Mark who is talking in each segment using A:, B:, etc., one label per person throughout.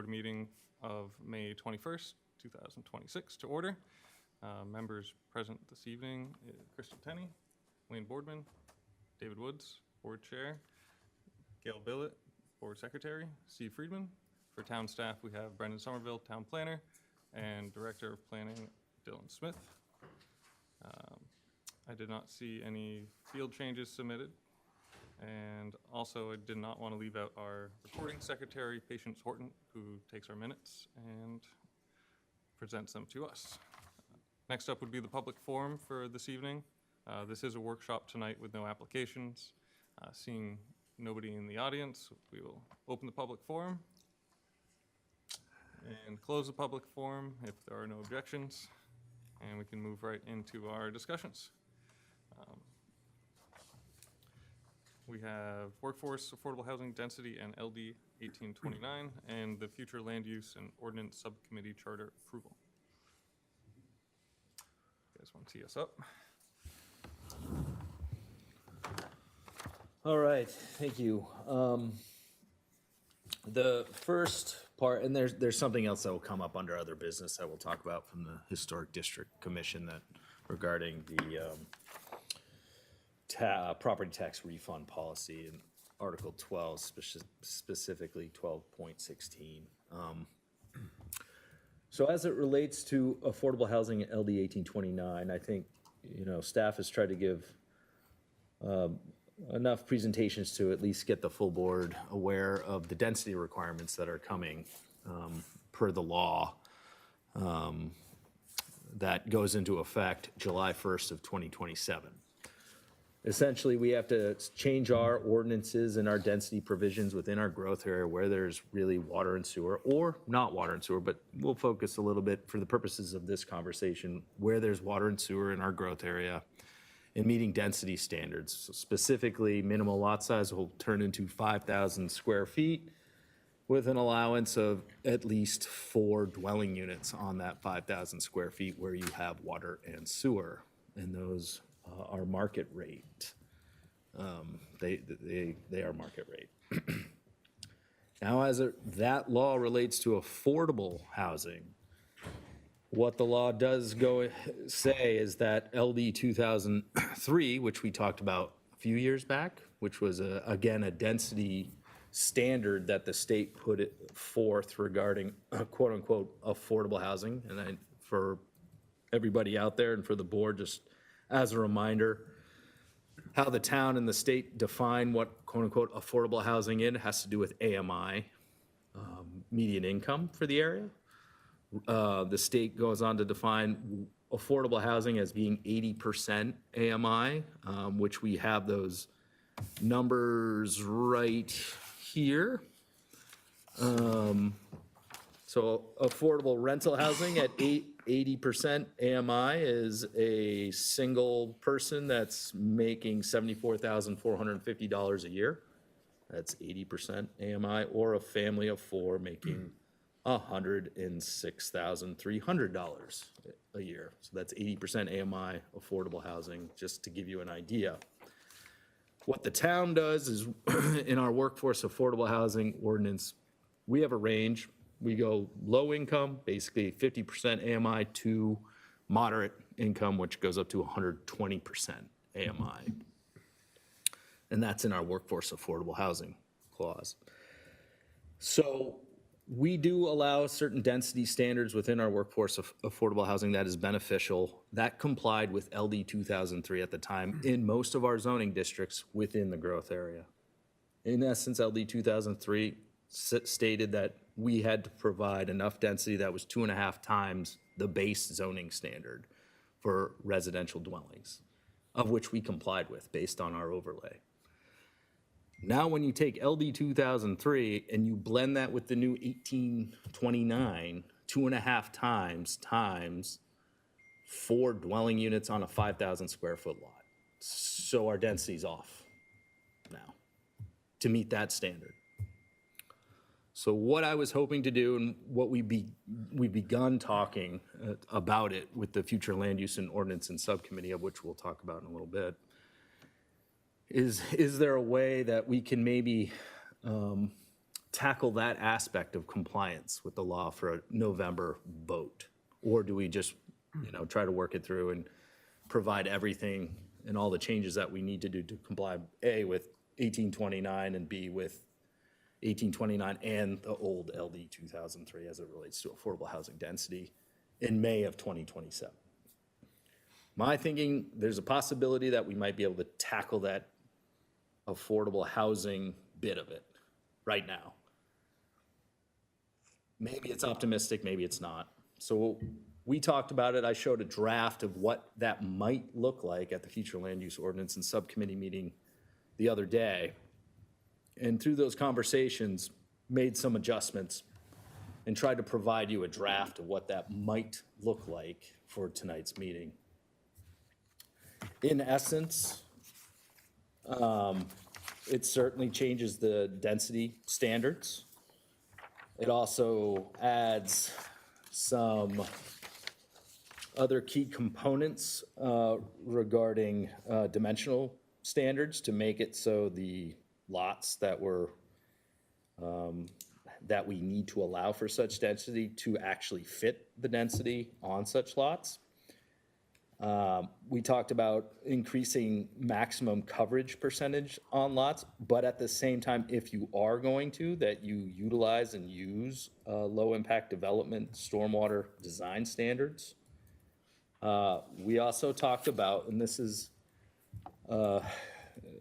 A: Board meeting of May 21st, 2026 to order. Members present this evening, Kristen Tenney, Wayne Boardman, David Woods, Board Chair, Gail Billett, Board Secretary, Steve Friedman. For town staff, we have Brendan Somerville, Town Planner, and Director of Planning, Dylan Smith. I did not see any field changes submitted. And also, I did not want to leave out our recording secretary, Patience Horton, who takes our minutes and presents them to us. Next up would be the public forum for this evening. This is a workshop tonight with no applications. Seeing nobody in the audience, we will open the public forum and close the public forum if there are no objections, and we can move right into our discussions. We have workforce, affordable housing density, and LD 1829, and the future land use and ordinance subcommittee charter approval. You guys want to tee us up?
B: All right, thank you. The first part, and there's something else that will come up under other business that we'll talk about from the Historic District Commission that regarding the property tax refund policy in Article 12, specifically 12.16. So as it relates to affordable housing at LD 1829, I think, staff has tried to give enough presentations to at least get the full board aware of the density requirements that are coming per the law that goes into effect July 1st of 2027. Essentially, we have to change our ordinances and our density provisions within our growth area where there's really water and sewer, or not water and sewer, but we'll focus a little bit for the purposes of this conversation, where there's water and sewer in our growth area and meeting density standards. So specifically, minimal lot size will turn into 5,000 square feet with an allowance of at least 4 dwelling units on that 5,000 square feet where you have water and sewer, and those are market rate. They are market rate. Now, as that law relates to affordable housing, what the law does say is that LD 2003, which we talked about a few years back, which was again a density standard that the state put it forth regarding quote unquote affordable housing. And for everybody out there and for the board, just as a reminder, how the town and the state define what quote unquote affordable housing has to do with AMI, median income for the area. The state goes on to define affordable housing as being 80% AMI, which we have those numbers right here. So affordable rental housing at 80% AMI is a single person that's making $74,450 a year. That's 80% AMI, or a family of 4 making $106,300 a year. So that's 80% AMI affordable housing, just to give you an idea. What the town does is in our workforce affordable housing ordinance, we have a range. We go low income, basically 50% AMI, to moderate income, which goes up to 120% AMI. And that's in our workforce affordable housing clause. So we do allow certain density standards within our workforce affordable housing that is beneficial. That complied with LD 2003 at the time in most of our zoning districts within the growth area. In essence, LD 2003 stated that we had to provide enough density that was 2.5 times the base zoning standard for residential dwellings, of which we complied with based on our overlay. Now, when you take LD 2003 and you blend that with the new 1829, 2.5 times 4 dwelling units on a 5,000 square foot lot. So our density's off now to meet that standard. So what I was hoping to do, and what we've begun talking about it with the future land use and ordinance and subcommittee, of which we'll talk about in a little bit, is there a way that we can maybe tackle that aspect of compliance with the law for a November vote? Or do we just, try to work it through and provide everything and all the changes that we need to do to comply, A, with 1829 and B, with 1829 and the old LD 2003 as it relates to affordable housing density in May of 2027? My thinking, there's a possibility that we might be able to tackle that affordable housing bit of it right now. Maybe it's optimistic, maybe it's not. So we talked about it. I showed a draft of what that might look like at the future land use ordinance and subcommittee meeting the other day. And through those conversations, made some adjustments and tried to provide you a draft of what that might look like for tonight's meeting. In essence, it certainly changes the density standards. It also adds some other key components regarding dimensional standards to make it so the lots that we need to allow for such density to actually fit the density on such lots. We talked about increasing maximum coverage percentage on lots, but at the same time, if you are going to, that you utilize and use low impact development stormwater design standards. We also talked about, and this is an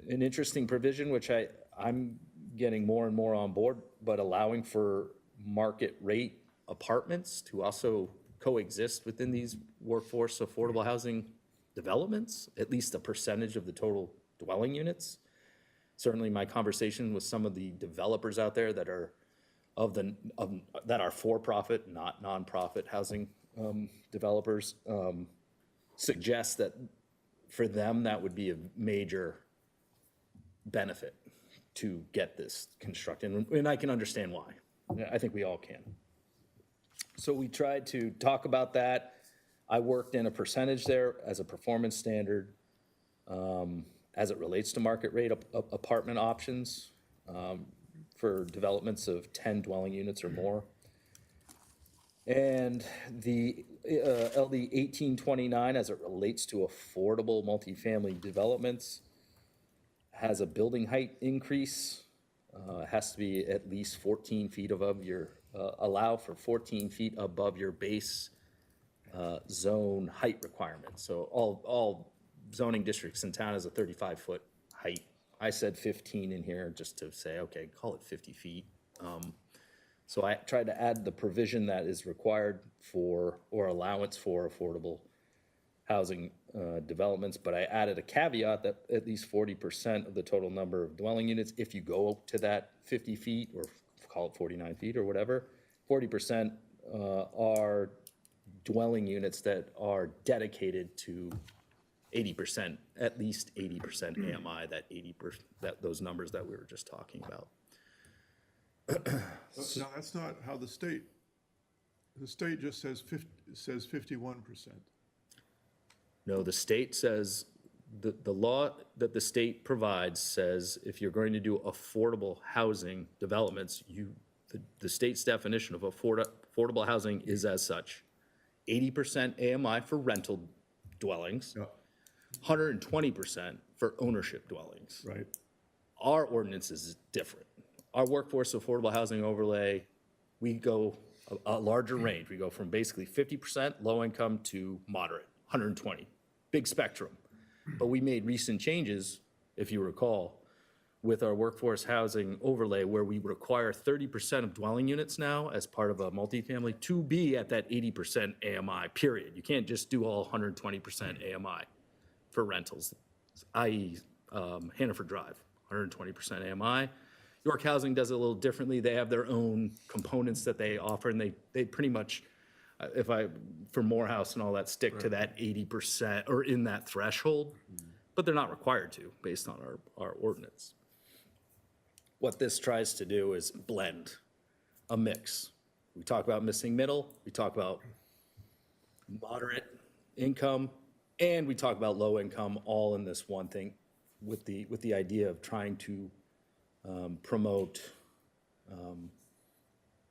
B: interesting provision, which I'm getting more and more on board, but allowing for market rate apartments to also coexist within these workforce affordable housing developments, at least a percentage of the total dwelling units. Certainly my conversation with some of the developers out there that are that are for-profit, not nonprofit housing developers, suggest that for them that would be a major benefit to get this constructed, and I can understand why. I think we all can. So we tried to talk about that. I worked in a percentage there as a performance standard as it relates to market rate apartment options for developments of 10 dwelling units or more. And the LD 1829 as it relates to affordable multifamily developments has a building height increase. Has to be at least 14 feet above your, allow for 14 feet above your base zone height requirement. So all zoning districts in town has a 35-foot height. I said 15 in here just to say, okay, call it 50 feet. So I tried to add the provision that is required for, or allowance for affordable housing developments, but I added a caveat that at least 40% of the total number of dwelling units, if you go to that 50 feet or call it 49 feet or whatever, 40% are dwelling units that are dedicated to 80%, at least 80% AMI, that those numbers that we were just talking about.
C: No, that's not how the state just says 51%.
B: No, the state says, the law that the state provides says if you're going to do affordable housing developments, the state's definition of affordable housing is as such. 80% AMI for rental dwellings,
C: Yeah,
B: 120% for ownership dwellings.
C: right.
B: Our ordinance is different. Our workforce affordable housing overlay, we go a larger range. We go from basically 50% low income to moderate, 120, big spectrum. But we made recent changes, if you recall, with our workforce housing overlay where we require 30% of dwelling units now as part of a multifamily to be at that 80% AMI, period. You can't just do all 120% AMI for rentals, i.e. Hannaford Drive, 120% AMI. York Housing does it a little differently. They have their own components that they offer, and they pretty much, for Morehouse and all that, stick to that 80% or in that threshold, but they're not required to based on our ordinance. What this tries to do is blend a mix. We talk about missing middle, we talk about moderate income, and we talk about low income all in this one thing with the idea of trying to promote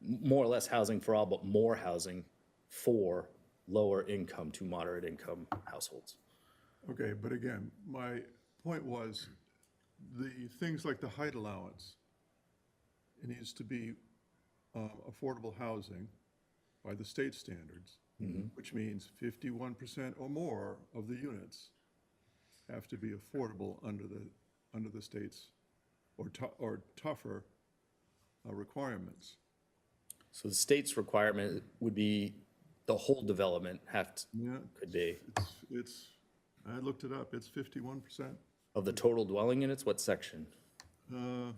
B: more or less housing for all, but more housing for lower income to moderate income households.
C: Okay, but again, my point was, the things like the height allowance, it needs to be affordable housing by the state standards, which means 51% or more of the units have to be affordable under the state's or tougher requirements.
B: So the state's requirement would be the whole development
C: Yeah,
B: could be,
C: I looked it up, it's 51%.
B: of the total dwelling units, what section? I'm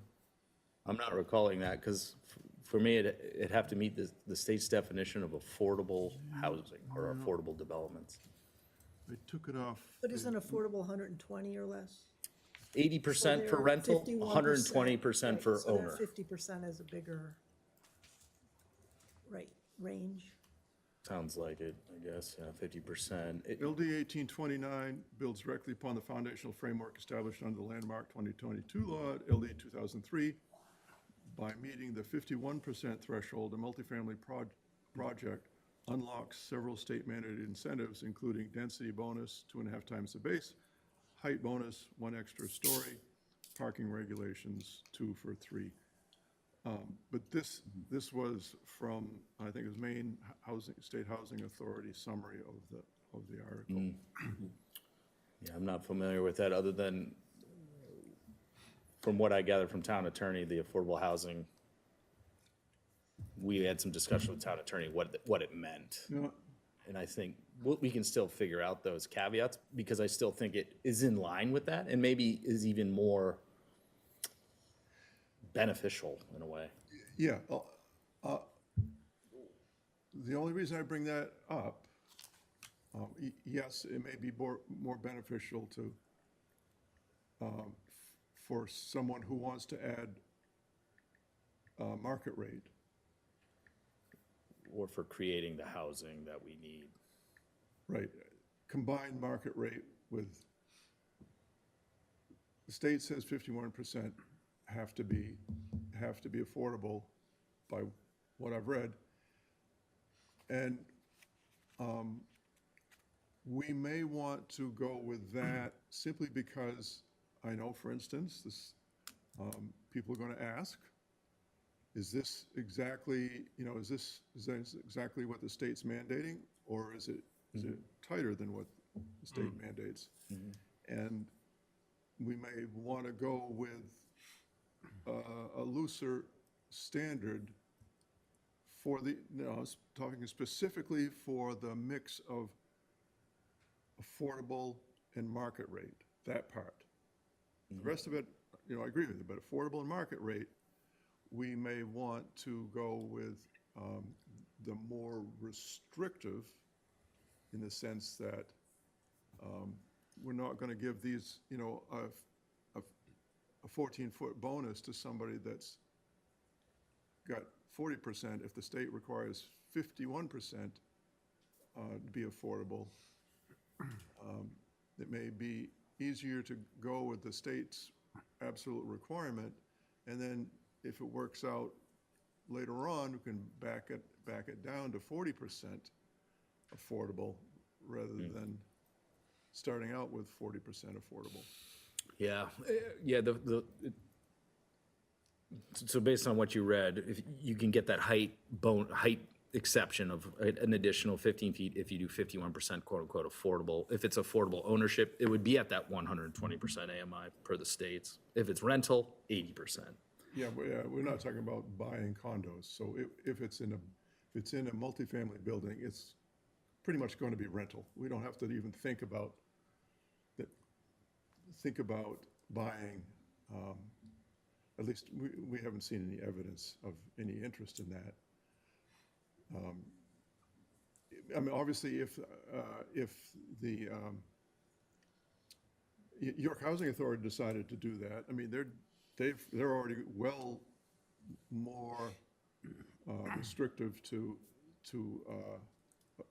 B: not recalling that, because for me, it'd have to meet the state's definition of affordable housing or affordable developments.
C: I took it off.
D: But isn't affordable 120 or less?
B: 80% for rental, 120% for owner.
D: 50% is a bigger, right, range.
B: Sounds like it, I guess, yeah, 50%.
C: LD 1829 builds directly upon the foundational framework established under the landmark 2022 law, LD 2003. By meeting the 51% threshold, a multifamily project unlocks several state-mandated incentives, including density bonus, 2.5 times the base, height bonus, 1 extra story, parking regulations, 2 for 3. But this was from, I think it was Maine State Housing Authority summary of the article.
B: Yeah, I'm not familiar with that, other than from what I gathered from town attorney, the affordable housing, we had some discussion with town attorney, what it meant.
C: Yeah.
B: And I think we can still figure out those caveats, because I still think it is in line with that, and maybe is even more beneficial in a way.
C: Yeah. The only reason I bring that up, yes, it may be more beneficial to, for someone who wants to add market rate.
B: Or for creating the housing that we need.
C: Right, combined market rate with, the state says 51% have to be affordable by what I've read. And we may want to go with that simply because I know, for instance, this, people are gonna ask, is this exactly, is this exactly what the state's mandating, or is it tighter than what the state mandates? And we may want to go with a looser standard for the, talking specifically for the mix of affordable and market rate, that part. The rest of it, I agree with you, but affordable and market rate, we may want to go with the more restrictive, in the sense that we're not going to give these, a 14-foot bonus to somebody that's got 40% if the state requires 51% to be affordable. It may be easier to go with the state's absolute requirement, and then if it works out later on, we can back it down to 40% affordable, rather than starting out with 40% affordable.
B: Yeah, yeah. So based on what you read, if you can get that height exception of an additional 15 feet if you do 51% quote unquote affordable. If it's affordable ownership, it would be at that 120% AMI per the states. If it's rental, 80%.
C: Yeah, we're not talking about buying condos. So if it's in a multifamily building, it's pretty much going to be rental. We don't have to even think about buying. At least we haven't seen any evidence of any interest in that. I mean, obviously, if the York Housing Authority decided to do that, I mean, they're already well more restrictive to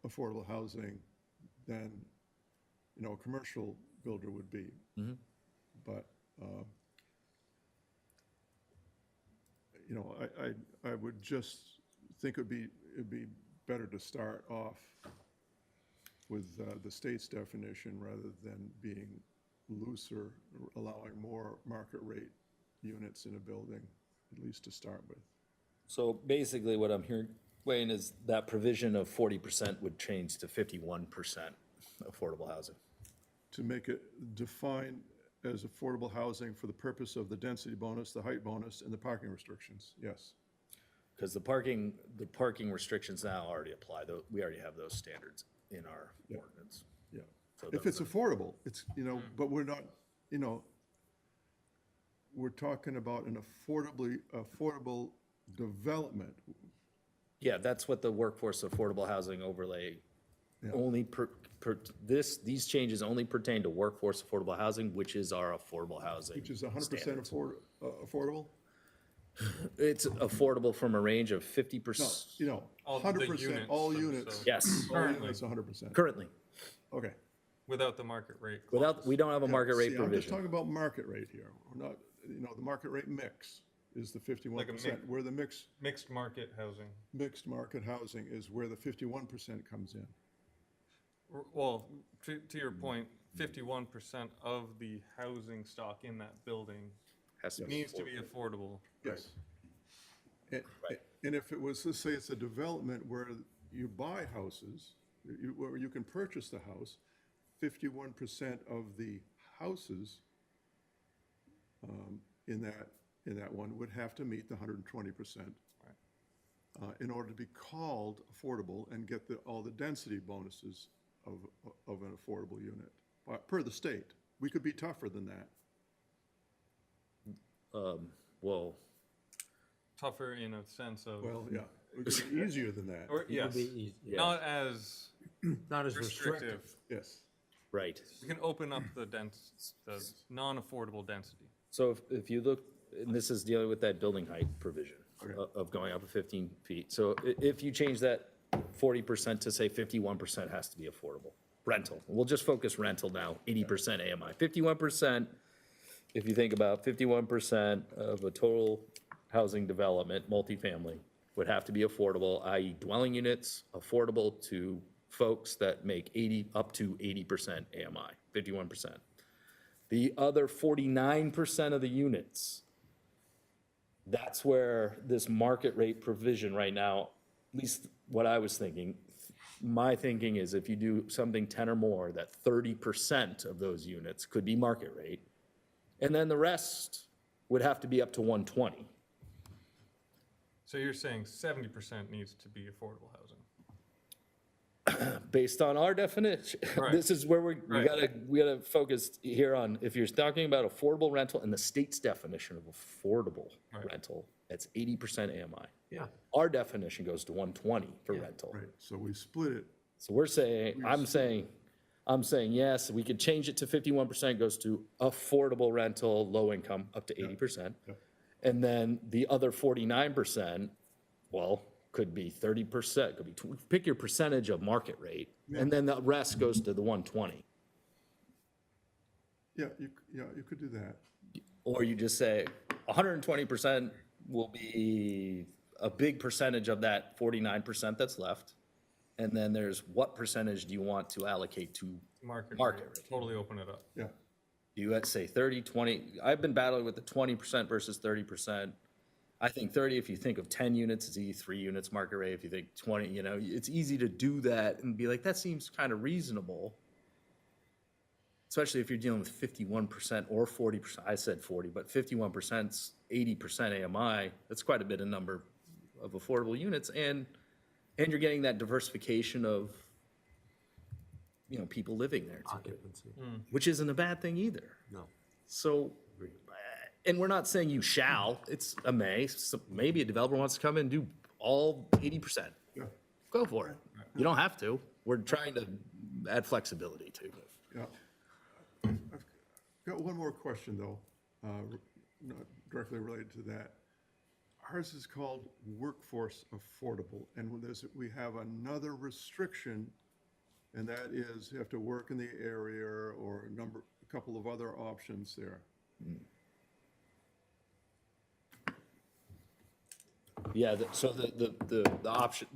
C: affordable housing than a commercial builder would be. But you know, I would just think it'd be better to start off with the state's definition rather than being looser, allowing more market rate units in a building, at least to start with.
B: So basically what I'm hearing, Wayne, is that provision of 40% would change to 51% affordable housing.
C: To make it defined as affordable housing for the purpose of the density bonus, the height bonus, and the parking restrictions, yes.
B: Because the parking restrictions now already apply, though, we already have those standards in our ordinance.
C: Yeah,
B: So
C: if
B: those
C: it's affordable, it's, you know, but we're not, you know, we're talking about an affordable development.
B: Yeah, that's what the workforce affordable housing overlay
C: Yeah.
B: only these changes only pertain to workforce affordable housing, which is our affordable housing.
C: Which is 100%
B: standards.
C: affordable?
B: It's affordable from a range of
C: No,
B: 50%.
C: you know,
A: All the
C: 100%,
A: units
C: all
A: themselves.
C: units.
B: Yes,
C: All
A: Currently.
C: units, 100%.
B: currently.
C: Okay.
A: Without the market rate.
B: Without, we don't have a market rate
C: See, I'm just
B: provision.
C: talking about market rate here. We're not, you know, the market rate mix is the 51%, where the
A: Mixed market housing.
C: mixed market housing is where the 51% comes in.
A: Well, to your point, 51% of the housing stock in that building
B: Has to be
A: needs to be affordable.
C: Yes. And if it was, let's say it's a development where you buy houses, where you can purchase the house, 51% of the houses in that one would have to meet the 120%. In order to be called affordable and get all the density bonuses of an affordable unit, per the state. We could be tougher than that.
B: Well,
A: Tougher in a sense of,
C: Well, yeah, we could be easier than that.
A: or yes,
B: yeah.
A: not as
E: Not as restrictive.
A: restrictive.
C: Yes.
B: right.
A: We can open up the non-affordable density.
B: So if you look, and this is dealing with that building height provision of going up to 15 feet. So if you change that 40% to say 51% has to be affordable, rental. We'll just focus rental now, 80% AMI. 51%, if you think about 51% of a total housing development, multifamily, would have to be affordable, i.e. dwelling units, affordable to folks that make up to 80% AMI, 51%. The other 49% of the units, that's where this market rate provision right now, at least what I was thinking, my thinking is if you do something 10 or more, that 30% of those units could be market rate, and then the rest would have to be up to 120.
A: So you're saying 70% needs to be affordable housing?
B: Based on our definition,
A: Right.
B: this is where we
A: Right.
B: gotta focus here on, if you're talking about affordable rental and the state's definition of affordable
A: Right.
B: rental, it's 80% AMI.
E: Yeah.
B: Our definition goes to 120 for rental.
C: Right, so we split it.
B: So we're saying, I'm saying, yes, we could change it to 51% goes to affordable rental, low income, up to 80%.
C: Yep.
B: And then the other 49%, well, could be 30%, could be, pick your percentage of market rate, and then the rest goes to the 120.
C: Yeah, you could do that.
B: Or you just say 120% will be a big percentage of that 49% that's left. And then there's what percentage do you want to allocate to
A: Market
B: market
A: rate.
B: rate?
A: Totally open it up.
C: Yeah,
B: You had say 30, 20, I've been battling with the 20% versus 30%. I think 30, if you think of 10 units, it's easy, 3 units market rate. If you think 20, you know, it's easy to do that and be like, that seems kind of reasonable. Especially if you're dealing with 51% or 40%, I said 40, but 51%'s 80% AMI, that's quite a bit of number of affordable units. And you're getting that diversification of, you know, people living there too,
E: Occupancy.
B: which isn't a bad thing either.
E: No.
B: So, and we're not saying you shall, it's a may, so maybe a developer wants to come in and do all 80%.
C: yeah,
B: Go for it. You don't have to. We're trying to add flexibility to it.
C: yeah. I've got one more question, though, not directly related to that. Ours is called workforce affordable, and we have another restriction, and that is you have to work in the area or a couple of other options there.
B: Yeah, so the option,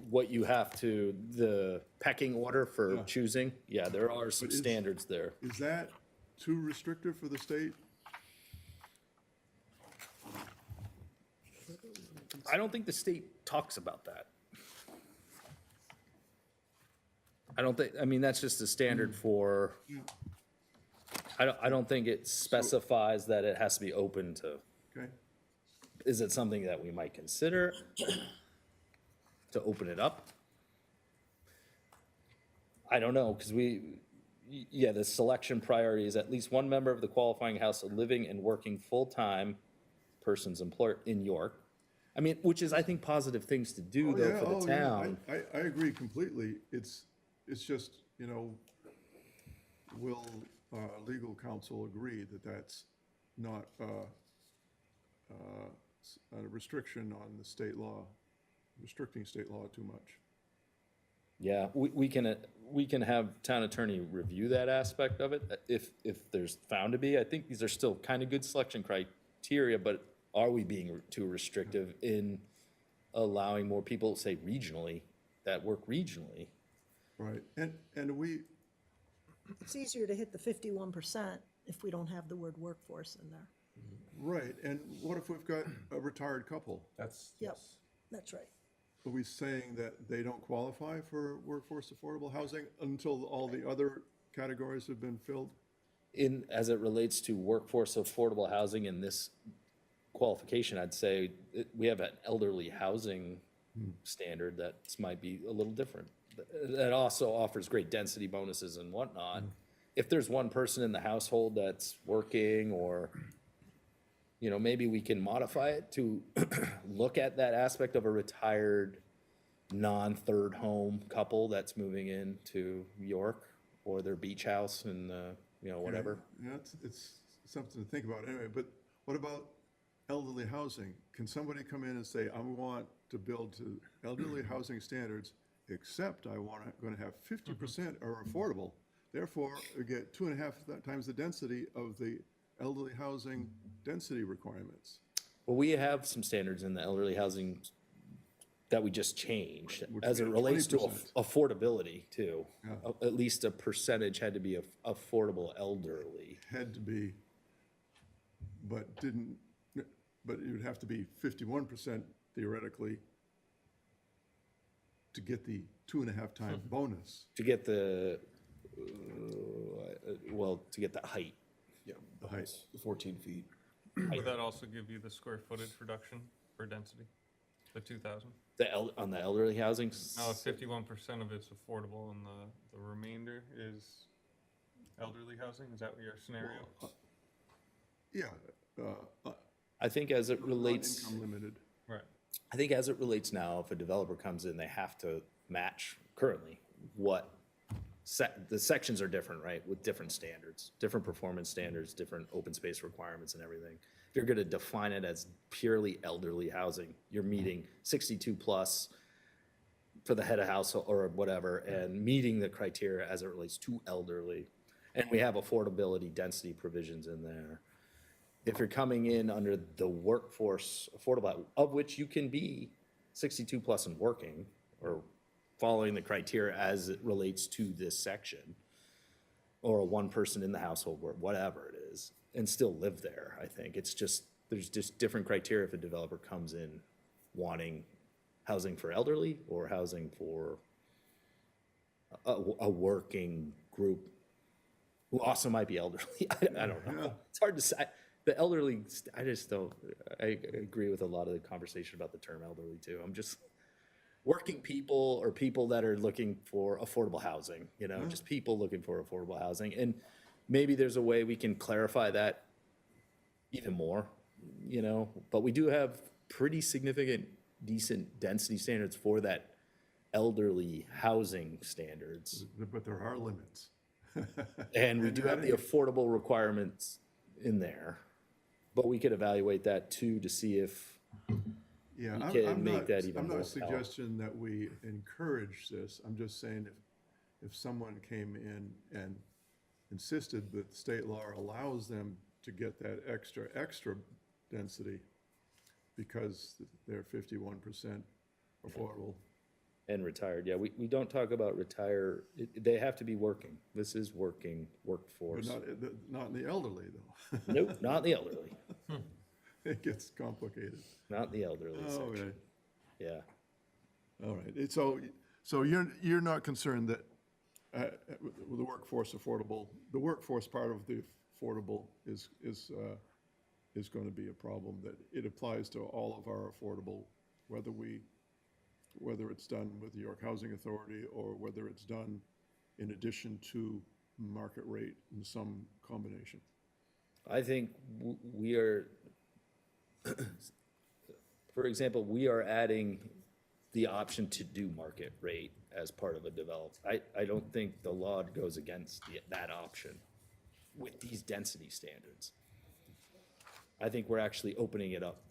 B: what you have to, the pecking order for
C: Yeah.
B: choosing, yeah, there are some
C: But is-
B: standards there.
C: Is that too restrictive for the state?
B: I don't think the state talks about that. I don't think, I mean, that's just a standard for, I don't think it specifies that it has to be open to,
C: Okay,
B: is it something that we might consider to open it up? I don't know, because yeah, the selection priority is at least one member of the qualifying household living and working full-time person's employer in York. I mean, which is, I think, positive things to do
C: Oh,
B: though
C: yeah,
B: for
C: oh,
B: the
C: yeah,
B: town.
C: I agree completely. It's just, will legal counsel agree that that's not a restriction on the state law, restricting state law too much?
B: Yeah, we can have town attorney review that aspect of it, if there's found to be. I think these are still kind of good selection criteria, but are we being too restrictive in allowing more people, say regionally, that work regionally?
C: Right, and we,
D: It's easier to hit the 51% if we don't have the word workforce in there.
C: right, and what if we've got a retired couple?
E: That's,
D: Yep, that's right.
C: Are we saying that they don't qualify for workforce affordable housing until all the other categories have been filled?
B: As it relates to workforce affordable housing in this qualification, I'd say we have an elderly housing standard that might be a little different. That also offers great density bonuses and whatnot. If there's one person in the household that's working, or, maybe we can modify it to look at that aspect of a retired, non-third home couple that's moving into York or their beach house and, whatever.
C: Yeah, it's something to think about anyway, but what about elderly housing? Can somebody come in and say, I want to build to elderly housing standards, except gonna have 50% are affordable. Therefore, we get 2.5 times the density of the elderly housing density requirements.
B: Well, we have some standards in the elderly housing that we just changed,
C: Which
B: as it
C: made it
B: relates to
C: 20%.
B: Affordability too.
C: Yeah.
B: At least a percentage had to be affordable elderly.
C: Had to be, but it would have to be 51% theoretically to get the 2.5 time bonus.
B: To get the, to get the height.
E: yeah,
C: The height.
E: 14 feet.
A: Would that also give you the square footage reduction for density, the 2,000?
B: On the elderly housing?
A: No, 51% of it's affordable and the remainder is elderly housing? Is that your scenario?
C: Yeah,
B: I think as it relates,
C: non-income limited.
A: Right.
B: I think as it relates now, if a developer comes in, they have to match currently what, the sections are different, right? With different standards, different performance standards, different open space requirements and everything. If you're gonna define it as purely elderly housing, you're meeting 62 plus for the head of household or whatever, and meeting the criteria as it relates to elderly. And we have affordability density provisions in there. If you're coming in under the workforce affordable, of which you can be 62 plus and working, or following the criteria as it relates to this section, or a one person in the household, or whatever it is, and still live there, I think. It's just, there's just different criteria if a developer comes in wanting housing for elderly or housing for a working group who also might be elderly. I don't know.
C: Yeah.
B: It's hard to say. The elderly, I just don't, I agree with a lot of the conversation about the term elderly too. I'm just, working people or people that are looking for affordable housing, just people looking for affordable housing. And maybe there's a way we can clarify that even more, but we do have pretty significant, decent density standards for that elderly housing standards.
C: But there are limits.
B: And we do have the affordable requirements in there, but we could evaluate that too to see if,
C: Yeah,
B: We
C: I'm
B: can make
C: not,
B: that even
C: I'm
B: more
C: not suggesting that we encourage this. I'm just saying if someone came in and insisted that state law allows them to get that extra density, because they're 51% affordable.
B: And retired, yeah, we don't talk about retire, they have to be working. This is working
C: But
B: workforce.
C: not in the elderly, though.
B: Nope, not the elderly,
C: It gets complicated.
B: not the elderly
C: Oh,
B: section,
C: right.
B: yeah.
C: All right. So you're not concerned that with the workforce affordable, the workforce part of the affordable is going to be a problem, that it applies to all of our affordable, whether it's done with the York Housing Authority or whether it's done in addition to market rate in some combination.
B: I think we are, for example, we are adding the option to do market rate as part of a develop. I don't think the law goes against that option with these density standards. I think we're actually opening it up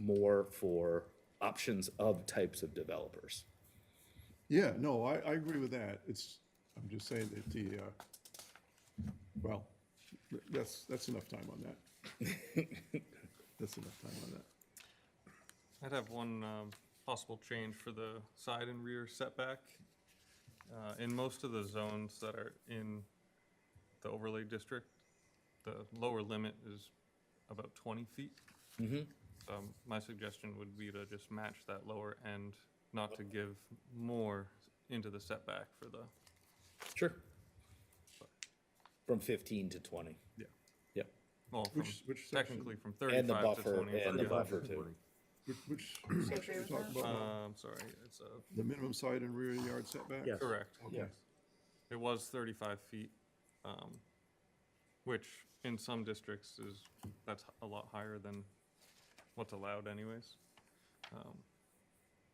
B: more for options of types of developers.
C: Yeah, no, I agree with that. I'm just saying that well, that's enough time on that. That's enough time on that.
A: I'd have one possible change for the side and rear setback. In most of the zones that are in the overlay district, the lower limit is about 20 feet. My suggestion would be to just match that lower end, not to give more into the setback for the,
B: Sure. From 15 to 20.
C: Yeah.
B: Yep.
A: well, from,
C: Which section?
A: technically from
B: And the
A: 35 to
B: buffer,
A: 20.
B: and the
A: 35
B: buffer
A: to
B: too.
A: 20.
C: Which section you talking about?
A: I'm sorry, it's
C: The minimum side and rear yard setback?
B: Yes.
A: correct.
C: Okay.
A: It was 35 feet, which in some districts that's a lot higher than what's allowed anyways.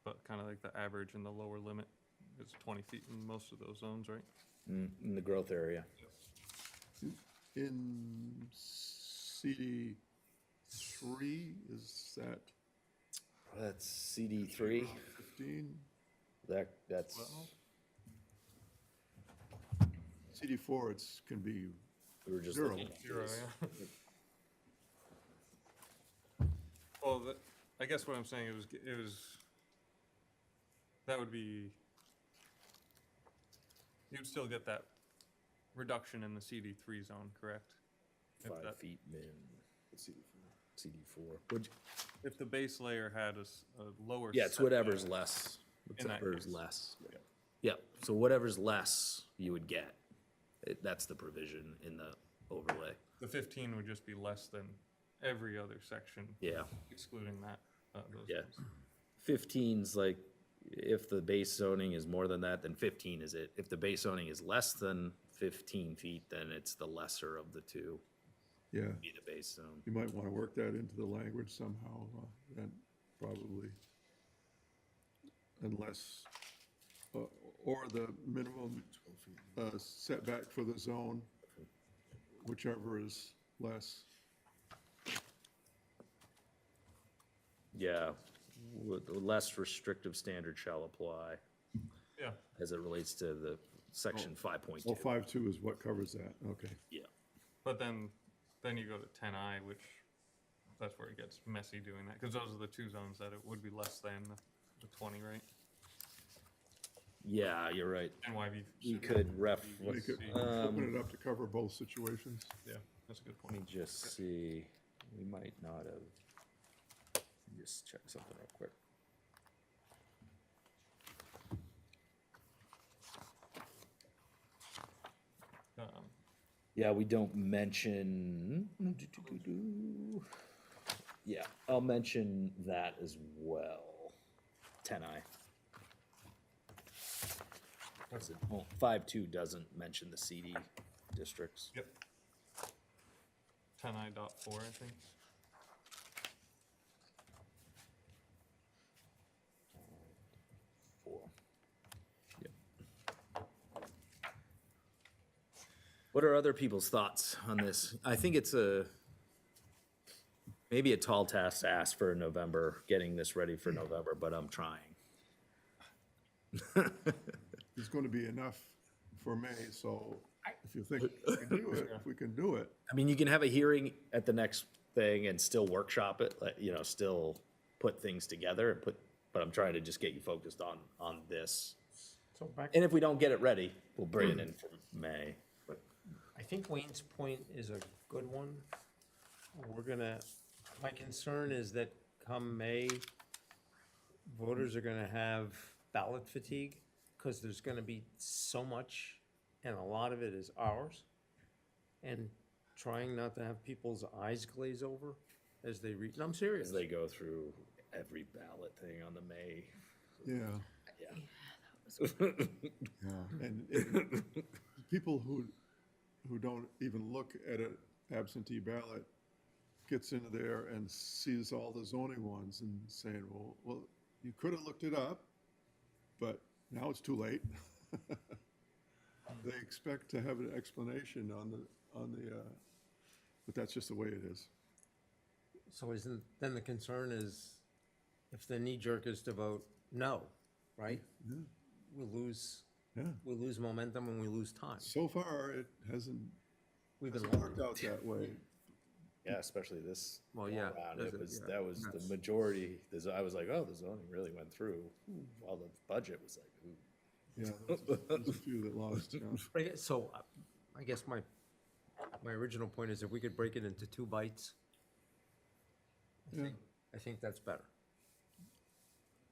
A: But kind of like the average and the lower limit is 20 feet in most of those zones, right?
B: In the growth area.
C: In CD 3, is that
B: That's CD3.
C: 15?
B: That's,
C: CD 4, can be
B: we were just
C: zero.
B: looking at
A: Zero,
B: this.
A: yeah. Well, I guess what I'm saying, that would be, you'd still get that reduction in the CD3 zone, correct? If
B: 5
A: that-
B: feet min. CD4.
A: If the base layer had a lower.
B: Yeah, it's
A: setback,
B: whatever's less.
A: In that
B: Whatever's
A: case.
B: less. Yeah, so whatever's less you would get. That's the provision in the overlay.
A: The 15 would just be less than every other section,
B: Yeah,
A: excluding that, those
B: yeah.
A: ones.
B: 15's like, if the base zoning is more than that, then 15 is it. If the base zoning is less than 15 feet, then it's the lesser of the two,
C: Yeah,
B: be the base zone.
C: you might want to work that into the language somehow, and probably, unless, or the minimum setback for the zone, whichever is less.
B: Yeah, less restrictive standard shall apply
A: Yeah,
B: as it relates to the section 5.2.
C: Oh, 5.2 is what covers that, okay.
B: Yeah,
A: but then you go to 10I, which, that's where it gets messy doing that, because those are the two zones that it would be less than the 20, right?
B: yeah, you're right.
A: NYV.
B: We could ref,
C: We could
A: see.
C: open it up to cover both situations.
A: Yeah, that's a good
B: let me
A: point.
B: just see, we might not have, just check something real quick. Yeah, we don't mention, yeah, I'll mention that as well. 10I. That's it. Well, 5.2 doesn't mention the CD districts.
A: Yep. 10I.4, I think.
B: Four. Yep. What are other people's thoughts on this? I think it's maybe a tall task to ask for November, getting this ready for November, but I'm trying.
C: There's going to be enough for May, so if you think we can do it, if we can do it,
B: I mean, you can have a hearing at the next thing and still workshop it, like, still put things together and but I'm trying to just get you focused on this.
E: So back,
B: And if we don't get it ready, we'll bring it in for May.
E: I think Wayne's point is a good one. My concern is that come May, voters are gonna have ballot fatigue, because there's gonna be so much, and a lot of it is ours. And trying not to have people's eyes glaze over as they read, and I'm serious.
B: As they go through every ballot thing on the May.
C: Yeah,
B: Yeah.
C: yeah. And people who don't even look at an absentee ballot gets into there and sees all the zoning ones and saying, well, you could have looked it up, but now it's too late. They expect to have an explanation on the, but that's just the way it is.
E: So then the concern is, if the knee jerk is to vote no, right? We'll lose momentum and we lose time.
C: So far, it hasn't
E: We've been
C: worked out that way.
B: Yeah, especially this.
E: Well, yeah,
B: round.
E: there's
B: It
E: a-
B: was,
E: yeah,
B: that was the
E: that's-
B: majority. I was like, oh, the zoning really went through, while the budget was like, ooh.
C: Yeah, there was a few that lost, yeah.
E: But so I guess my original point is if we could break it into 2 bites, I think that's better.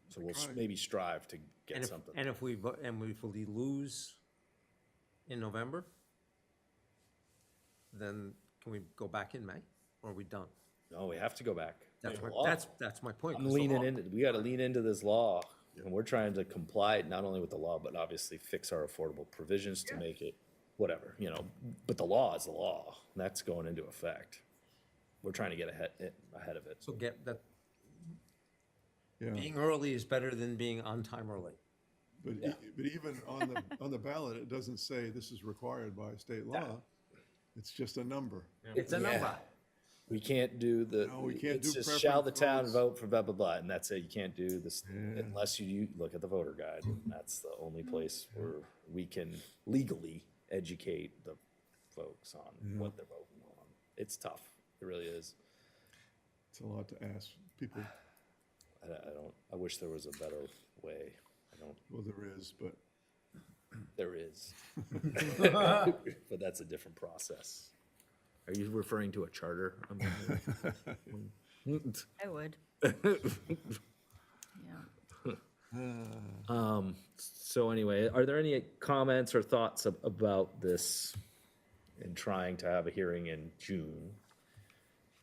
B: So we'll
C: Try.
B: maybe strive to get
E: And
B: something.
E: if we lose in November, then can we go back in May, or are we done?
B: No, we have to go back.
E: That's my,
B: Law.
E: that's my point.
B: I'm
E: 'cause the
B: leaning
E: law-
B: into, we gotta lean into this law, and we're trying to comply not only with the law, but obviously fix our affordable provisions to make it whatever, but the law is the law, and that's going into effect. We're trying to get ahead of it.
E: So get that,
C: Yeah,
E: being early is better than being on time or late.
C: but even on the ballot, it doesn't say this is required by state law. It's just a number.
E: It's a number.
B: We can't do
C: No, we can't
B: it's
C: do
B: just shall the
C: preference
B: town
C: votes.
B: vote for blah, blah, blah, and that's it. You can't do this unless you look at the voter guide. And that's the only place where we can legally educate the folks on what they're voting on. It's tough. It really is.
C: It's a lot to ask people.
B: I wish there was a better way.
C: Well, there is, but
B: There is. But that's a different process. Are you referring to a charter amendment?
F: I would. Yeah.
B: So anyway, are there any comments or thoughts about this in trying to have a hearing in June?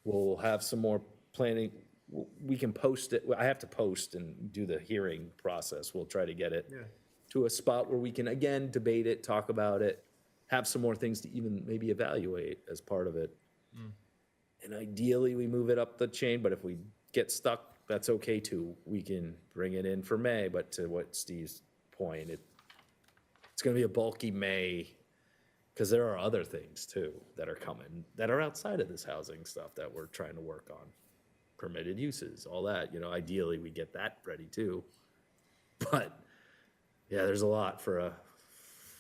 B: We'll have some more planning. We can post it. I have to post and do the hearing process. We'll try to get it to a spot where we can, again, debate it, talk about it, have some more things to even maybe evaluate as part of it. And ideally, we move it up the chain, but if we get stuck, that's okay too. We can bring it in for May, but to what Steve's point, it's gonna be a bulky May, because there are other things too that are coming, that are outside of this housing stuff that we're trying to work on. Permitted uses, all that, ideally, we get that ready too. But, yeah, there's a lot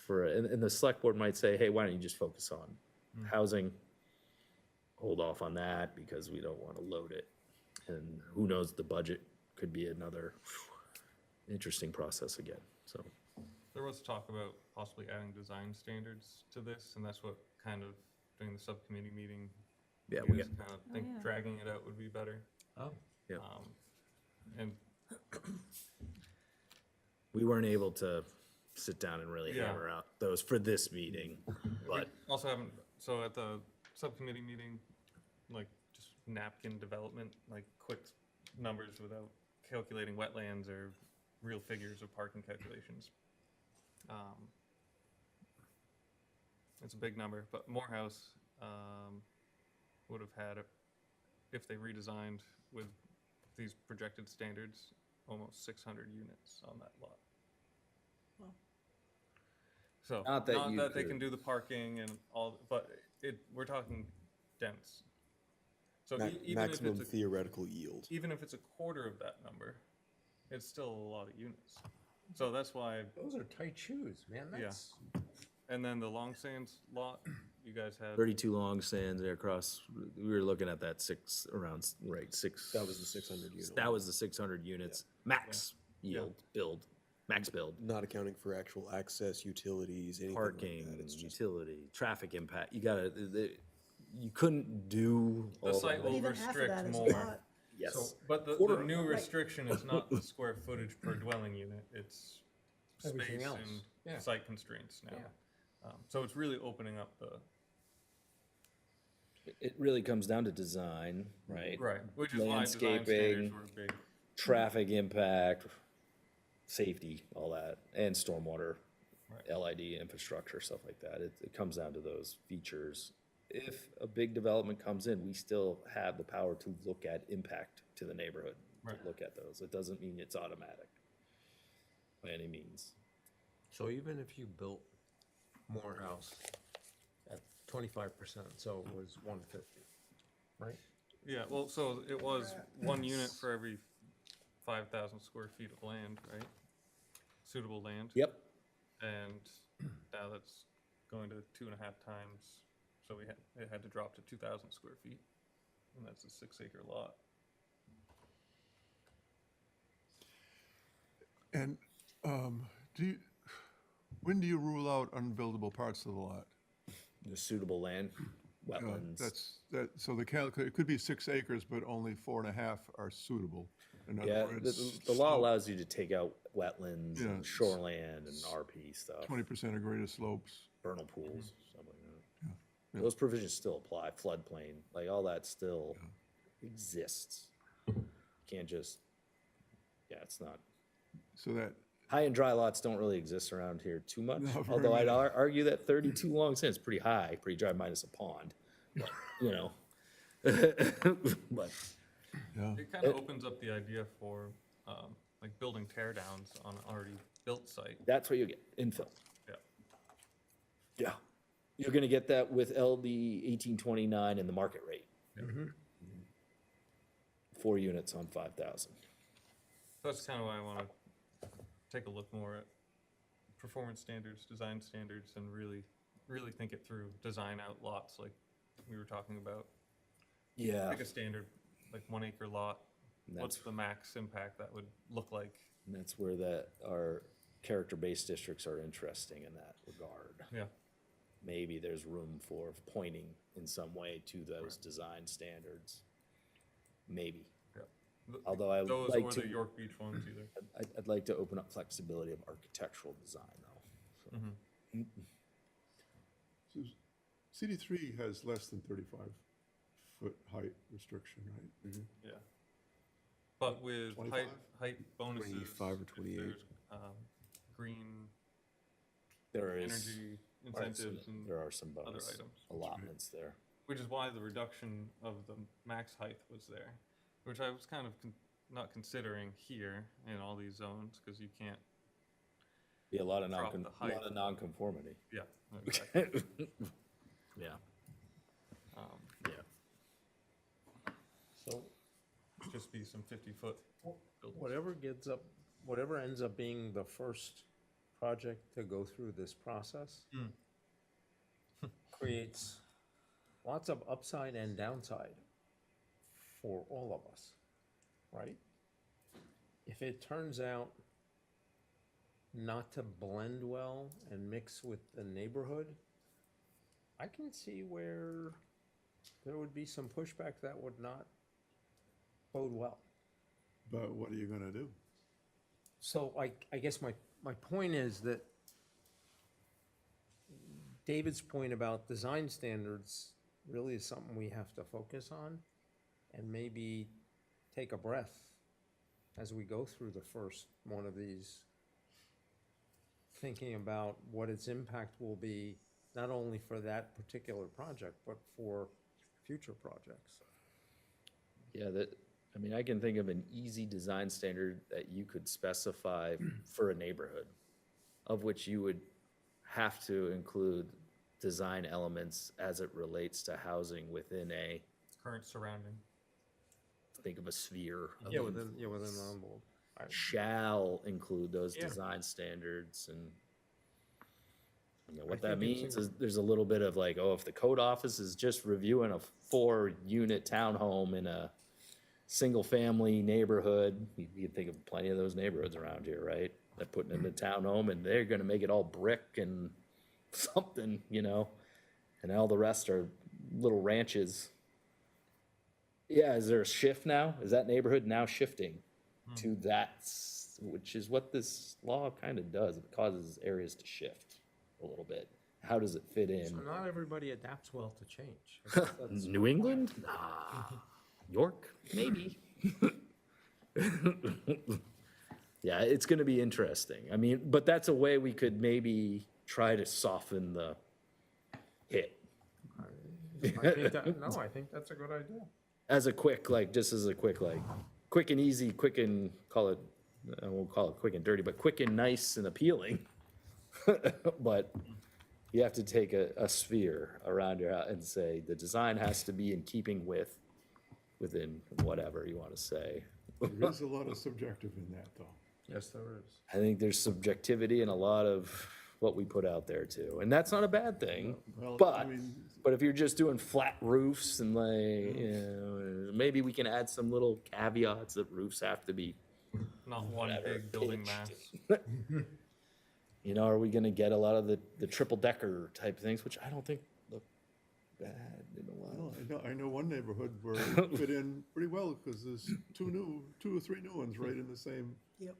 B: and the select board might say, hey, why don't you just focus on housing? Hold off on that because we don't want to load it. And who knows, the budget could be another interesting process again, so.
A: There was talk about possibly adding design standards to this, and that's what kind of, during the subcommittee meeting,
B: Yeah,
A: you
B: we
A: guys
B: got,
A: kind of think
F: yeah.
A: dragging it out would be better.
E: Oh,
B: yeah,
A: And
B: we weren't able to sit down and really
A: Yeah.
B: hammer out those for this meeting, but,
A: also haven't, so at the subcommittee meeting, like just napkin development, like quick numbers without calculating wetlands or real figures of parking calculations. It's a big number, but Morehouse would have had, if they redesigned with these projected standards, almost 600 units on that lot.
D: Wow.
A: So,
B: Not that you
A: they
B: could-
A: can do the parking and all, but we're talking dense. So even if
G: Maximum
A: it's
G: theoretical yield.
A: even if it's a quarter of that number, it's still a lot of units. So that's why,
E: those are tight shoes, man.
A: Yeah. And then the Long Sands lot, you guys had.
B: 32 long stands there across, we were looking at that six.
F: That was the 600 unit.
B: That was the 600 units, max yield, max build.
F: Not accounting for actual access, utilities, anything like
B: Parking,
F: that. It's just,
B: utility, traffic impact, you couldn't do all
A: The
B: that.
A: site
D: But
A: will
D: even half of
A: restrict
D: that is a
A: more.
D: lot.
B: Yes.
A: So, but the
B: Quarter.
A: new restriction is not the square footage per dwelling unit, it's
E: Everything
A: space
E: else.
A: and
E: Yeah.
A: site constraints now.
E: Yeah.
A: So it's really opening up the,
B: It really comes down to design, right?
A: right, which is why design
B: Landscaping.
A: standards were big.
B: Traffic impact, safety, all that, and stormwater,
A: Right.
B: LID infrastructure, stuff like that. It comes down to those features. If a big development comes in, we still have the power to look at impact to the neighborhood,
A: Right.
B: to look at those. It doesn't mean it's automatic by any means.
E: So even if you built more house at 25%, so it was 150, right?
A: Yeah, well, so it was one unit for every 5,000 square feet of land, right? Suitable land.
B: Yep.
A: And now that's going to 2.5 times, so it had to drop to 2,000 square feet, and that's a 6-acre lot.
C: And when do you rule out unbuildable parts of the lot?
B: The suitable land, wetlands.
C: So it could be 6 acres, but only 4.5 are suitable. In other
B: Yeah,
C: words,
B: the law allows you to take out wetlands
C: Yeah,
B: and shoreland and RP stuff,
C: 20% or greater slopes.
B: vernal pools, stuff like that.
C: Yeah.
B: Those provisions still apply, floodplain, like all that still exists. Can't just, it's not.
C: So that,
B: High and dry lots don't really exist around here too much,
C: No, very
B: although I'd
C: many.
B: argue that 32 long stands pretty high, pretty dry minus a pond, but, you know. But,
C: yeah,
A: It kind of opens up the idea for, like, building tear downs on an already built site.
B: that's what you get, infill.
A: Yeah.
B: Yeah. You're gonna get that with LD 1829 and the market rate. 4 units on 5,000.
A: That's kind of why I want to take a look more at performance standards, design standards, and really think it through. Design out lots like we were talking about.
B: Yeah.
A: Pick a standard, like 1 acre lot.
B: And
A: What's
B: that's,
A: the max impact that would look like?
B: and that's where our character-based districts are interesting in that regard.
A: Yeah.
B: Maybe there's room for pointing in some way to those design standards. Maybe.
A: Yeah.
B: Although I would
A: Those
B: like
A: or
B: to,
A: the York Beach ones either.
B: I'd like to open up flexibility of architectural design though. So,
C: so CD3 has less than 35-foot height restriction, right?
A: Yeah. But with
C: 25?
A: height bonuses.
F: 25 or 28.
A: there's, green
B: There is,
A: energy incentives and,
B: there are some bonus
A: items.
B: allotments there.
A: which is why the reduction of the max height was there, which I was kind of not considering here in all these zones, because you can't,
B: Be a lot of
A: Drop the
B: a
A: height.
B: lot of non-conformity.
A: yeah. Exactly.
B: Yeah,
A: Um,
B: yeah.
E: So
A: just be some 50-foot buildings.
E: whatever ends up being the first project to go through this process creates lots of upside and downside for all of us, right? If it turns out not to blend well and mix with the neighborhood, I can see where there would be some pushback that would not bode well.
C: But what are you gonna do?
E: So I guess my point is that David's point about design standards really is something we have to focus on and maybe take a breath as we go through the first one of these, thinking about what its impact will be, not only for that particular project, but for future projects.
B: Yeah, I mean, I can think of an easy design standard that you could specify for a neighborhood, of which you would have to include design elements as it relates to housing within
A: Current surrounding.
B: think of a sphere. of
E: Within the envelope.
B: Shall include those
E: Yeah.
B: design standards and You know, what that means is there's a little bit of like, oh, if the code office is just reviewing a 4-unit townhome in a single-family neighborhood, you can think of plenty of those neighborhoods around here, right? They're putting in a townhome and they're gonna make it all brick and something, you know? And all the rest are little ranches. Yeah, is there a shift now? Is that neighborhood now shifting to that, which is what this law kind of does. It causes areas to shift a little bit. How does it fit in?
E: So not everybody adapts well to change. I guess that's-
B: New England? Nah. York? Maybe. Yeah, it's gonna be interesting. I mean, but that's a way we could maybe try to soften the hit.
E: I think that's a good idea.
B: As a quick, like, just as a quick, like, quick and easy, quick and, call it, I won't call it quick and dirty, but quick and nice and appealing. But you have to take a sphere around your house and say, the design has to be in keeping with, within whatever you want to say.
C: There is a lot of subjective in that, though.
E: Yes, there is.
B: I think there's subjectivity in a lot of what we put out there too, and that's not a bad thing.
C: Well, I
B: But,
C: mean,
B: but if you're just doing flat roofs and like, you know, maybe we can add some little caveats that roofs have to be,
A: Not one
B: Whatever,
A: big building
B: pitched.
A: mass.
B: you know, are we gonna get a lot of the triple decker type things, which I don't think look bad in a while.
C: well, I know one neighborhood where it fit in pretty well, because there's 2 or 3 new ones right in the
D: Yep.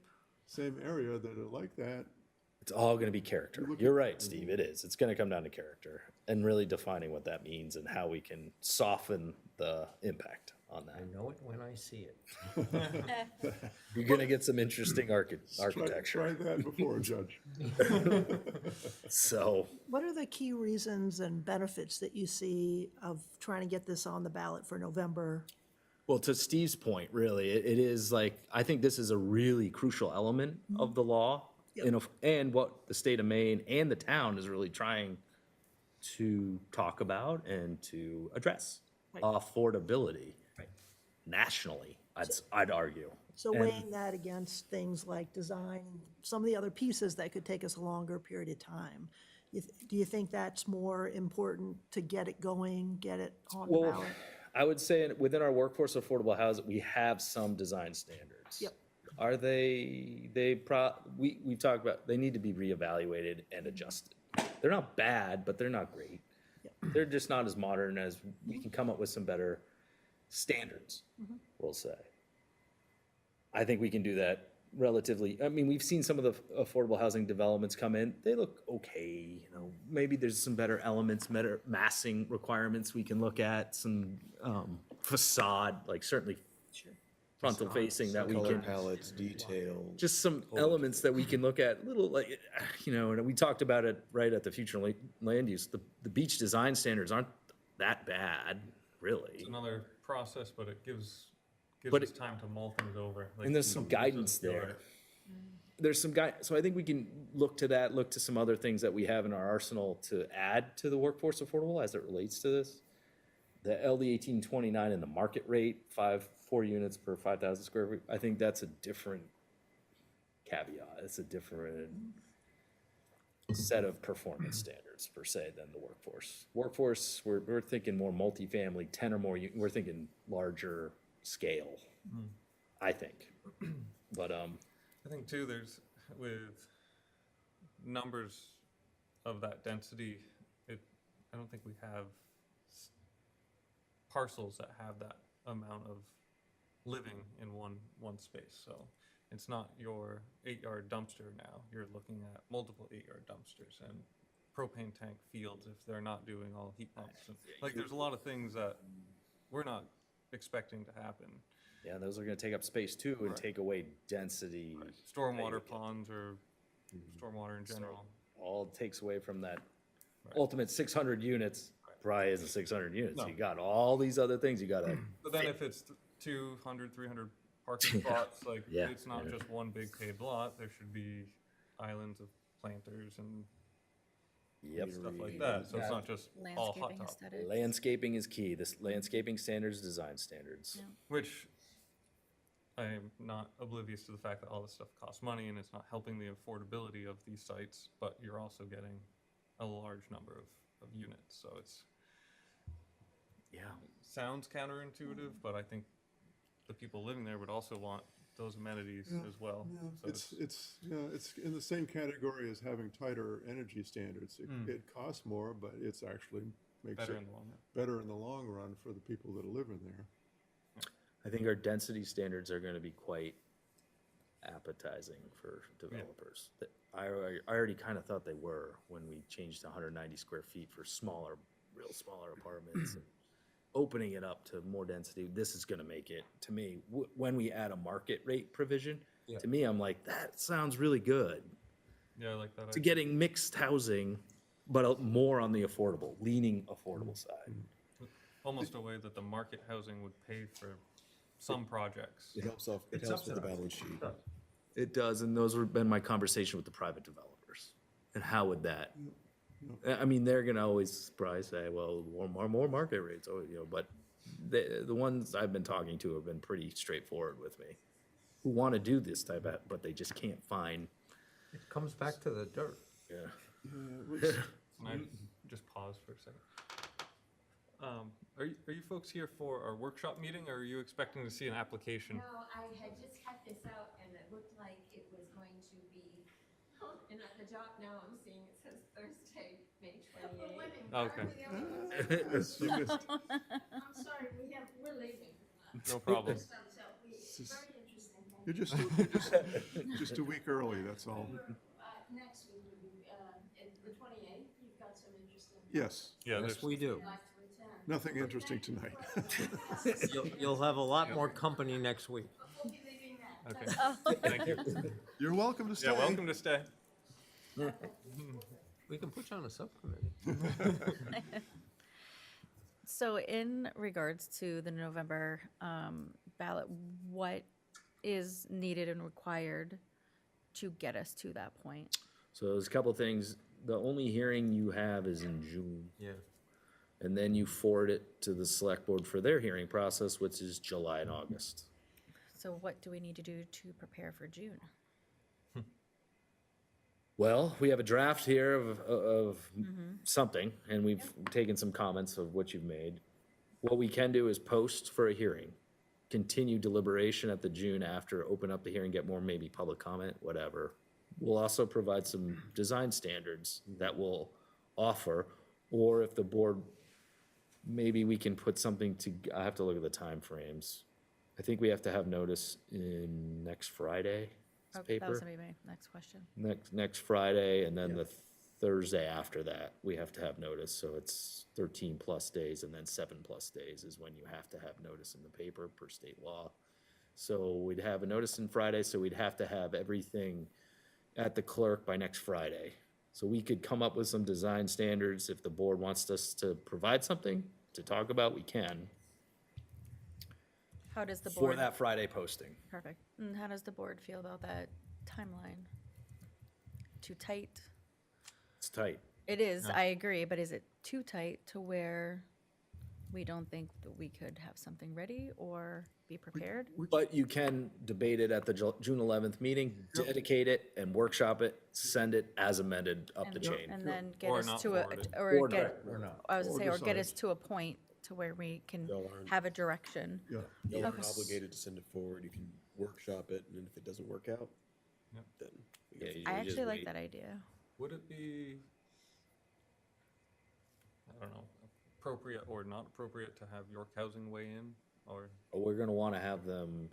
C: same area that are like that.
B: It's all gonna be character.
C: look
B: You're right, Steve, it is. It's gonna come down to character and really defining what that means and how we can soften the impact on
E: I
B: that.
E: know it when I see it.
B: You're gonna get some interesting
C: Try
B: architecture,
C: that before a judge.
B: so.
D: What are the key reasons and benefits that you see of trying to get this on the ballot for November?
B: Well, to Steve's point, really, it is like, I think this is a really crucial element of the law.
D: Yep.
B: You know, and what the state of Maine and the town is really trying to talk about and to address.
D: Right.
B: Affordability.
D: Right.
B: Nationally, I'd argue.
D: So
B: And-
D: weighing that against things like design, and some of the other pieces that could take us a longer period of time, do you think that's more important to get it going, get it on the
B: Well,
D: ballot?
B: I would say within our workforce affordable housing, we have some design standards.
D: Yep.
B: Are we've talked about, they need to be reevaluated and adjusted. They're not bad, but they're not great.
D: Yep.
B: They're just not as modern as, we can come up with some better standards, we'll say. I think we can do that relatively, I mean, we've seen some of the affordable housing developments come in, they look okay, you know, maybe there's some better elements, better massing requirements we can look at, some facade, like certainly frontal facing that we
F: Color
B: can,
F: palettes, detail.
B: just some elements that we can look at, little like, you know, and we talked about it right at the future land use, the beach design standards aren't that bad, really.
A: It's another process, but it gives
B: But
A: us time to mull things over. Like,
B: And there's some guidance there. There's some so I think we can look to that, look to some other things that we have in our arsenal to add to the workforce affordable as it relates to this. The LD 1829 and the market rate, 4 units per 5,000 square feet, I think that's a different caveat. It's a different set of performance standards per se than the workforce. Workforce, we're thinking more multifamily, 10 or more, we're thinking larger scale, I think. But,
A: I think too, there's, with numbers of that density, I don't think we have parcels that have that amount of living in one space. So it's not your 8-yard dumpster now. You're looking at multiple 8-yard dumpsters and propane tank fields if they're not doing all heat pumps. And, like, there's a lot of things that we're not expecting to happen.
B: yeah, those are gonna take up space too and
A: Right.
B: take away density.
A: Stormwater
B: Right.
A: ponds or stormwater in general.
B: All takes away from that
A: Right.
B: ultimate 600 units. Probably isn't 600 units.
A: No.
B: You got all these other things you gotta,
A: But then if it's 200, 300 parking spots, like,
B: Yeah,
A: it's not
B: yeah.
A: just one big paved lot, there should be islands of planters and
B: yep.
A: stuff like that, so it's not just all hot
G: Landscaping
A: top.
G: aesthetics.
B: Landscaping is key. This landscaping standards, design standards.
G: Yeah.
A: Which, I am not oblivious to the fact that all this stuff costs money and it's not helping the affordability of these sites, but you're also getting a large number of units, so
B: Yeah.
A: sounds counterintuitive, but I think the people living there would also want those amenities as well. So
C: It's in the same category as having tighter energy standards. It costs more, but it's actually makes
A: better
C: it
A: in the long run.
C: better in the long run for the people that are living there.
B: I think our density standards are gonna be quite appetizing for developers. I already kind of thought they were when we changed to 190 square feet for smaller, real smaller apartments. And opening it up to more density, this is gonna make it, to me, when we add a market rate provision, to me, I'm like, that sounds really good.
A: Yeah, I like that.
B: To
A: idea.
B: getting mixed housing, but more on the affordable, leaning affordable side.
A: Almost a way that the market housing would pay for some projects.
F: It helps with the balance sheet.
B: It does, and those have been my conversation with the private developers. And how would that? I mean, they're gonna always probably say, well, more market rates, but the ones I've been talking to have been pretty straightforward with me. Who wanna do this type of, but they just can't find,
E: It comes back to the dirt.
B: yeah.
A: Can I just pause for a second? Are you folks here for our workshop meeting, or are you expecting to see an application?
G: No, I had just cut this out and it looked like it was going to be, and at the job now I'm seeing it says Thursday, May 28th.
A: Okay,
C: Yes, you missed-
G: I'm sorry, we're leaving.
A: no problem.
G: So, very interesting.
C: You're just a week early, that's all.
G: Next week would be, the 28th, you've got some interesting.
C: Yes,
A: Yeah,
E: Yes,
A: there's,
E: we do.
G: I'd like to attend.
C: nothing interesting tonight.
E: You'll have a lot more company next week.
G: We'll be leaving that.
A: okay, thank you.
C: You're welcome to stay.
A: Yeah, welcome to stay.
E: We can put you on a subcommittee.
H: So in regards to the November ballot, what is needed and required to get us to that point?
B: So there's a couple of things. The only hearing you have is in June.
E: Yeah.
B: And then you forward it to the select board for their hearing process, which is July and August.
H: So what do we need to do to prepare for June?
B: Well, we have a draft here of something, and we've taken some comments of what you've made. What we can do is post for a hearing, continue deliberation at the June after, open up the hearing, get more maybe public comment, whatever. We'll also provide some design standards that we'll offer, or if the board, maybe we can put something to, I have to look at the timeframes. I think we have to have notice in next Friday's
H: Oh, that
B: paper.
H: was gonna be my next question.
B: Next Friday, and then the Thursday after that, we have to have notice, so it's 13+ days, and then 7+ days is when you have to have notice in the paper per state law. So we'd have a notice in Friday, so we'd have to have everything at the clerk by next Friday. So we could come up with some design standards. If the board wants us to provide something to talk about, we can,
H: How does the
B: for
H: board?
B: that Friday posting.
H: Perfect. And how does the board feel about that timeline? Too tight?
B: It's tight.
H: It is, I agree, but is it too tight to where we don't think that we could have something ready or be prepared?
B: But you can debate it at the June 11th meeting, dedicate it and workshop it, send it as amended up the chain.
H: And then get
A: Or
H: us
A: not
H: to a,
A: forward it.
H: or
B: Or
H: get, I was gonna say, or get
C: decide.
H: us to a point to where we can
F: Y'all aren't-
H: have a direction.
C: Yeah,
F: You aren't
H: Okay.
F: obligated to send it forward. You can workshop it, and then if it doesn't work out,
A: Yep.
F: then we
B: Yeah,
F: go
B: you
H: I
B: just
H: actually like
B: wait.
H: that idea.
A: Would it be, I don't know, appropriate or not appropriate to have York Housing weigh in, or?
B: We're gonna wanna have them,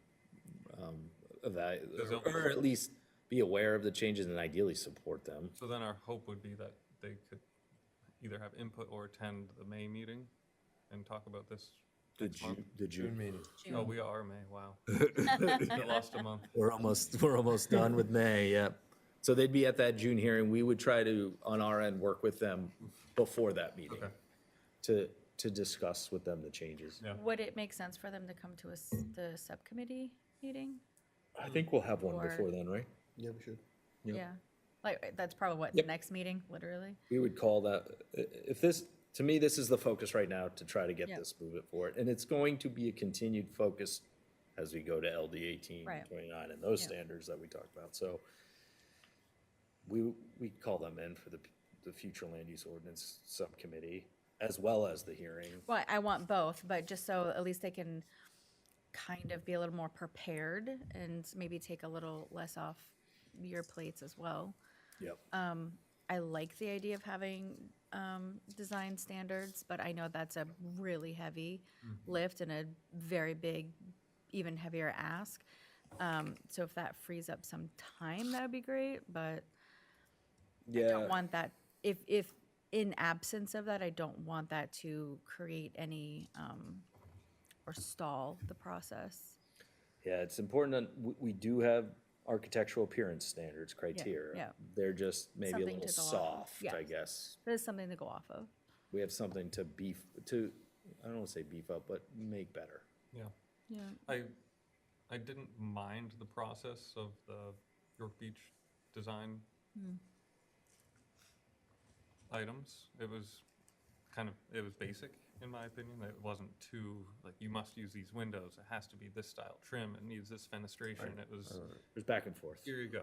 B: evaluate,
A: Does it-
B: or at least be aware of the changes and ideally support them.
A: So then our hope would be that they could either have input or attend the May meeting and talk about this.
B: The
A: next month.
B: June
E: meeting.
A: Oh, we are May, wow. I lost a month.
B: We're almost done with May, yep. So they'd be at that June hearing. We would try to, on our end, work with them before that meeting
A: Okay.
B: to discuss with them the changes.
A: Yeah.
H: Would it make sense for them to come to the subcommittee meeting?
B: I think we'll have one
H: Or-
B: before then, right?
F: Yeah, we should.
B: Yep.
H: Yeah, like, that's probably what, the
B: Yep.
H: next meeting, literally?
B: We would call that, if this, to me, this is the focus right now to try to get
H: Yeah.
B: this moving forward. And it's going to be a continued focus as we go to LD 18,
H: Right.
B: 29, and those
H: Yeah.
B: standards that we talked about. So we call them in for the the future land use ordinance subcommittee, as well as the hearing.
H: Well, I want both, but just so at least they can kind of be a little more prepared and maybe take a little less off your plates as well.
B: Yep.
H: I like the idea of having design standards, but I know that's a really heavy lift and a very big, even heavier ask. So if that frees up some time, that would be great, but I
B: Yeah.
H: don't want that, if in absence of that, I don't want that to create any, or stall the process.
B: Yeah, it's important that we do have architectural appearance standards criteria.
H: yeah.
B: They're just maybe a
H: Something
B: little
H: to go off of.
B: soft, I
H: Yes.
B: guess.
H: There's something to go off of.
B: We have something to I don't want to say beef up, but make better.
A: Yeah.
H: Yeah.
A: I didn't mind the process of the York Beach design items. It was basic, in my opinion. It wasn't too, like, you must use these windows, it has to be this style trim, it needs this fenestration. It was,
B: There's back and forth.
A: here you go.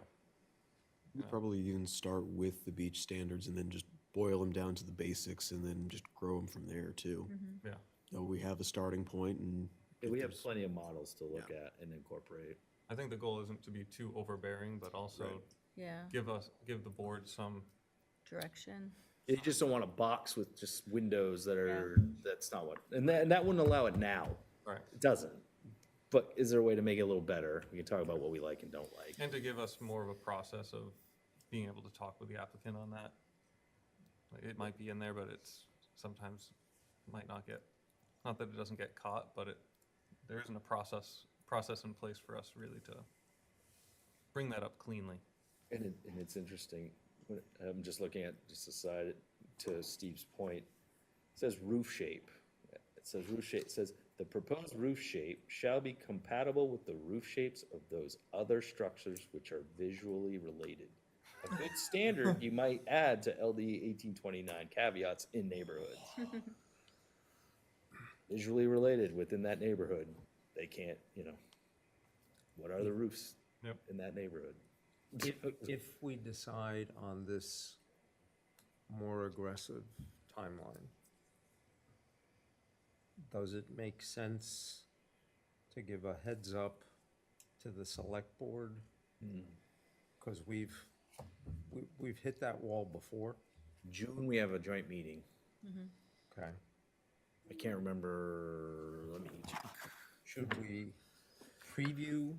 F: We probably even start with the beach standards and then just boil them down to the basics and then just grow them from there too.
A: Yeah.
F: You know, we have a starting point and.
B: Yeah, we have
F: there's-
B: plenty of models to look at and incorporate.
A: I think the goal isn't to be too overbearing, but also
F: Right.
H: Yeah.
A: give the board some,
H: Direction.
B: You just don't want a box with just windows that's not what, and that wouldn't allow it now.
A: right,
B: It doesn't. But is there a way to make it a little better? We can talk about what we like and don't like.
A: and to give us more of a process of being able to talk with the applicant on that. Like, it might be in there, but it's sometimes might not get, not that it doesn't get caught, but there isn't a process in place for us really to bring that up cleanly.
B: And it's interesting, I'm just looking at, just aside to Steve's point, it says roof shape. It says, the proposed roof shape shall be compatible with the roof shapes of those other structures which are visually related. A good standard you might add to LD 1829 caveats in neighborhoods. Visually related within that neighborhood, they can't, what are the roofs
A: Yep.
B: in that neighborhood?
E: If we decide on this more aggressive timeline, does it make sense to give a heads up to the select board? Because we've hit that wall before.
B: June, we have a joint meeting.
E: Okay.
B: I can't remember, let me check.
E: Should we preview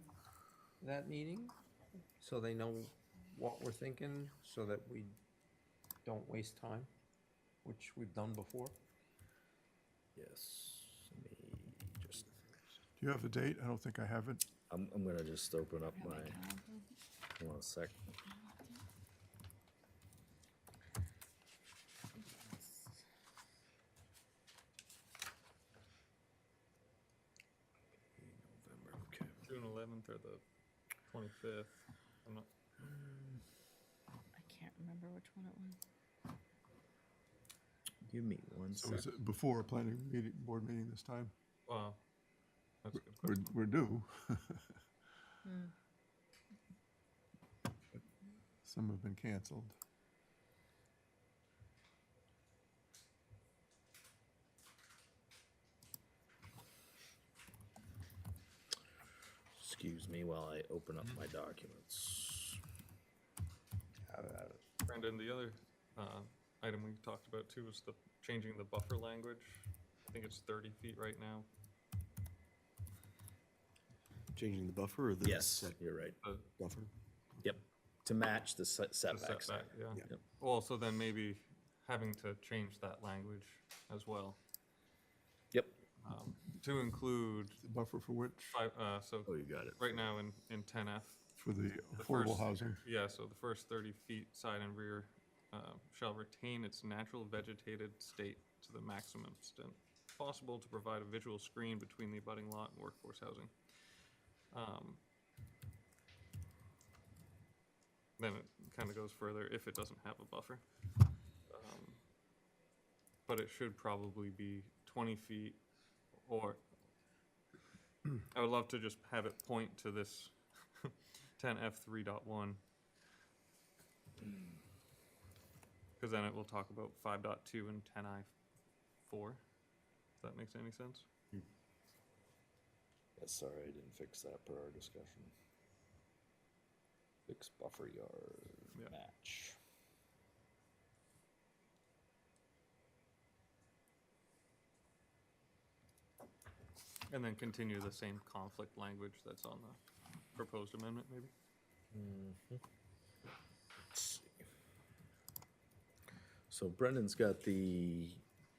E: that meeting so they know what we're thinking, so that we don't waste time, which we've done before?
B: Yes, let me just,
C: Do you have a date? I don't think I have it.
B: I'm gonna just open up my, hold on a sec. November, okay.
A: June 11th or the 25th, I'm not,
H: I can't remember which one it was.
B: Give me one
C: So
B: sec.
C: is it before a planning meeting, board meeting this time?
A: wow, that's a good question.
C: We're due. Some have been canceled.
B: Excuse me while I open up my documents.
A: Brandon, the other item we talked about too was changing the buffer language. I think it's 30 feet right now.
F: Changing the buffer or the?
B: Yes,
F: set
B: you're right.
F: Buffer?
B: Yep, to match the
A: The
B: setbacks.
A: setback, yeah.
F: Yep.
A: Well, so then maybe having to change that language as well,
B: Yep.
A: to include
C: The buffer for which?
A: so
B: Oh, you got it.
A: right now in 10F,
C: For the
A: The
C: affordable
A: first-
C: housing.
A: yeah, so the first 30 feet side and rear shall retain its natural vegetated state to the maximum extent possible to provide a visual screen between the abutting lot and workforce housing. Then it kind of goes further if it doesn't have a buffer. But it should probably be 20 feet, or I would love to just have it point to this 10F 3.1. Because because then it will talk about 5.2 and 10I4. If that makes any sense.
B: Yeah, sorry, I didn't fix that per our discussion. Fix buffer yard
A: Yeah.
B: match.
A: And then continue the same conflict language that's on the proposed amendment, maybe?
B: Let's see. So Brendan's got the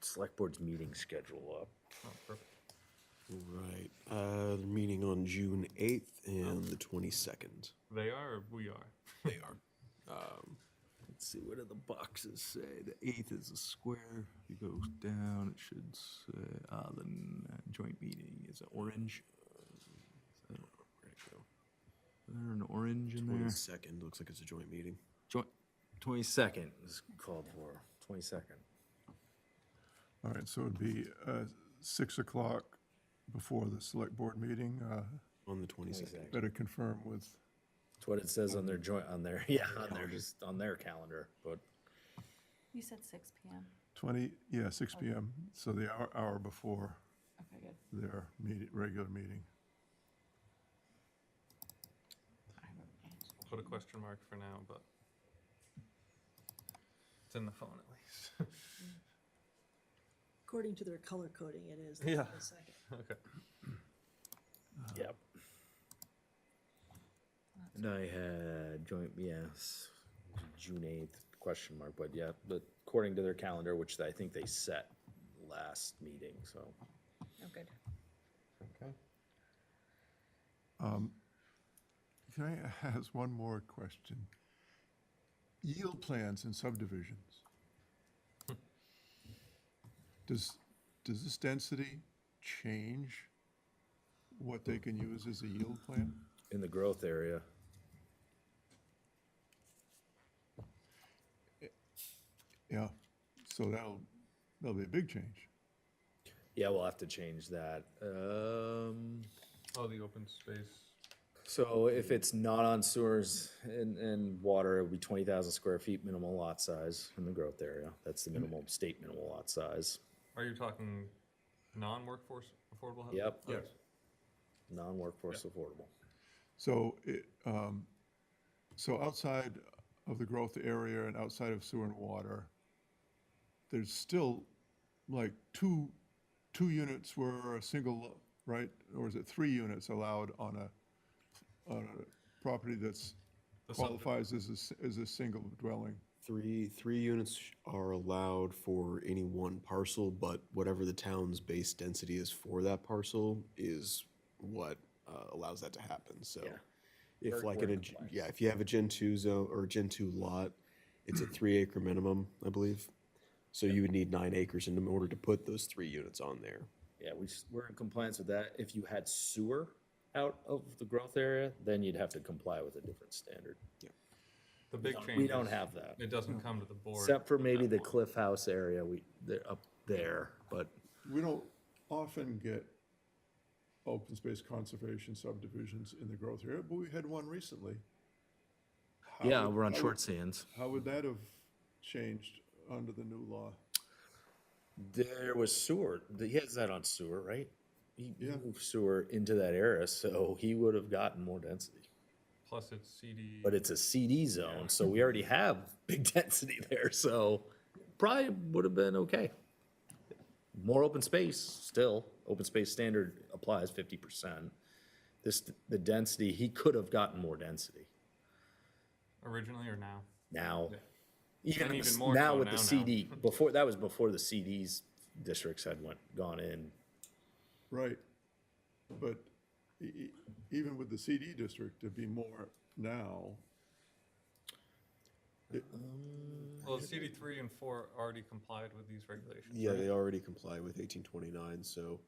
B: select board's meeting schedule up.
A: Oh, perfect.
F: Right. They're meeting on June 8th and the 22nd.
A: They are, or we are?
F: They are.
B: Let's see, what do the boxes say?
I: The 8th is a square. If you go down, it should say, the joint meeting is orange.
F: Where'd it go?
I: Is there an orange in there?
F: 22nd, looks like it's a joint meeting.
I: Joint,
B: 22nd is called for, 22nd.
C: All right, so it'd be 6 o'clock before the select board meeting.
F: On the 22nd.
C: Better confirm with,
B: That's what it says on their joint, on their, yeah, on their, just on their calendar, but
H: You said 6 PM.
C: 6 PM, so the hour before
H: Okay, good.
C: their regular meeting.
A: Put a question mark for now, but it's in the phone at least.
D: According to their color coding, it is.
A: Yeah.
D: the second.
A: Okay.
B: yep. And I had joint, yes, June 8th, question mark, but yeah, but according to their calendar, which I think they set last meeting, so.
H: Oh, good.
E: Okay.
C: Can I ask one more question? Yield plans and subdivisions. Does this density change what they can use as a yield plan?
B: In the growth area,
C: Yeah, so that'll be a big change.
B: yeah, we'll have to change that.
A: Oh, the open space.
B: So if it's not on sewers and water, it'll be 20,000 square feet minimal lot size in the growth area. That's the minimal, state minimal lot size.
A: Are you talking non-workforce affordable housing?
B: Yep.
A: Yes.
B: Non-workforce affordable.
C: So so outside of the growth area and outside of sewer and water, there's still like two units were a single, right? Or is it 3 units allowed on a property that's qualifies as a single dwelling?
F: Three units are allowed for any one parcel, but whatever the town's base density is for that parcel is what allows that to happen. So
B: Yeah.
F: if
B: We're-
F: like
B: we're
F: in a,
B: in compliance.
F: yeah, if you have a Gen 2 zone or a Gen 2 lot, it's a 3 acre minimum, I believe. So you would need 9 acres in order to put those 3 units on there.
B: Yeah, we're in compliance with that. If you had sewer out of the growth area, then you'd have to comply with a different standard.
A: The big change.
B: We don't
A: is
B: have that.
A: It doesn't come to the board.
B: Except for
A: with
B: maybe
A: that
B: the
A: one.
B: Cliff House area, they're up there, but
C: We don't often get open space conservation subdivisions in the growth area, but we had one recently. How
B: yeah,
C: would-
B: we're on
C: how
B: short
C: would-
B: sands.
C: How would that have changed under the new law?
B: There was sewer, he has that on sewer, right? He
C: Yeah.
B: moved sewer into that area, so he would have gotten more density.
A: Plus it's CD.
B: But it's a CD zone, so we already have big density there, so probably would have been okay. More open space, still, open space standard applies 50%. The density, he could have gotten more density.
A: Originally or now?
B: Now,
A: Yeah. And
B: even
A: even more
B: now
A: so
B: with
A: now
B: the
A: now.
B: CD, before, that was before the CDs districts had gone in.
C: Right, but even with the CD district, there'd be more now.
A: Well, CD3 and 4 already complied with these regulations.
F: Yeah,
A: right?
F: they already comply with 1829, so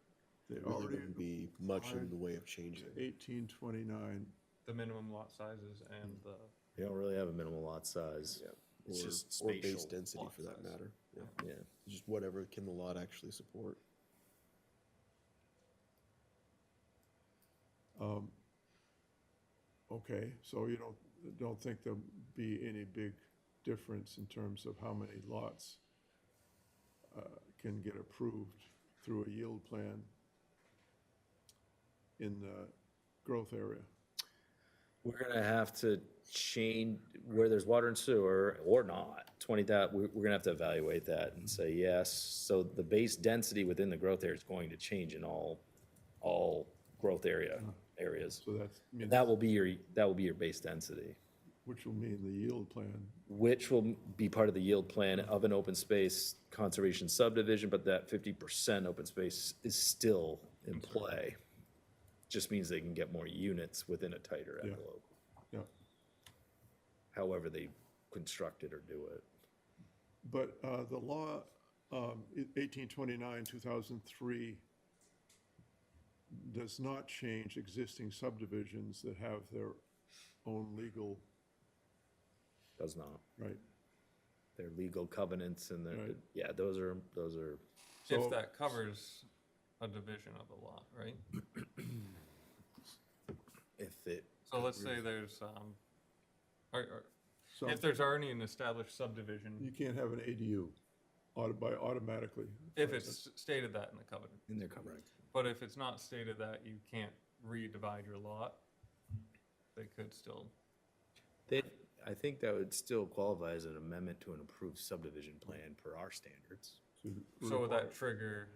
C: They
F: there really
C: already
F: wouldn't be much in the way of changing.
C: 1829,
A: The minimum lot sizes and the,
B: You don't really have a minimal lot size. It's
F: Or-
B: just
F: Or base
B: spatial
F: density
A: lot
F: for that
A: size.
F: matter. Yeah.
B: Yeah.
F: Just whatever can the lot actually support.
C: okay, so you don't think there'll be any big difference in terms of how many lots can get approved through a yield plan in the growth area.
B: We're gonna have to change where there's water and sewer or not. 20,000, we're gonna have to evaluate that and say yes. So the base density within the growth area is going to change in all growth areas.
C: So that's, I mean,
B: That will be your base density,
C: which will mean the yield plan.
B: which will be part of the yield plan of an open space conservation subdivision, but that 50% open space is still in play. Just means they can get more units within a tighter
C: Yeah.
B: envelope,
C: Yeah,
B: however they construct it or do it.
C: but the law, 1829, 2003, does not change existing subdivisions that have their own legal,
B: Does not.
C: right?
B: Their legal covenants and their,
C: Right.
B: yeah, those are,
C: So-
A: If that covers a division of the lot, right?
B: if it,
A: So let's say there's,
C: So
A: if there's already an established subdivision,
C: you can't have an ADU automatically.
A: if it's stated that in the covenant.
B: in their covenant.
A: But if it's not stated that you can't redivide your lot, they could still,
B: I think that would still qualify as an amendment to an approved subdivision plan per our standards.
A: so would that trigger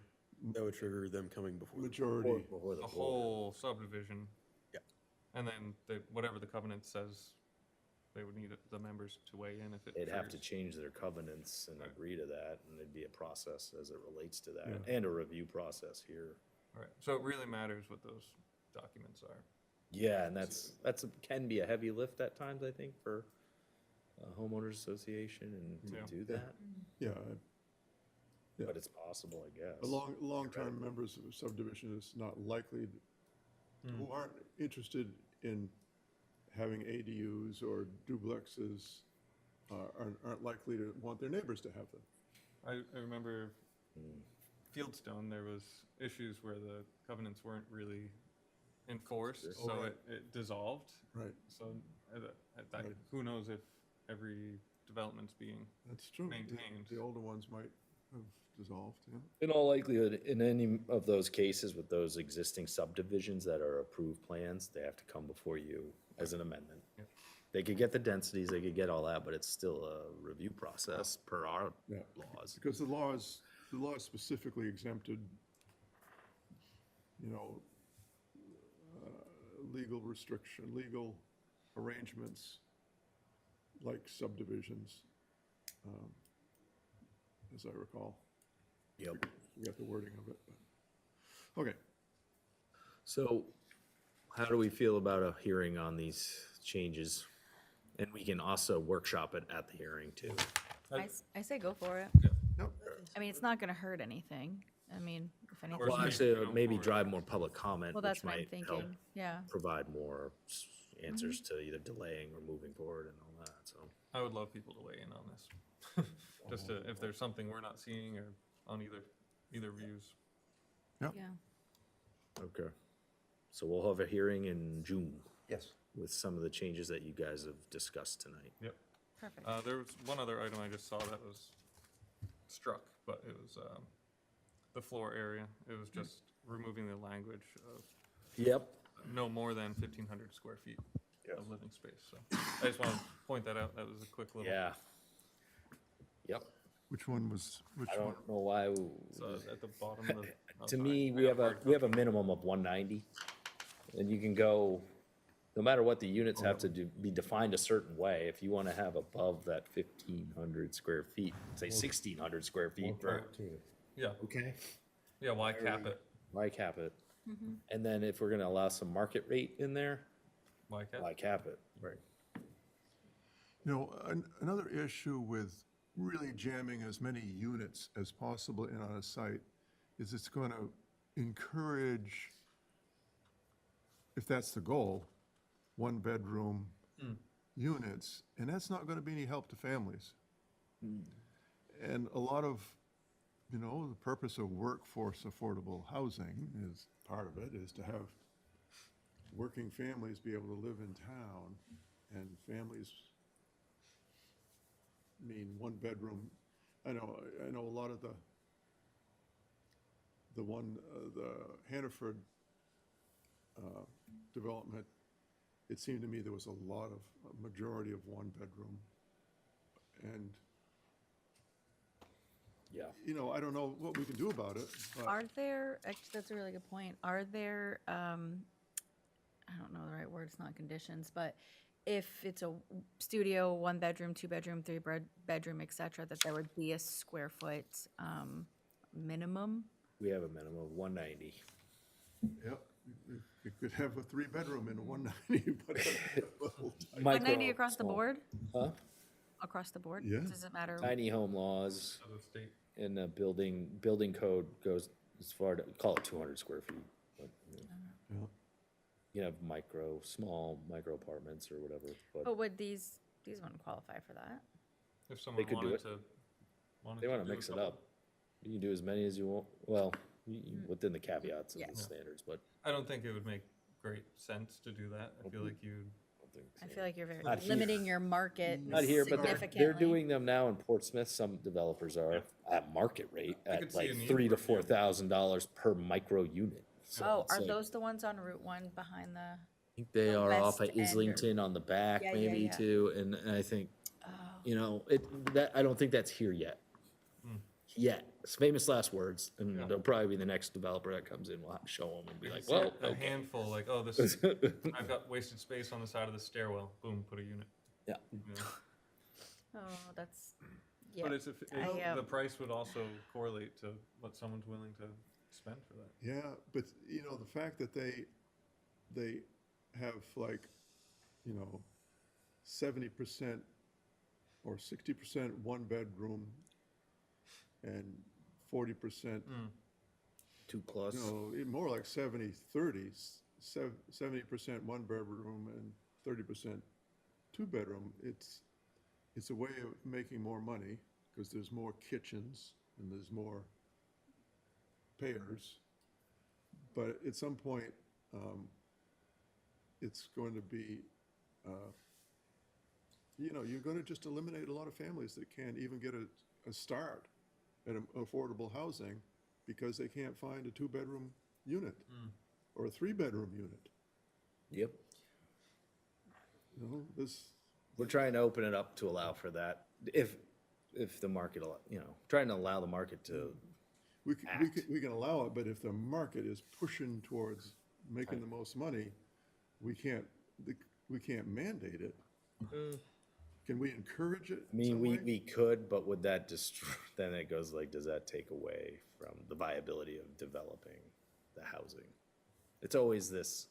F: That would trigger them coming before.
C: Majority,
B: Before the
A: the
B: board.
A: whole subdivision?
F: Yeah.
A: And then whatever the covenant says, they would need the members to weigh in if it
B: They'd have to
A: triggers.
B: change their covenants and agree to that, and there'd be a process as it relates to that,
C: Yeah.
B: and a review process here.
A: All right, so it really matters what those documents are.
B: Yeah, and can be a heavy lift at times, I think, for a homeowners association and
A: Yeah.
B: to do that,
C: yeah. Yeah.
B: but it's possible, I guess.
C: Long-term members of a subdivision is not likely, who aren't interested in having ADUs or duplexes, aren't likely to want their neighbors to have them.
A: I remember Fieldstone, there was issues where the covenants weren't really enforced, so it dissolved.
C: Right,
A: So who knows if every development's being,
C: that's true.
A: Maintained.
C: The older ones might have dissolved, yeah.
B: In all likelihood, in any of those cases with those existing subdivisions that are approved plans, they have to come before you as an amendment.
A: Yep.
B: They could get the densities, they could get all that, but it's still a review process per our
C: Yeah.
B: laws.
C: Because the law is specifically exempted, you know, legal arrangements like subdivisions, as I recall.
B: Yep.
C: Forget the wording of it, but, okay.
B: So how do we feel about a hearing on these changes? And we can also workshop it at the hearing too.
H: I say go for it.
C: Yep.
H: I mean, it's not gonna hurt anything. I mean, if anything.
A: Worst
B: Well,
A: case,
B: actually,
A: we
B: it would
A: go
B: maybe
A: forward.
B: drive more public comment,
H: Well,
B: which
H: that's what I'm
B: might help
H: thinking, yeah.
B: provide more answers to either delaying or moving forward and all that, so.
A: I would love people to weigh in on this. Just to, if there's something we're not seeing or on either views.
H: Yeah.
B: Okay. So we'll have a hearing in June
E: Yes.
B: with some of the changes that you guys have discussed tonight.
A: Yep.
H: Perfect.
A: There was one other item I just saw that was struck, but it was the floor area. It was just removing the language of
B: Yep.
A: no more than 1,500 square feet of living space. So I just want to point that out. That was a quick little.
B: Yeah. Yep.
C: Which one was, which
B: I
C: one?
B: don't know why.
A: So at the bottom of the. oh,
B: To
A: sorry.
B: me,
A: I
B: we
A: got
B: have
A: hard
B: we have a minimum of 190. And you can go, no matter what the units have to be defined a certain way, if you want to have above that 1,500 square feet, say 1,600 square feet for,
A: Yeah,
B: okay,
A: yeah, why cap it?
B: why cap it? And then if we're gonna allow some market rate in there,
A: Why cap?
B: why cap it? Right.
C: You know, another issue with really jamming as many units as possible in on a site is it's going to encourage, if that's the goal, one-bedroom units, and that's not going to be any help to families. And a lot of, you know, the purpose of workforce affordable housing is, part of it is to have working families be able to live in town, and families mean one bedroom. I know a lot of the Hannaford development, it seemed to me there was a majority of one bedroom. And,
B: Yeah.
C: I don't know what we can do about it, but
H: Are there, actually, that's a really good point. Are there, I don't know the right word, it's not conditions, but if it's a studio, one bedroom, two bedroom, three bedroom, et cetera, that there would be a square foot minimum?
B: We have a minimum of 190.
C: yep, you could have a 3-bedroom in a 190, but a little tight.
H: 190 across the
B: small.
H: board?
B: Huh?
H: Across the board?
C: Yeah.
H: Does it matter?
B: Tiny home laws
A: Out of state.
B: and the building code goes as far to, call it 200 square feet. But,
C: Yeah.
B: you have small micro apartments or whatever, but
H: But would these wouldn't qualify for that?
A: If someone
B: could do
A: wanted
B: it.
A: to,
B: they want to
A: do a
B: mix it
A: couple.
B: up. You can do as many as you want, well, within the caveats of
H: Yeah.
B: the standards, but
A: I don't think it would make great sense to do that. I feel like you,
B: I don't think
H: I
B: so.
H: feel like you're very
B: Not here.
H: limiting your market
B: Not here, but
H: significantly.
B: they're doing them now in Portsmouth. Some developers are at market rate
A: I
B: at
A: could see
B: like
A: a need
B: $3,000 to
A: for it, yeah.
B: $4,000 per micro unit. So
H: Oh,
B: it's
H: are
B: like-
H: those the ones on Route 1 behind the?
B: I think they
H: the
B: are off
H: west
B: at
H: end or-
B: Islington on the back,
H: Yeah,
B: maybe
H: yeah.
B: too, and I think,
H: Oh,
B: I don't think that's here yet. Yet, it's famous last words, and
A: Yeah.
B: they'll probably be the next developer that comes in, we'll have to show them and be
A: you
B: like,
A: see
B: well,
A: a
B: okay.
A: handful, like, oh, this, I've got wasted space on the side of the stairwell, boom, put a unit.
B: Yeah.
A: You know?
H: oh, that's, yeah.
A: But the
H: I,
A: price would also correlate to what someone's willing to spend for that.
C: Yeah, but the fact that they have 70% or 60% one bedroom and 40%,
B: 2+.
C: more like 70-30, 70% one bedroom and 30% two bedroom. It's a way of making more money because there's more kitchens and there's more payers. But at some point, it's going to be, you're going to just eliminate a lot of families that can't even get a start at affordable housing because they can't find a 2-bedroom unit or a 3-bedroom unit.
B: Yep. We're trying to open it up to allow for that, if the market, trying to allow the market to,
C: We can allow it, but if the market is pushing towards making the most money, we can't mandate it. Can we encourage it?
B: I mean,
C: some
B: we
C: way?
B: could, but would that then it goes like, does that take away from the viability of developing the housing? It's always this,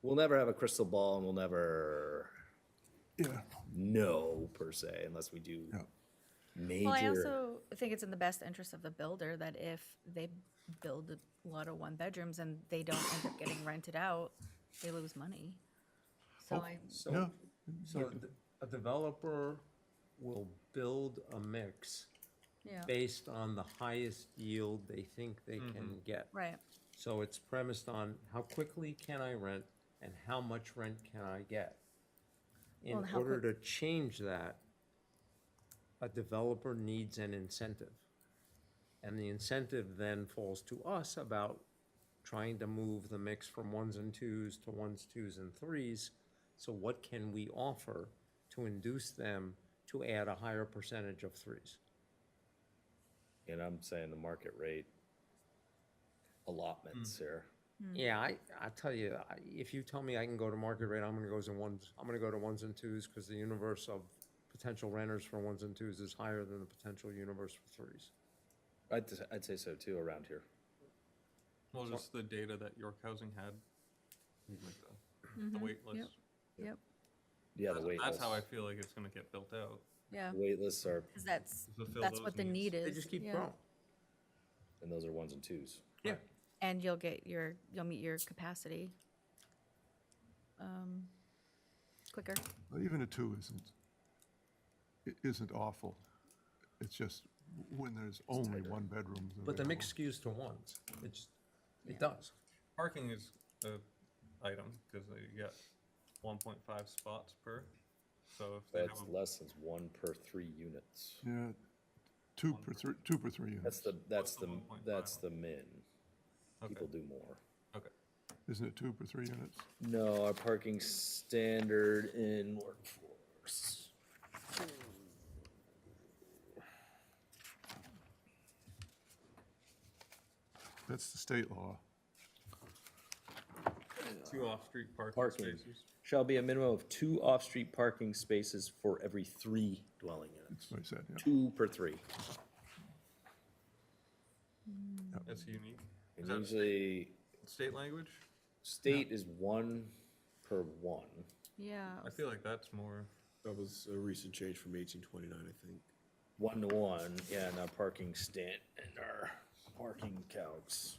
B: we'll never have a crystal ball and we'll never know per se, unless we do major.
H: well, I also think it's in the best interest of the builder that if they build a lot of one bedrooms and they don't end up getting rented out, they lose money. So
C: Yeah.
E: So a developer will build a mix
H: yeah,
E: based on the highest yield they think they can get.
H: right.
E: So it's premised on how quickly can I rent and how much rent can I get? In
H: Well, and how
E: order to change that, a developer needs an incentive. And the incentive then falls to us about trying to move the mix from ones and twos to ones, twos, and threes. So what can we offer to induce them to add a higher percentage of threes?
B: And I'm saying the market rate allotments here.
E: Yeah, I tell you, if you tell me I can go to market rate, I'm gonna go to ones and twos, because the universe of potential renters for ones and twos is higher than the potential universe for threes.
B: I'd say so too around here.
A: Well, just the data that York Housing had, like the wait list.
H: Yep,
B: Yeah, the wait
A: That's
B: lists.
A: how I feel like it's gonna get built out.
H: yeah,
B: Wait lists are,
H: because that's
A: Fulfill
H: what
A: those
H: the
A: needs.
H: need is.
E: They just keep
H: yeah.
E: growing.
B: and those are ones and twos.
E: Yeah.
H: And you'll meet your capacity quicker.
C: But even a 2 isn't awful. It's just when there's only one bedroom.
E: But the mix skews to ones. It does.
A: Parking is a item, because you get 1.5 spots per So if they have
B: That's
A: a,
B: less than 1 per 3 units.
C: Yeah, two per 3 units.
B: That's
A: the
B: the
A: 1.5?
B: min.
A: okay,
B: People do more.
A: okay.
C: Isn't it 2 per 3 units?
B: No, our parking standard in workforce.
C: That's the state law.
A: 2 off-street parking
B: Parking
A: spaces.
B: shall be a minimum of 2 off-street parking spaces for every 3 dwelling units.
C: That's what I said, yeah.
B: 2 per 3.
A: That's unique. Is
B: And
A: that
B: usually,
A: state language?
B: state is 1 per 1.
H: Yeah.
A: I feel like that's more,
F: That was a recent change from 1829, I think.
B: 1 to 1, yeah, and our parking stand, and our parking calcs.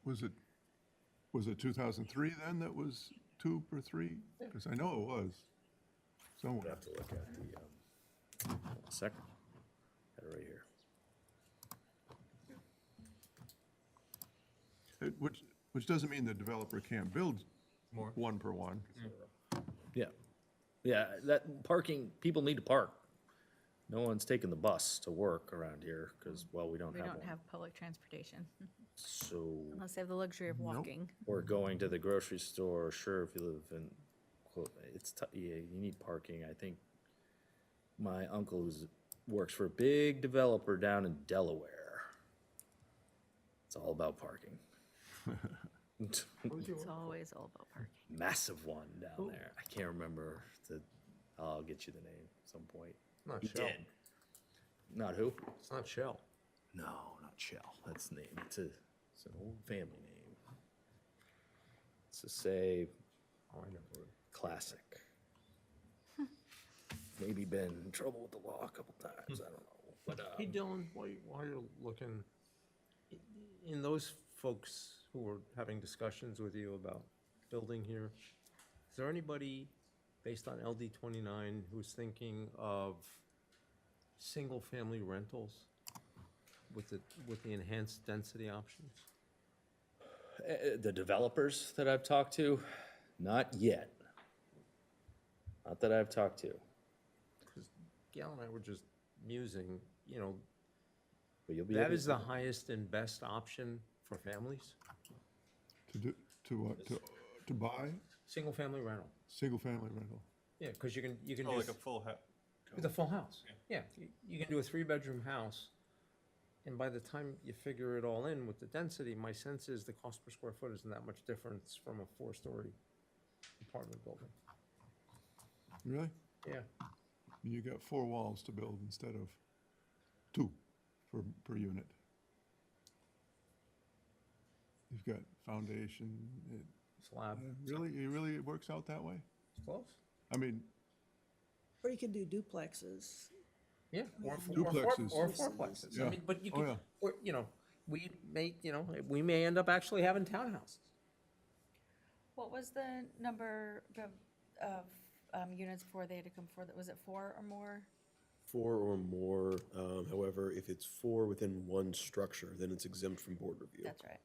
C: Was it 2003 then that was 2 per 3? Because I know it was
B: We'd
C: somewhere.
B: have to look at the, second, got it right here.
C: Which doesn't mean the developer can't build
A: more.
C: 1 per 1.
B: Yeah, yeah, that parking, people need to park. No one's taking the bus to work around here, because, well, we don't
H: We
B: have
H: don't
B: one.
H: have public transportation
B: So,
H: unless they have the luxury of walking.
B: or going to the grocery store, sure, if you live in, it's, yeah, you need parking. I think my uncle works for a big developer down in Delaware. It's all about parking.
H: It's always all about parking.
B: Massive one down there. I can't remember I'll get you the name at some point.
E: Not
B: He
E: Shell.
B: did. Not who?
E: It's not Shell.
B: No, not Shell. That's the name. It's an old family name. Let's just say
E: Oh, I know.
B: classic. Maybe been in trouble with the law a couple times. I don't know. But
E: Hey, Dylan, while you're looking, in those folks who were having discussions with you about building here, is there anybody based on LD 29 who's thinking of single-family rentals with the enhanced density options?
B: the developers that I've talked to, not yet. Not that I've talked to.
E: Because Gail and I were just musing, you know,
B: But you'll be
E: that
B: able
E: is the highest and best option for families,
C: To buy
E: single-family rental.
C: single-family rental.
E: Yeah, because you can
A: Oh,
E: do
A: like a full house.
E: with a full house. Yeah, you can do a 3-bedroom house, and by the time you figure it all in with the density, my sense is the cost per square foot isn't that much difference from a 4-story apartment building.
C: Really?
E: Yeah,
C: You got 4 walls to build instead of 2 per unit. You've got foundation.
E: slab,
C: It really works out that way?
E: it's close.
C: I mean,
D: Or you can do duplexes.
E: Yeah, or
C: Duplexes.
E: fourplexes. I
C: Yeah.
E: mean, but you
C: Oh,
E: can,
C: yeah.
E: or, you know, we may end up actually having townhouses.
H: What was the number of units before they had to come forward? Was it 4 or more?
F: 4 or more, however, if it's 4 within one structure, then it's exempt from board review.
H: That's right.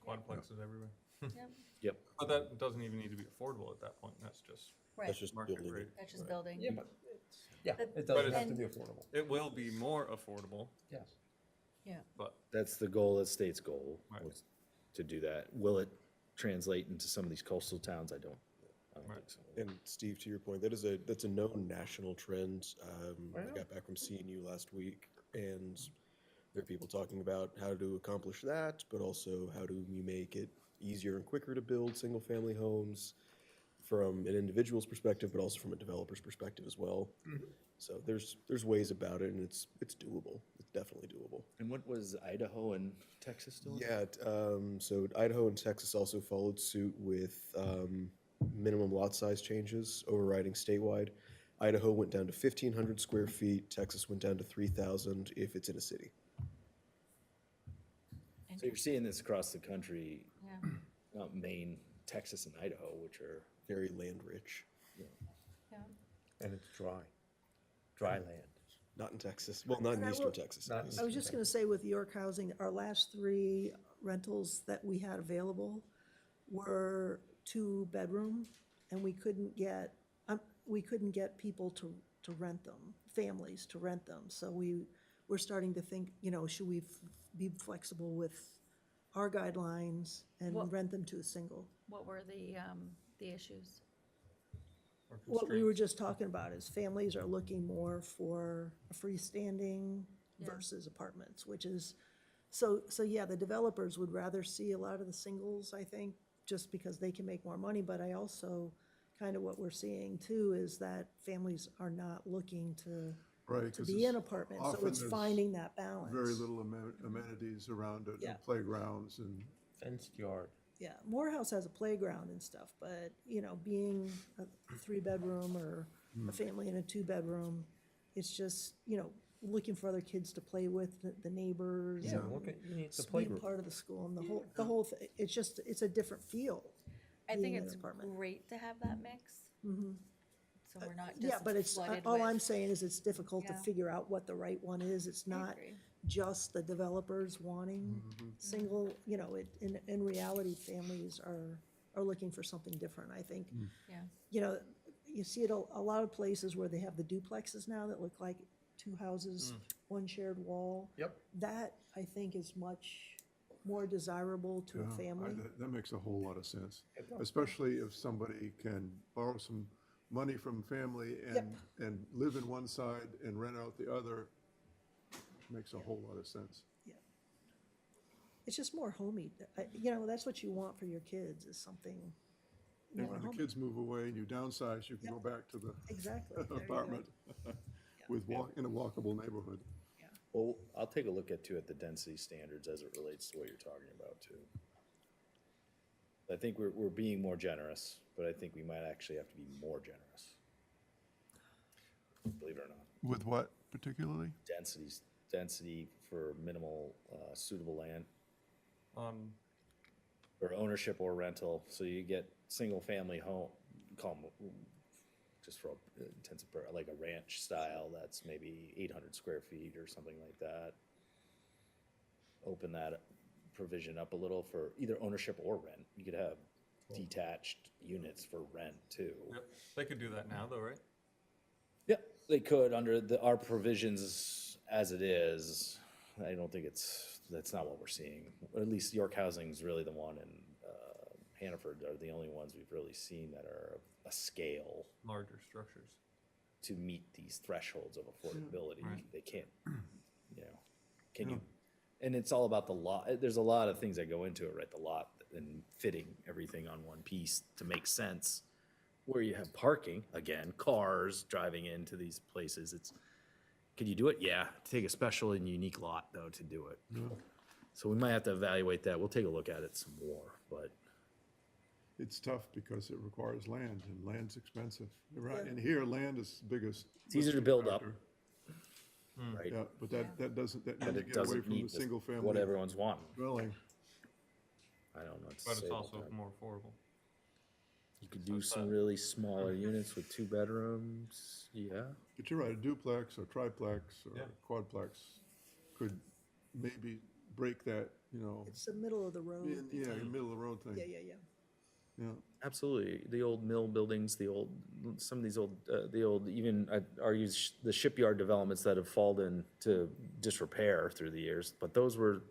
A: Quadplexes everywhere.
H: Yep.
B: Yep.
A: But that doesn't even need to be affordable at that point. That's just,
H: Right.
F: That's just
A: Market
F: building
A: rate.
F: it.
H: That's just
F: Right.
H: building.
E: Yeah, but it
A: But
E: doesn't have to
H: it's-
E: be affordable.
A: it will be more affordable,
E: Yes.
H: Yeah.
A: but
B: That's the goal, the state's goal,
A: Right.
B: was to do that. Will it translate into some of these coastal towns? I don't
A: Right.
B: think so.
F: And Steve, to your point, that's a known national trend. I
E: know.
F: got back from CNU last week, and there are people talking about how to accomplish that, but also how do we make it easier and quicker to build single-family homes from an individual's perspective, but also from a developer's perspective as well. So there's ways about it, and it's doable. It's definitely doable.
B: And what was Idaho and Texas doing?
F: Yeah, so Idaho and Texas also followed suit with minimum lot size changes overriding statewide. Idaho went down to 1,500 square feet, Texas went down to 3,000 if it's in a city.
B: So you're seeing this across the country,
H: Yeah.
B: not Maine, Texas, and Idaho, which are,
F: Very land rich.
H: Yeah.
E: And it's dry land.
F: Not in Texas, well, not in
D: And I
F: eastern
D: will-
F: Texas.
E: Not-
F: anyways.
D: I was just gonna say with York Housing, our last 3 rentals that we had available were 2-bedroom. and we couldn't get people to rent them, families to rent them. So we're starting to think, should we be flexible with our guidelines and
H: What-
D: rent them to a single?
H: What were the issues?
A: Or
D: What we were
A: constraints.
D: just talking about is families are looking more for a freestanding
H: Yeah.
D: versus apartments, which is, so yeah, the developers would rather see a lot of the singles, I think, just because they can make more money, but I also, kind of what we're seeing too is that families are not looking to
C: Right. 'cause
D: be in
C: it's
D: apartments, so
C: often
D: it's
C: there's
D: finding that balance.
C: Very little amenities around it,
D: Yeah.
C: and playgrounds and.
E: Fenced yard.
D: Yeah, Morehouse has a playground and stuff, but, being a 3-bedroom or a family in a 2-bedroom, it's just, looking for other kids to play with, the neighbors.
E: Yeah,
D: and
E: look at, you need the
D: just being
E: playgroup.
D: part of the school and the whole thing, it's a different feel.
H: I think
D: being in an
H: it's
D: apartment.
H: great to have that mix. So we're not
D: Yeah, but
H: just
D: it's,
H: flooded
D: all I'm
H: with.
D: saying is it's difficult to
H: Yeah.
D: figure out what the right one is. It's
H: I
D: not
H: agree.
D: just the developers wanting single, in reality, families are looking for something different, I think.
H: Yeah.
D: You see it a lot of places where they have the duplexes now that look like 2 houses, 1 shared wall.
E: Yep.
D: That, I think, is much more desirable to a
C: Yeah,
D: family.
C: That makes a whole lot of sense, especially if somebody can borrow some money from family and live in one side and rent out the other. Makes a whole lot of sense.
D: It's just more homey. That's what you want for your kids, is something
C: And
D: more
C: when the
D: homey.
C: kids move away and you downsize, you can go back to the
D: Exactly. There you go.
C: apartment in a walkable neighborhood.
B: Well, I'll take a look at the density standards as it relates to what you're talking about too. I think we're being more generous, but I think we might actually have to be more generous. Believe it or not.
C: With what particularly?
B: Density for minimal suitable land
A: On,
B: or ownership or rental. So you get single family home, call them, just for all intents and purposes, like a ranch style, that's maybe 800 square feet or something like that. Open that provision up a little for either ownership or rent. You could have detached units for rent too.
A: yep, they could do that now though, right?
B: Yeah, they could under our provisions as it is. I don't think that's not what we're seeing. Or at least York Housing's really the one, and Hannaford are the only ones we've really seen that are a scale
A: Larger structures.
B: to meet these thresholds of affordability.
A: Right.
B: They can't, can you? And it's all about the lot. There's a lot of things that go into it, right? The lot and fitting everything on one piece to make sense. Where you have parking, again, cars driving into these places, could you do it? Yeah, take a special and unique lot though to do it. So we might have to evaluate that. We'll take a look at it some more, but
C: It's tough because it requires land, and land's expensive. Right, and here, land is the biggest.
B: it's easier to build up,
C: factor.
B: right?
C: Yeah, but that doesn't, that
B: But
C: needs to
B: it
C: get away
B: doesn't
C: from the
B: meet
C: single
B: what
C: family
B: everyone's wanting.
C: dwelling.
B: I don't know what to
A: But
B: say
A: it's
B: about
A: also
B: that.
A: more affordable.
B: You could do some really smaller units with 2 bedrooms, yeah.
C: But you're right, a duplex or triplex or
A: Yeah.
C: quadplex could maybe break that,
D: It's the middle of the road.
C: middle of the road thing.
D: Yeah.
C: Yeah.
B: Absolutely. The old mill buildings, some of these old, even I'd argue the shipyard developments that have fallen into disrepair through the years, but those were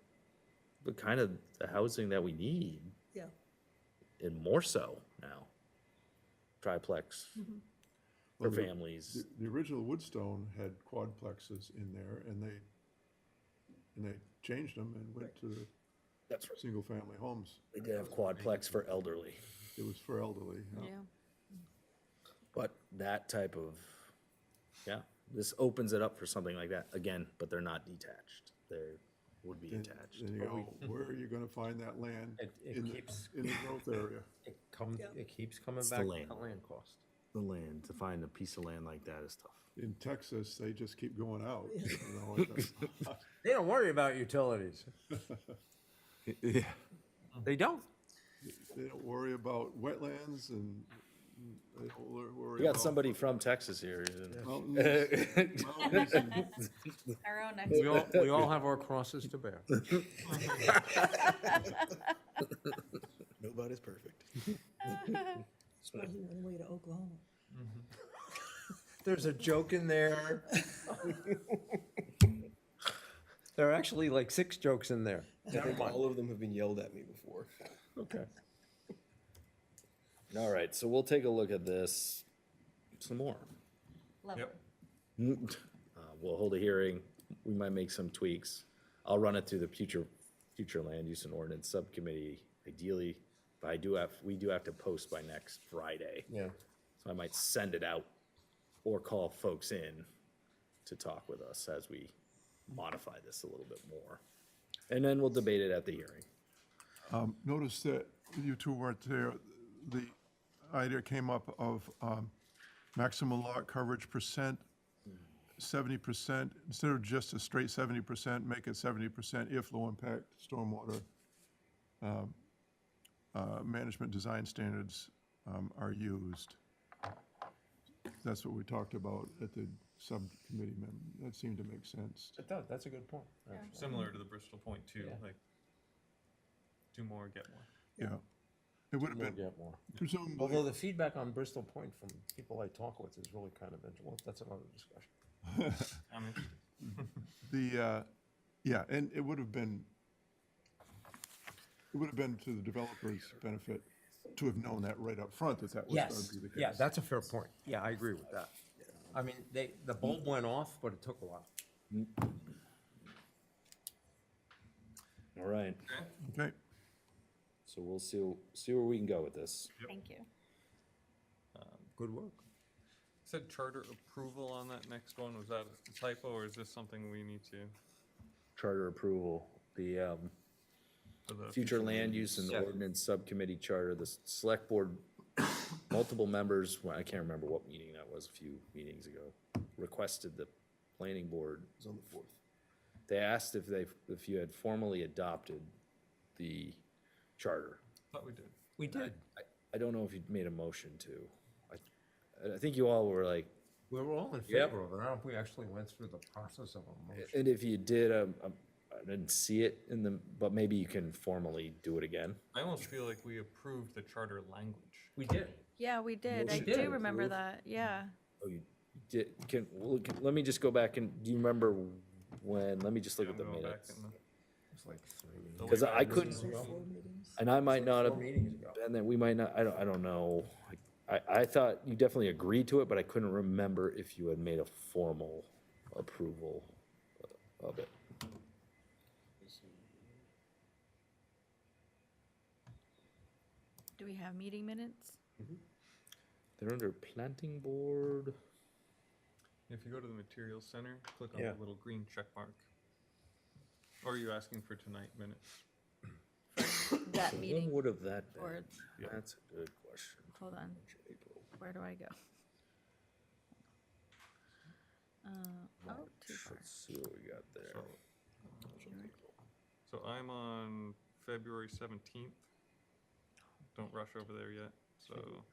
B: the kind of the housing that we need,
D: Yeah.
B: and more so now. Triplex for
C: Well, the-
B: families.
C: The original Woodstone had quadplexes in there, and they changed them and went to
B: That's right.
C: single-family homes.
B: They did have quadplex for elderly,
C: It was for elderly.
H: Yeah.
B: but that type of, this opens it up for something like that again, but they're not detached. They would be
C: Then
B: attached.
C: then you go, where are you gonna find that land
E: It
C: in
E: keeps,
C: the growth area?
E: it keeps coming
B: It's the
E: back
B: land.
E: to land cost.
B: The land, to find a piece of land like that is tough.
C: In Texas, they just keep going out. It's-
E: They don't worry about utilities.
I: Yeah.
E: They don't.
C: They don't worry about wetlands, and they don't worry
B: We got
C: about
B: somebody from Texas here.
C: mountains, mountains and
H: Our own
E: We all have our crosses to bear.
F: Nobody's perfect.
D: why he went away to Oklahoma.
E: There's a joke in there. There are actually like 6 jokes in there.
F: I think all of them have been yelled at me before.
E: Okay.
B: All right, so we'll take a look at this some more.
H: Lovely.
A: Yep.
B: We'll hold a hearing. We might make some tweaks. I'll run it through the future land use and ordinance subcommittee ideally, but we do have to post by next Friday.
E: Yeah.
B: So I might send it out or call folks in to talk with us as we modify this a little bit more. And then we'll debate it at the hearing.
C: Notice that you two weren't there. The idea came up of maximum lot coverage percent, 70%. Instead of just a straight 70%, make it 70% if low-impact stormwater management design standards are used. That's what we talked about at the subcommittee. That seemed to make sense.
E: It does, that's a good point. actually.
A: Similar to the Bristol point too,
E: Yeah.
A: like, do more, get more.
C: Yeah. It would have
E: More,
C: been
E: get more.
C: presumably.
E: Although the feedback on Bristol Point from people I talk with is really kind of, well, that's another discussion.
A: I'm interested.
C: Yeah, and it would have been to the developer's benefit to have known that right up front, that was going
E: Yes,
C: to be the case.
E: yeah, that's a fair point. Yeah, I agree with that. I mean, the bulb went off, but it took a while.
B: All right,
C: Okay,
B: so we'll see where we can go with this.
H: Thank you.
E: Good work.
A: Said charter approval on that next one, was that a typo, or is this something we need to?
B: Charter approval, the
A: for the
B: future land use and
E: Yeah.
B: ordinance subcommittee charter, the select board, multiple members, well, I can't remember what meeting that was, a few meetings ago, requested the planning board.
F: It was on the 4th.
B: They asked if you had formally adopted the charter.
A: Thought we did.
E: We did.
B: I don't know if you made a motion to. I think you all were like,
E: We were all in
B: Yep.
E: favor of it. I don't know if we actually went through the process of a motion.
B: and if you did, I didn't see it in the, but maybe you can formally do it again.
A: I almost feel like we approved the charter language.
E: We did.
H: Yeah, we did. I
E: Motion
H: do
E: to
H: remember
B: approve.
H: that. Yeah.
B: Oh, you did, let me just go back and, do you remember when, let me just look
A: Yeah,
B: at the
A: I'm going back
B: minutes.
A: in the-
E: It's like 3
A: the
B: Because
A: way
B: I
A: back
B: couldn't,
A: this is ago.
D: 4 meetings.
B: and I might not
E: 4
B: have,
E: meetings ago.
B: and then we might not, I don't know. I thought you definitely agreed to it, but I couldn't remember if you had made a formal approval of it.
H: Do we have meeting minutes?
B: They're under planting board.
A: If you go to the materials center, click on
E: Yeah.
A: the little green check mark. Or are you asking for tonight minutes?
H: That
B: So when
H: meeting,
B: would have that been?
H: or,
B: That's a good question.
H: hold on,
B: April.
H: where do I go? Oh, too far.
B: Let's see what we got there.
A: So I'm on February 17th. Don't rush over there yet. So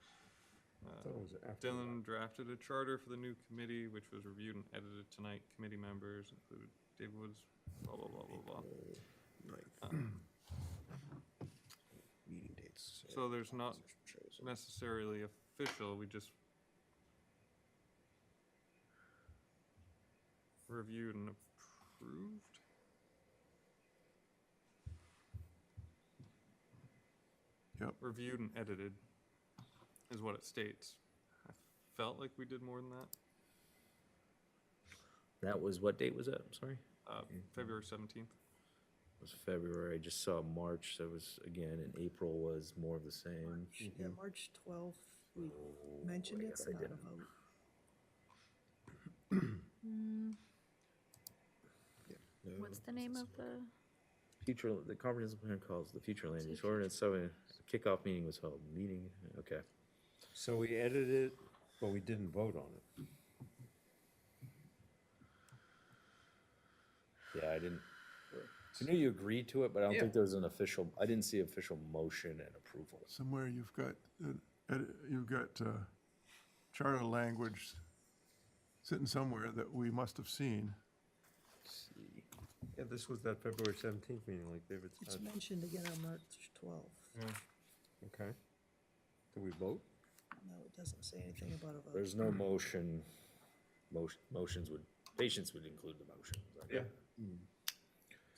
E: I thought it was after that.
A: Dylan drafted a charter for the new committee, which was reviewed and edited tonight. Committee members included Dave Woods, blah, blah, blah, blah, blah.
F: 9th. Meeting dates.
A: So there's not
F: Chosen.
A: necessarily official, we just reviewed and approved.
C: Yep.
A: Reviewed and edited is what it states. I felt like we did more than that.
B: That was, what date was that? I'm sorry?
A: February 17th.
B: It was February. I just saw March, so it was, again, and April was more of the same.
D: Yeah, March 12th, we mentioned
B: I
D: it,
B: guess
D: but
B: I
D: not a
B: didn't.
D: vote.
F: No,
H: What's the name of the,
B: Future, the comprehensive plan calls the future land use ordinance, so a kickoff meeting was held. Meeting, okay.
E: So we edited it, but we didn't vote on it.
B: Yeah, I didn't, I knew you agreed to it, but I don't think there was an official, I didn't see official motion and approval.
C: somewhere you've got charter language sitting somewhere that we must have seen.
B: Let's see.
E: Yeah, this was that February 17th meeting, like David
D: It's
E: said.
D: mentioned again on March 12th.
A: Yeah.
E: Okay. Did we vote?
D: No, it doesn't say anything about a vote.
B: There's no motion, patients would include the motions. I guess.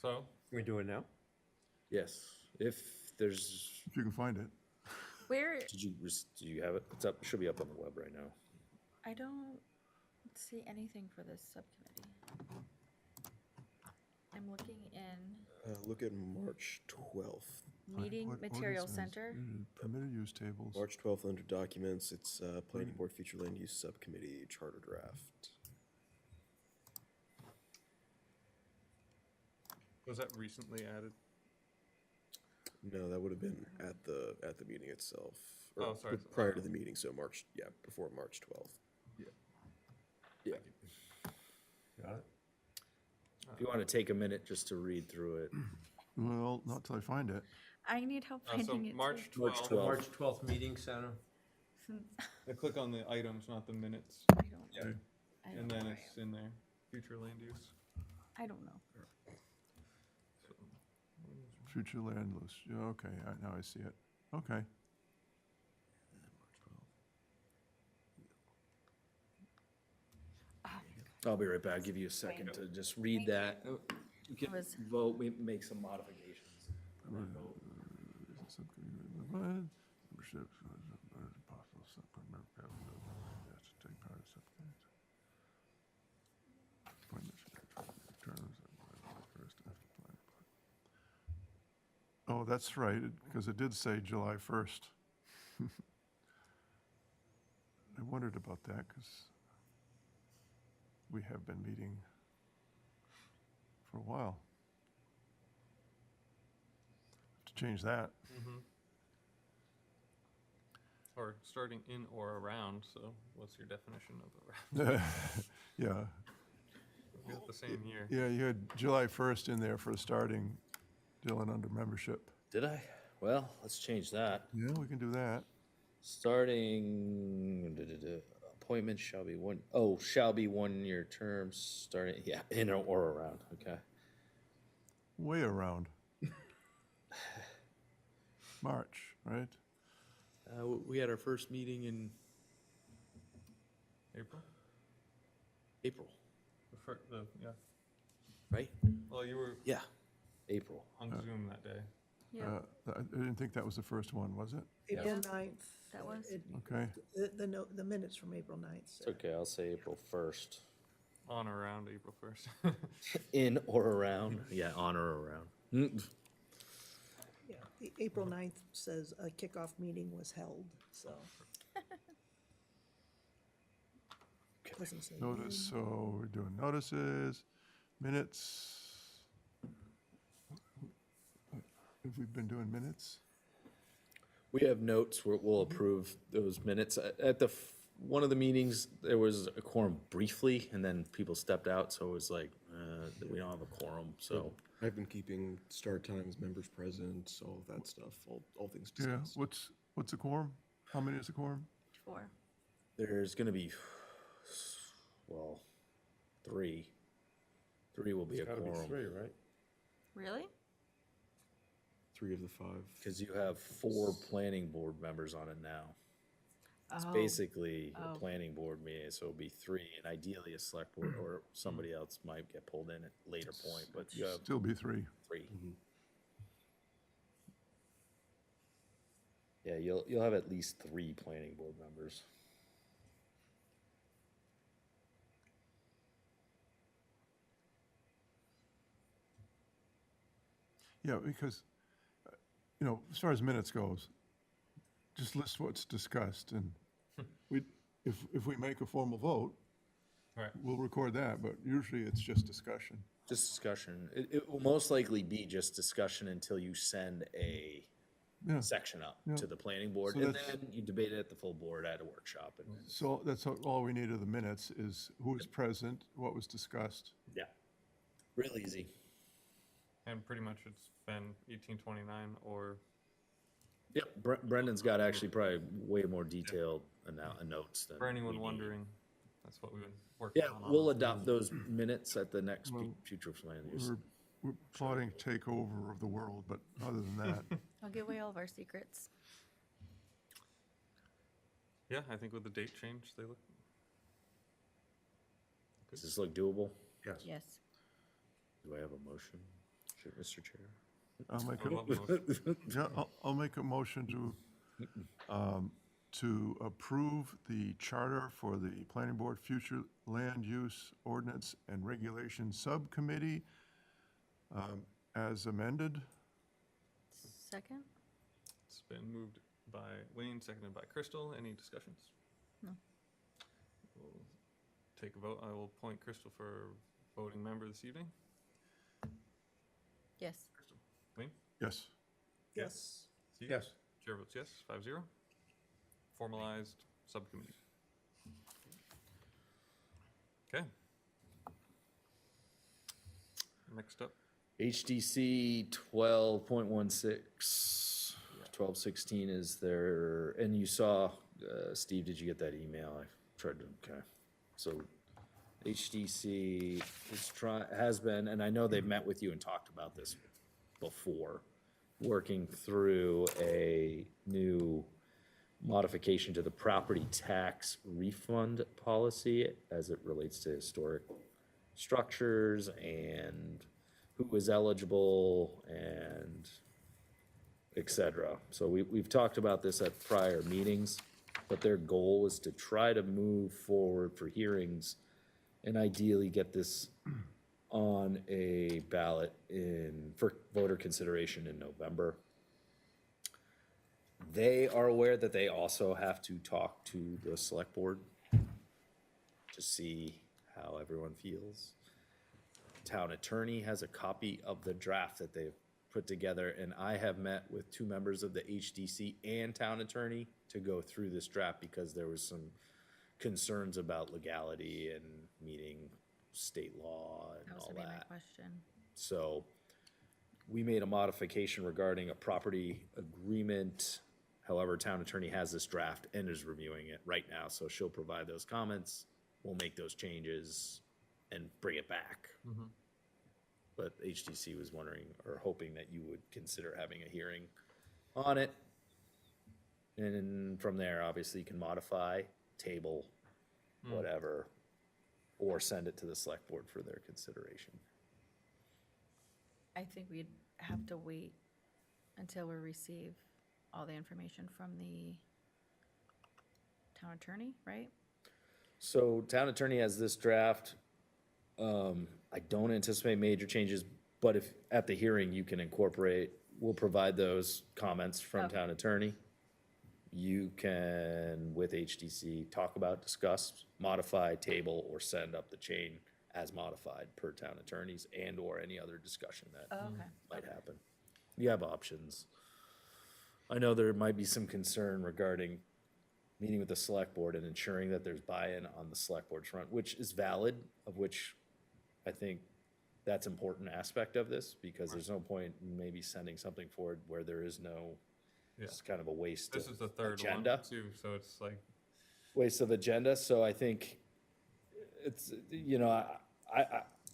A: So,
E: Can we do it now?
B: Yes, if there's,
C: If you can find it.
H: Where,
B: did you have it? It's up, it should be up on the web right now.
H: I don't see anything for this subcommittee. I'm looking in
F: Look at March 12th.
H: meeting
C: What
H: material
C: is this?
H: center.
C: Permitted use tables.
F: March 12th under documents, it's Planning Board Future Land Use Subcommittee Charter Draft.
A: was that recently added?
F: No, that would have been at the meeting itself. or
A: Oh, sorry.
F: Prior to the meeting, so before March 12th. Yeah.
E: Got it?
B: If you want to take a minute just to read through it.
C: Well, not till I find it.
H: I need help
A: So
H: finding it too.
A: March
B: March
A: 12th.
B: 12th.
E: March 12th meeting center.
A: I click on the items, not the minutes,
H: I don't, I
A: and
H: don't
A: then
H: know.
A: it's in there, future land use.
H: I don't know.
C: Future land use. Yeah, okay, now I see it. Okay.
B: I'll be right back. I'll give you a second to just read that. You can
H: was-
B: vote, make some modifications.
C: Membership, possible supplement, yes, to take part in subcommittees. Appointments, terms, first after planning board. Oh, that's right, because it did say July 1st. I wondered about that, because we have been meeting for a while. To change that.
A: Or starting in or around, so what's your definition of around?
C: Yeah,
A: We got the same year.
C: yeah, you had July 1st in there for starting, Dylan, under membership.
B: Did I? Well, let's change that.
C: Yeah, we can do that.
B: Starting, appointments shall be shall be 1-year terms, starting, yeah, in or around, okay.
C: Way around. March, right?
I: We had our first meeting in
A: April?
B: April,
A: Yeah.
B: right?
A: Well, you were
B: Yeah, April.
A: on Zoom that day.
H: Yeah,
C: I didn't think that was the first one, was it?
D: April 9th.
H: that was.
C: Okay,
D: The minutes from April 9th.
B: It's okay, I'll say April 1st.
A: On or around April 1st.
B: In or around, yeah, on or around.
D: Yeah, the April 9th says a kickoff meeting was held, so. Doesn't say
C: notice, so we're doing notices, minutes. Have we been doing minutes?
B: We have notes, we'll approve those minutes. At one of the meetings, there was a quorum briefly, and then people stepped out, so it was like, we don't have a quorum, so.
F: I've been keeping start times, members present, all of that stuff, all things
C: Yeah,
F: discussed.
C: what's a quorum? How many is a quorum?
H: 4.
B: There's gonna be, well, 3. 3 will be a
E: It's gotta be
B: quorum.
E: 3, right?
H: Really?
F: 3 of the 5.
B: Because you have 4 planning board members on it now. It's
H: Oh.
B: basically a
H: Oh.
B: planning board meeting, so it'll be 3, and ideally a select board or somebody else might get pulled in at a later point, but you have
C: Still be 3.
B: 3. Yeah, you'll have at least 3 planning board members.
C: Yeah, because, as far as minutes goes, just list what's discussed, and if we make a formal vote,
A: Right.
C: we'll record that, but usually it's just discussion.
B: Just discussion. It will most likely be just discussion until you send a
C: Yeah,
B: section up
C: Yeah.
B: to the planning board,
C: So
B: and
C: that's-
B: then you debate it at the full board at a workshop. And
C: so that's all we need of the minutes is who was present, what was discussed.
B: yeah, real easy.
A: And pretty much it's been 1829 or,
B: Yep, Brendan's got actually probably way more detailed notes than
A: for anyone
B: we need.
A: wondering, that's what we've been working
B: Yeah,
A: on.
B: we'll adopt those minutes at the next
C: Well,
B: future land use.
C: We're plotting takeover of the world, but other than that,
H: I'll give away all of our secrets.
A: Yeah, I think with the date change, they look,
B: Does this look doable?
H: Yes.
B: Do I have a motion, Mr. Chair?
C: I'll make
A: I would love a motion.
C: yeah, I'll make a motion to approve the charter for the Planning Board Future Land Use Ordinance and Regulation Subcommittee as amended.
H: Second?
A: It's been moved by Wayne, seconded by Crystal. Any discussions?
H: No.
A: We'll take a vote. I will appoint Crystal for voting member this evening.
H: Yes.
A: Crystal. Wayne?
C: Yes.
D: Yes.
A: Steve?
E: Yes.
A: Chair votes yes, 5-0. Formalized subcommittee. Okay. Next up,
B: HDC 12.16, 1216 is their, and you saw, Steve, did you get that email? I tried to, okay. So HDC has been, and I know they've met with you and talked about this before, working through a new modification to the property tax refund policy as it relates to historic structures and who is eligible and et cetera. So we've talked about this at prior meetings, but their goal is to try to move forward for hearings and ideally get this on a ballot for voter consideration in November. They are aware that they also have to talk to the select board to see how everyone feels. Town attorney has a copy of the draft that they've put together, and I have met with 2 members of the HDC and town attorney to go through this draft because there was some concerns about legality and meeting state law and
H: That was
B: all
H: gonna be my
B: that.
H: question.
B: So we made a modification regarding a property agreement. However, town attorney has this draft and is reviewing it right now, so she'll provide those comments. We'll make those changes and bring it back. But HDC was wondering or hoping that you would consider having a hearing on it. And then from there, obviously, you can modify, table, whatever, or send it to the select board for their consideration.
H: I think we'd have to wait until we receive all the information from the town attorney, right?
B: So town attorney has this draft. I don't anticipate major changes, but if at the hearing you can incorporate, we'll provide those comments from
H: Okay.
B: town attorney. You can, with HDC, talk about, discuss, modify, table, or send up the chain as modified per town attorneys and/or any other discussion that
H: Oh, okay.
B: might happen. You have options. I know there might be some concern regarding meeting with the select board and ensuring that there's buy-in on the select board's front, which is valid, of which I think that's important aspect of this, because there's no point in maybe sending something forward where there is no, it's kind of a waste
A: this
B: of
A: is the third one
B: agenda.
A: too, so it's like,
B: Waste of agenda, so I think it's, you know,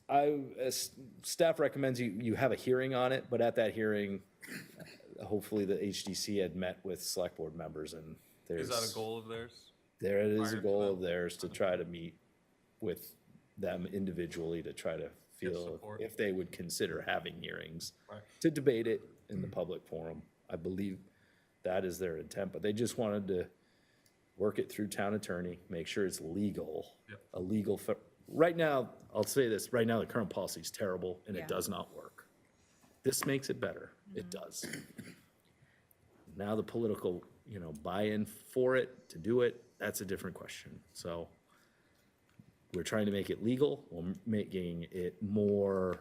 B: as staff recommends you have a hearing on it, but at that hearing, hopefully the HDC had met with select board members and there's.
A: is that a goal of theirs?
B: There it is,
A: prior
B: a
A: to
B: goal
A: that?
B: of theirs to try to meet with them individually to try to feel
A: support.
B: if they would consider having hearings
A: Right.
B: to debate it in the public forum. I believe that is their intent, but they just wanted to work it through town attorney, make sure it's legal.
A: Yep.
B: A legal, right now, I'll say this, right now, the current policy is terrible and
H: Yeah.
B: it does not work. This makes it better. It does. Now the political, buy-in for it, to do it, that's a different question. So we're trying to make it legal, we're making it more,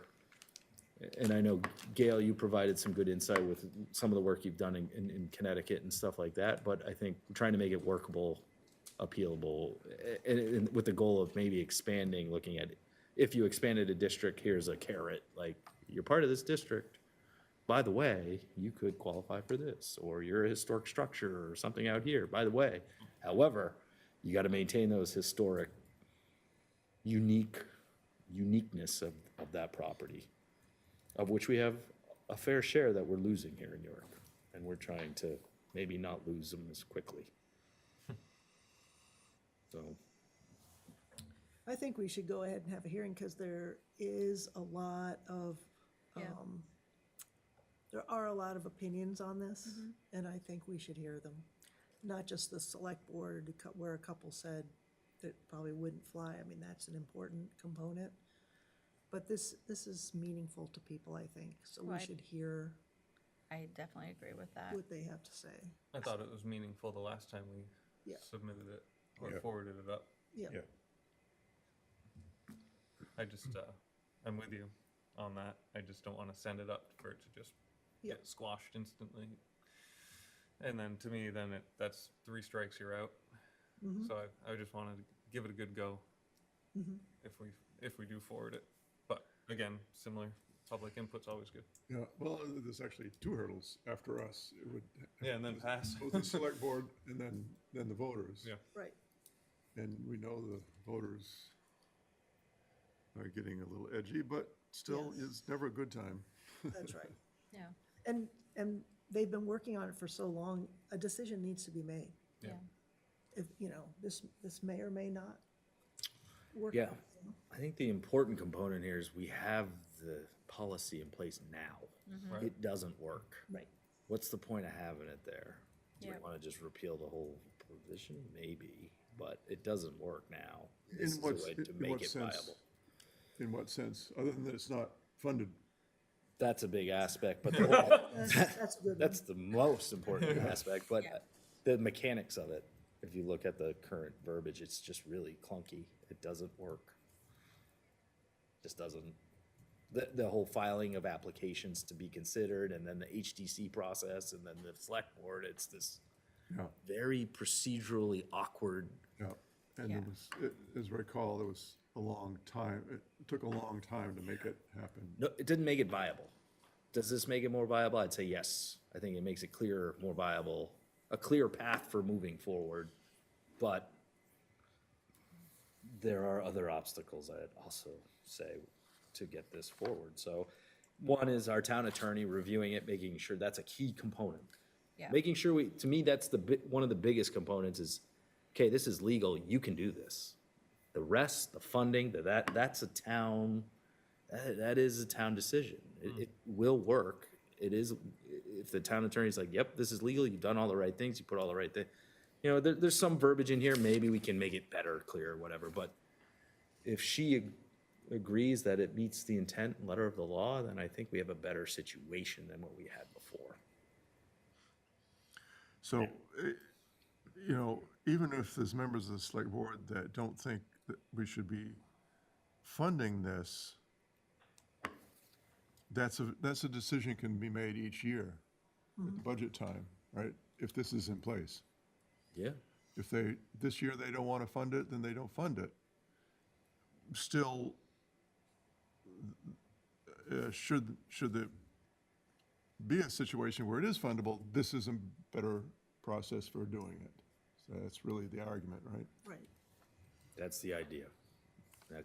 B: and I know, Gail, you provided some good insight with some of the work you've done in Connecticut and stuff like that, but I think we're trying to make it workable, appealable, and with the goal of maybe expanding, looking at, if you expanded a district, here's a carrot, like, you're part of this district. By the way, you could qualify for this, or you're a historic structure or something out here, by the way. However, you gotta maintain those historic uniqueness of that property, of which we have a fair share that we're losing here in York, and we're trying to maybe not lose them as quickly. So,
D: I think we should go ahead and have a hearing, because there is a lot of,
H: Yeah.
D: there are a lot of opinions on this, and I think we should hear them. Not just the select board, where a couple said that probably wouldn't fly. I mean, that's an important component. But this is meaningful to people, I think, so we
H: Right.
D: should hear
H: I definitely agree with that.
D: what they have to say.
A: I thought it was meaningful the last time we
D: Yeah.
A: submitted it or
C: Yeah.
A: forwarded it up.
D: Yeah,
C: Yeah.
A: I just, I'm with you on that. I just don't want to send it up for it to just
D: Yeah.
A: get squashed instantly. And then to me, then that's 3 strikes, you're out. So I just wanted to give it a good go if we do forward it. But again, similar, public input's always good.
C: Yeah, well, there's actually 2 hurdles after us. It would.
A: Yeah, and then pass.
C: Both the select board and then the voters.
A: Yeah.
D: right.
C: And we know the voters are getting a little edgy, but still,
D: Yes.
C: it's never a good time.
D: That's right.
H: Yeah,
D: And they've been working on it for so long, a decision needs to be made.
H: yeah.
D: If, this may or may not work.
B: yeah,
D: out, you know?
B: I think the important component here is we have the policy in place now.
A: Right.
B: It doesn't work.
D: Right.
B: What's the point of having it there? Do we
H: Yep.
B: want to just repeal the whole provision? Maybe, but it doesn't work now.
C: In
B: This is a
C: what-
B: way to
C: in
B: make
C: what
B: it
C: sense?
B: viable.
C: In what sense? Other than that it's not funded.
B: That's a big aspect, but the whole,
D: That's a good one.
B: that's the most important aspect, but
H: Yeah.
B: the mechanics of it, if you look at the current verbiage, it's just really clunky. It doesn't work. Just doesn't. The whole filing of applications to be considered, and then the HDC process, and then the select board, it's this
C: Yeah,
B: very procedurally awkward.
C: yeah. And
H: Yeah.
C: as I recall, there was a long time, it took a long time to make it happen.
B: No, it didn't make it viable. Does this make it more viable? I'd say yes. I think it makes it clearer, more viable, a clear path for moving forward. But there are other obstacles, I'd also say, to get this forward. So one is our town attorney reviewing it, making sure that's a key component.
H: Yeah.
B: Making sure to me, that's one of the biggest components is, okay, this is legal, you can do this. The rest, the funding, that's a town, that is a town decision. It will work. It is, if the town attorney's like, yep, this is legal, you've done all the right things, you put all the right thing. There's some verbiage in here, maybe we can make it better, clear, whatever, but if she agrees that it meets the intent and letter of the law, then I think we have a better situation than what we had before.
C: So, even if there's members of the select board that don't think that we should be funding this, that's a decision can be made each year at budget time, right? If this is in place.
B: Yeah.
C: If this year they don't want to fund it, then they don't fund it. Still, should there be a situation where it is fundable, this is a better process for doing it. So that's really the argument, right?
D: Right.
B: That's the idea. Now,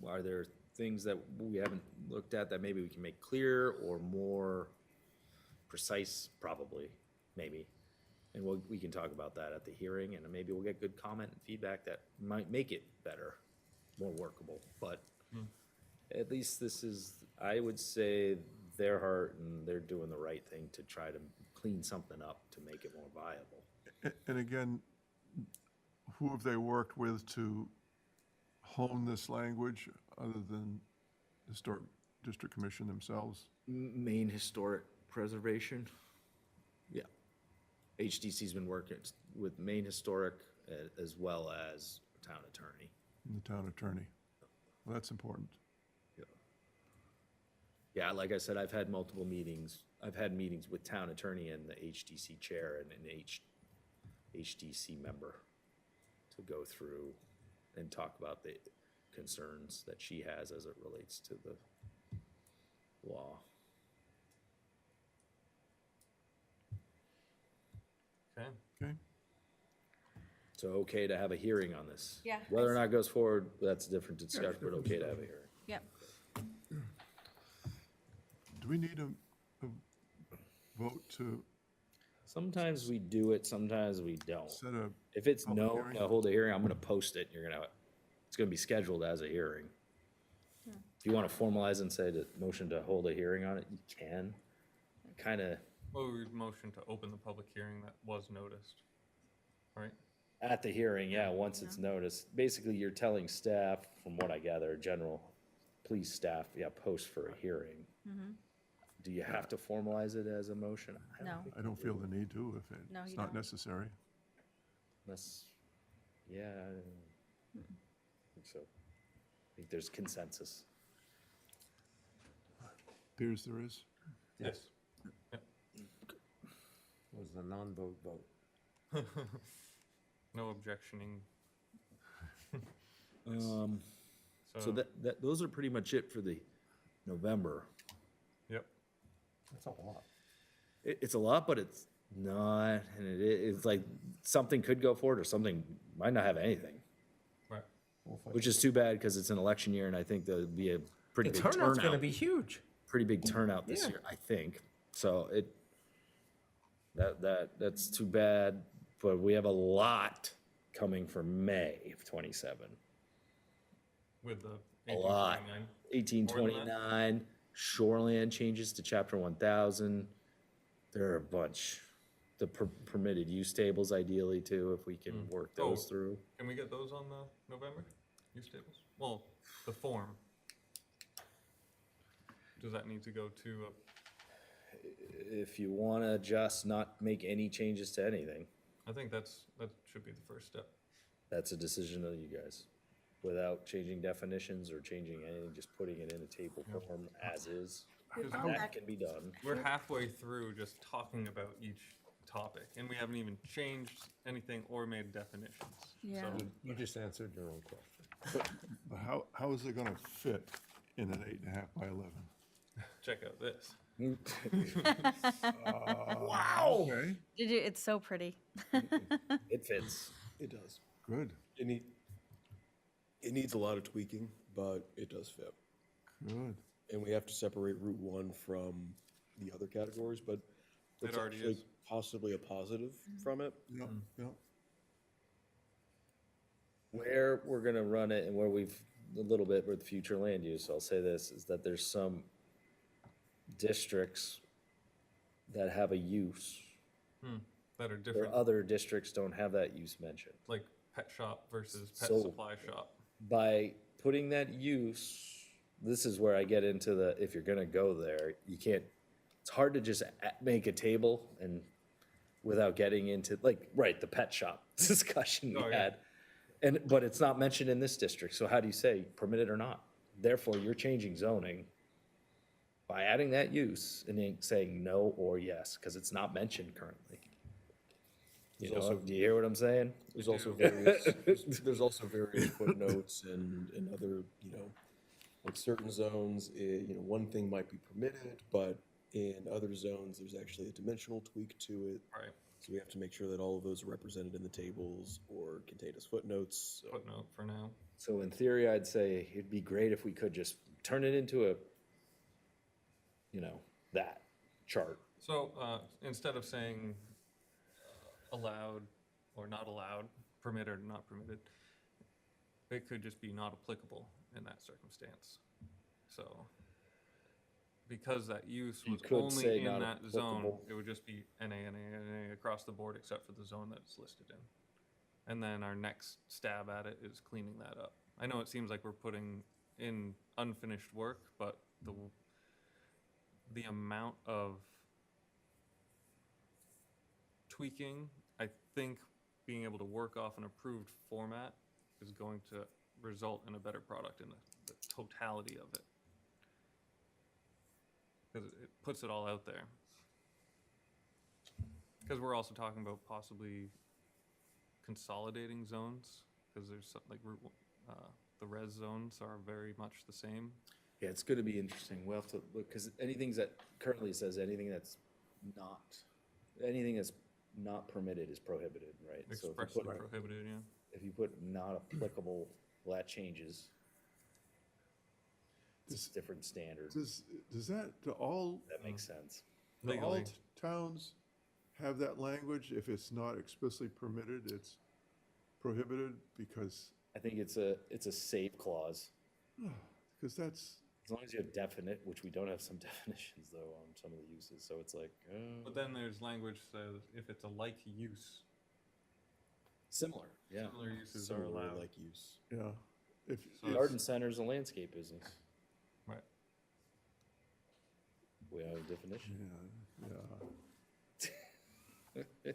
B: are there things that we haven't looked at that maybe we can make clear or more precise? Probably, maybe. And we can talk about that at the hearing, and maybe we'll get good comment and feedback that might make it better, more workable. But at least this is, I would say, their heart, and they're doing the right thing to try to clean something up to make it more viable.
C: And again, who have they worked with to hone this language other than Historic District Commission themselves?
B: Maine Historic Preservation. Yeah. HDC's been working with Maine Historic as well as town attorney.
C: And the town attorney. Well, that's important.
B: Yeah, like I said, I've had multiple meetings. I've had meetings with town attorney and the HDC chair and an HDC member to go through and talk about the concerns that she has as it relates to the law.
A: Okay.
C: Okay?
B: So okay to have a hearing on this?
H: Yeah.
B: Whether or not it goes forward, that's a different discussion, but okay to have a hearing.
H: Yep.
C: Do we need a vote to
B: Sometimes we do it, sometimes we don't.
C: Set a,
B: If it's
C: Public
B: no,
C: hearing?
B: hold a hearing, I'm gonna post it, it's gonna be scheduled as a hearing. If you wanna formalize and say that motion to hold a hearing on it, you can. Kinda,
A: Well, we would motion to open the public hearing that was noticed, right?
B: at the hearing, yeah, once it's noticed, basically you're telling staff, from what I gather, general police staff, yeah, post for a hearing. Do you have to formalize it as a motion? I don't
H: No.
B: think
C: I don't feel the need to if
H: No,
C: it's
H: you
C: not
H: don't.
C: necessary.
B: Unless, yeah, I don't think so. I think there's consensus.
C: Appears there is.
A: Yes.
E: Was the non-vote vote.
A: No objectioning.
B: So those are pretty much it for the November.
A: Yep.
E: That's a lot.
B: It's a lot, but it's not, and it's like, something could go forward or something might not have anything,
A: Right.
B: which is too bad because it's an election year and I think there'll be a pretty
E: The
B: big
E: turnout's gonna
B: turnout.
E: be huge.
B: Pretty big turnout this
E: Yeah.
B: year, I think. So that's too bad, but we have a lot coming for May of 27.
A: With the
B: A lot.
A: 1829.
B: 1829, shoreland changes to chapter 1000. There are a bunch. The permitted use tables ideally too, if we can work those
A: Oh.
B: through.
A: Can we get those on the November use tables? Well, the form. Does that need to go to
B: If you wanna just not make any changes to anything,
A: I think that should be the first step.
B: that's a decision of you guys. Without changing definitions or changing anything, just putting it in a table form as is. That can be done.
A: We're halfway through just talking about each topic, and we haven't even changed anything or made definitions.
H: Yeah.
A: So,
E: You just answered your own question.
C: But how is it gonna fit in an 8.5 by 11?
A: check out this.
E: Wow!
C: Okay,
H: Did you, it's so pretty.
B: It fits.
F: It does.
C: good,
F: It needs a lot of tweaking, but it does fit.
C: good.
F: And we have to separate Route 1 from the other categories, but it's
A: already
F: actually
A: is.
F: possibly a positive from it.
C: Yep, yep.
B: Where we're gonna run it and where we've, a little bit with future land use, I'll say this, is that there's some districts that have a use,
A: That are
B: where
A: different,
B: other districts don't have that use mentioned.
A: like pet shop versus pet
B: So-
A: supply shop.
B: By putting that use, this is where I get into the, if you're gonna go there, you can't, it's hard to just make a table and without getting into, like, right, the pet shop discussion we
A: Oh, yeah.
B: had. But it's not mentioned in this district, so how do you say permitted or not? Therefore, you're changing zoning by adding that use and then saying no or yes, because it's not mentioned currently. You know, do you hear what I'm saying?
F: There's also various footnotes and other, like certain zones, one thing might be permitted, but in other zones, there's actually a dimensional tweak to it.
A: Right.
F: So we have to make sure that all of those are represented in the tables or contained as footnotes. So
A: Footnote for now.
B: So in theory, I'd say it'd be great if we could just turn it into a, that chart.
A: So instead of saying allowed or not allowed, permitted or not permitted, it could just be not applicable in that circumstance. So because that use
B: You
A: was
B: could say
A: only in
B: not
A: that zone,
B: applicable.
A: it would just be NA across the board except for the zone that it's listed in. And then our next stab at it is cleaning that up. I know it seems like we're putting in unfinished work, but the amount of tweaking, I think being able to work off an approved format is going to result in a better product in the totality of it. Because it puts it all out there. Because we're also talking about possibly consolidating zones, because there's like the res zones are very much the same.
B: Yeah, it's gonna be interesting. We'll have to look, because anything that currently says anything that's not permitted is prohibited, right? So if you
A: Expressly
B: put-
A: prohibited, yeah.
B: If you put not applicable, well, that changes. It's a different standard.
C: Does that, do all,
B: That makes sense.
C: do all
A: Legally.
C: towns have that language. If it's not explicitly permitted, it's prohibited, because
B: I think it's a save clause.
C: that's,
B: As long as you have definite, which we don't have some definitions though on some of the uses, so it's like,
A: But then there's language says if it's a like use,
B: similar, yeah.
A: similar uses are
F: Similar
A: allowed.
F: like use.
C: yeah. If,
A: So
B: Garden center's a landscape business.
A: Right.
B: We have a definition.
C: yeah.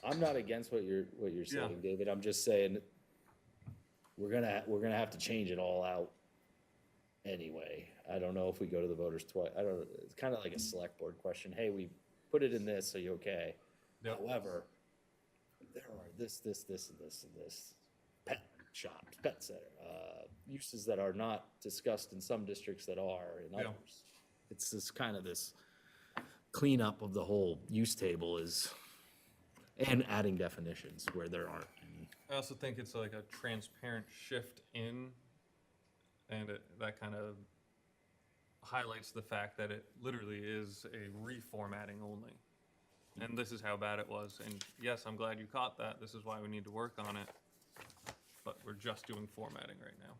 B: I'm not against what you're saying, David. I'm just saying we're gonna have to change it all out anyway. I don't know if we go to the voters twice. I don't know. It's kind of like a select board question. Hey, we put it in this, so you okay?
A: Yep.
B: However, there are this, and this. Pet shops, pet center, uses that are not discussed in some districts that are in
A: Yeah.
B: others. It's this kind of this cleanup of the whole use table and adding definitions where there aren't any.
A: I also think it's like a transparent shift in, and that kind of highlights the fact that it literally is a reformatting only. And this is how bad it was. And yes, I'm glad you caught that. This is why we need to work on it. But we're just doing formatting right now.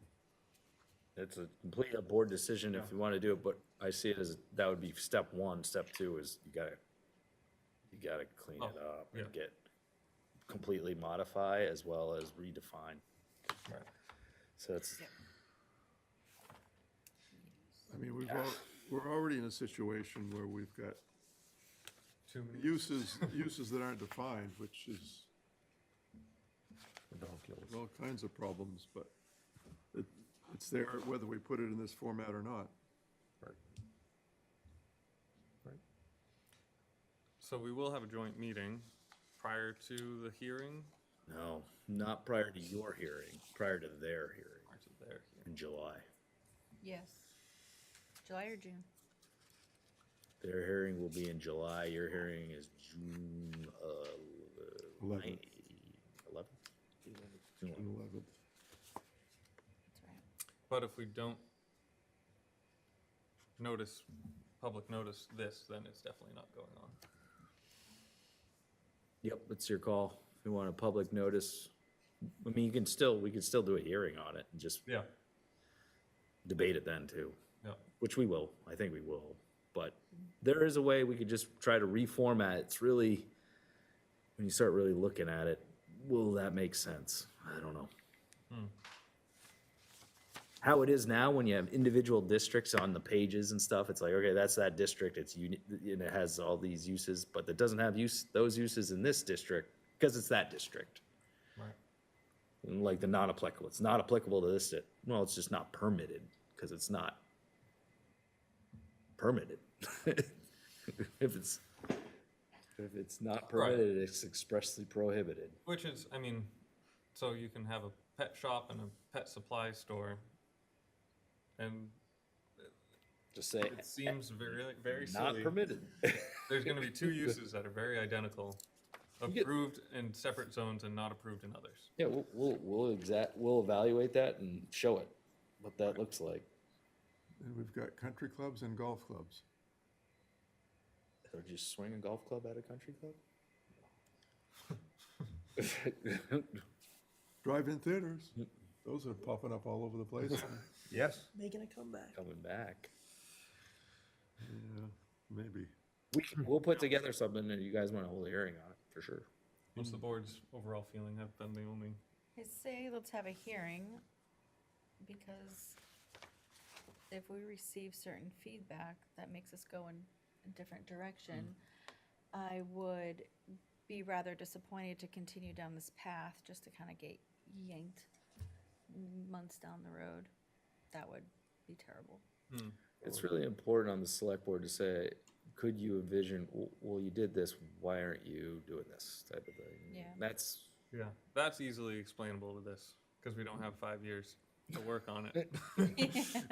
B: It's a complete board decision if you want to do it, but I see it as, that would be step one. Step two is you gotta clean it up and
A: yeah.
B: get completely modify as well as redefine.
A: Right.
B: So it's,
C: I mean, we're already in a situation where we've got
A: Too many.
C: uses that aren't defined, which is all kinds of problems, but it's there whether we put it in this format or not.
A: So we will have a joint meeting prior to the hearing,
B: no, not prior to your hearing, prior to their hearing
A: prior to their hearing.
B: in July.
H: Yes. July or June?
B: Their hearing will be in July. Your hearing is June
C: 11th.
B: 11th? June 11th.
C: 11th.
H: That's right.
A: But if we don't public notice this, then it's definitely not going on.
B: Yep, it's your call. If you want a public notice, I mean, we can still do a hearing on it and just
A: Yeah,
B: debate it then too,
A: yeah.
B: which we will. I think we will. But there is a way we could just try to reformat. It's really, when you start really looking at it, will that make sense? I don't know. How it is now, when you have individual districts on the pages and stuff, it's like, okay, that's that district, it's and it has all these uses, but it doesn't have those uses in this district, because it's that district.
A: Right.
B: And like the non-applicable, it's not applicable to this, well, it's just not permitted, because it's not permitted. If it's not permitted, it's expressly prohibited.
A: Which is, I mean, so you can have a pet shop and a pet supply store, and
B: Just say,
A: it seems very, very
B: not
A: silly.
B: permitted.
A: There's gonna be two uses that are very identical, approved in separate zones and not approved in others.
B: Yeah, we'll evaluate that and show it, what that looks like.
C: And we've got country clubs and golf clubs.
B: Or just swing a golf club at a country club?
C: Drive-in theaters, those are popping up all over the place.
E: Yes.
D: Making a comeback.
B: Coming back.
C: Yeah, maybe.
B: We'll put together something and you guys want to hold a hearing on it, for sure.
A: What's the board's overall feeling? Have been the only,
H: I say let's have a hearing, because if we receive certain feedback that makes us go in a different direction, I would be rather disappointed to continue down this path just to kind of get yanked months down the road. That would be terrible.
B: It's really important on the select board to say, could you envision, well, you did this, why aren't you doing this type of thing?
H: Yeah.
A: that's easily explainable with this, because we don't have 5 years to work on it.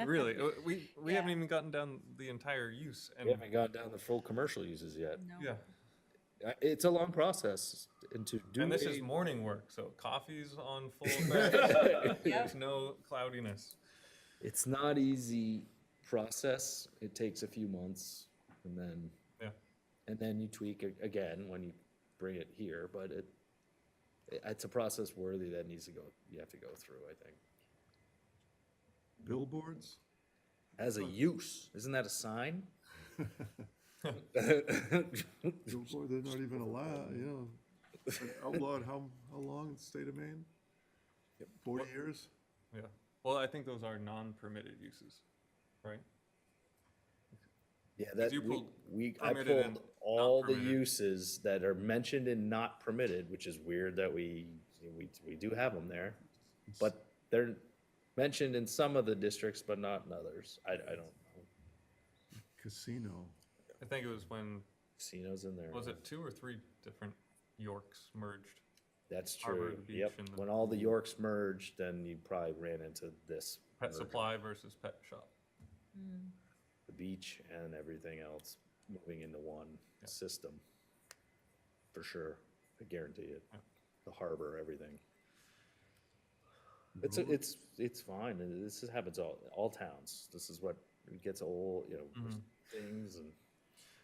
A: Really, we
H: Yeah.
A: haven't even gotten down the entire use, and
B: We haven't gone down the full commercial uses yet.
H: No.
A: yeah,
B: It's a long process, and to do.
A: and this
B: a-
A: is morning work, so coffee's on full crack. There's no cloudiness.
B: It's not easy process. It takes a few months, and then,
A: Yeah.
B: And then you tweak it again when you bring it here, but it's a process worthy that needs to go, you have to go through, I think.
C: Billboards?
B: As a use, isn't that a sign?
C: Billboard, they're not even allowed, you know, been outlawed how long in the state of Maine? 40 years?
A: Yeah. Well, I think those are non-permitted uses, right?
B: Yeah, that,
A: you
B: we,
A: pulled
B: I
A: permitted and
B: pulled all
A: not
B: the
A: permitted.
B: uses that are mentioned in not permitted, which is weird that we do have them there. But they're mentioned in some of the districts, but not in others. I don't know.
C: Casino.
A: I think it was when,
B: Casinos in there.
A: was it 2 or 3 different Yorks merged?
B: That's
A: Harbor,
B: true.
A: the beach,
B: Yep.
A: and the-
B: When all the Yorks merged, then you probably ran into this.
A: Pet
B: merger.
A: supply versus pet shop.
B: The beach and everything else moving into one
A: Yeah.
B: system. For sure. I guarantee it.
A: Yeah.
B: The harbor, everything. It's fine. And this happens all towns. This is what gets old, you know, things and.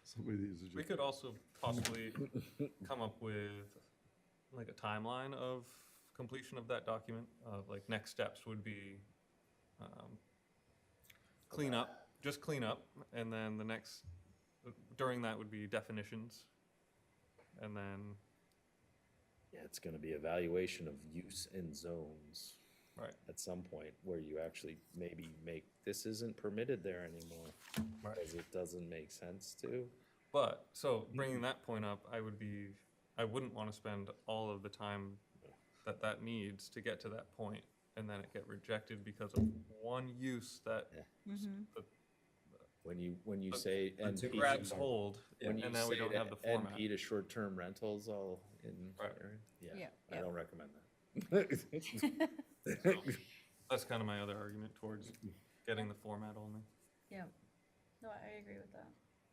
C: Some of these are
A: We
C: just,
A: could also possibly come up with like a timeline of completion of that document, of like next steps would be clean up, just clean up, and then the next, during that would be definitions. And then,
B: Yeah, it's gonna be evaluation of use in zones.
A: right,
B: At some point where you actually maybe make, this isn't permitted there anymore.
A: Right.
B: Because it doesn't make sense to.
A: but, so bringing that point up, I wouldn't want to spend all of the time that needs to get to that point, and then it get rejected because of one use that
B: When you say NP.
A: grabs hold,
B: When
A: and
B: you
A: now we
B: say
A: don't have the format.
B: NP to short-term rentals all in.
A: Right.
B: Yeah,
H: Yeah,
B: I
H: yeah.
B: don't recommend that.
A: That's kind of my other argument towards getting the format only.
H: Yeah. No, I agree with that.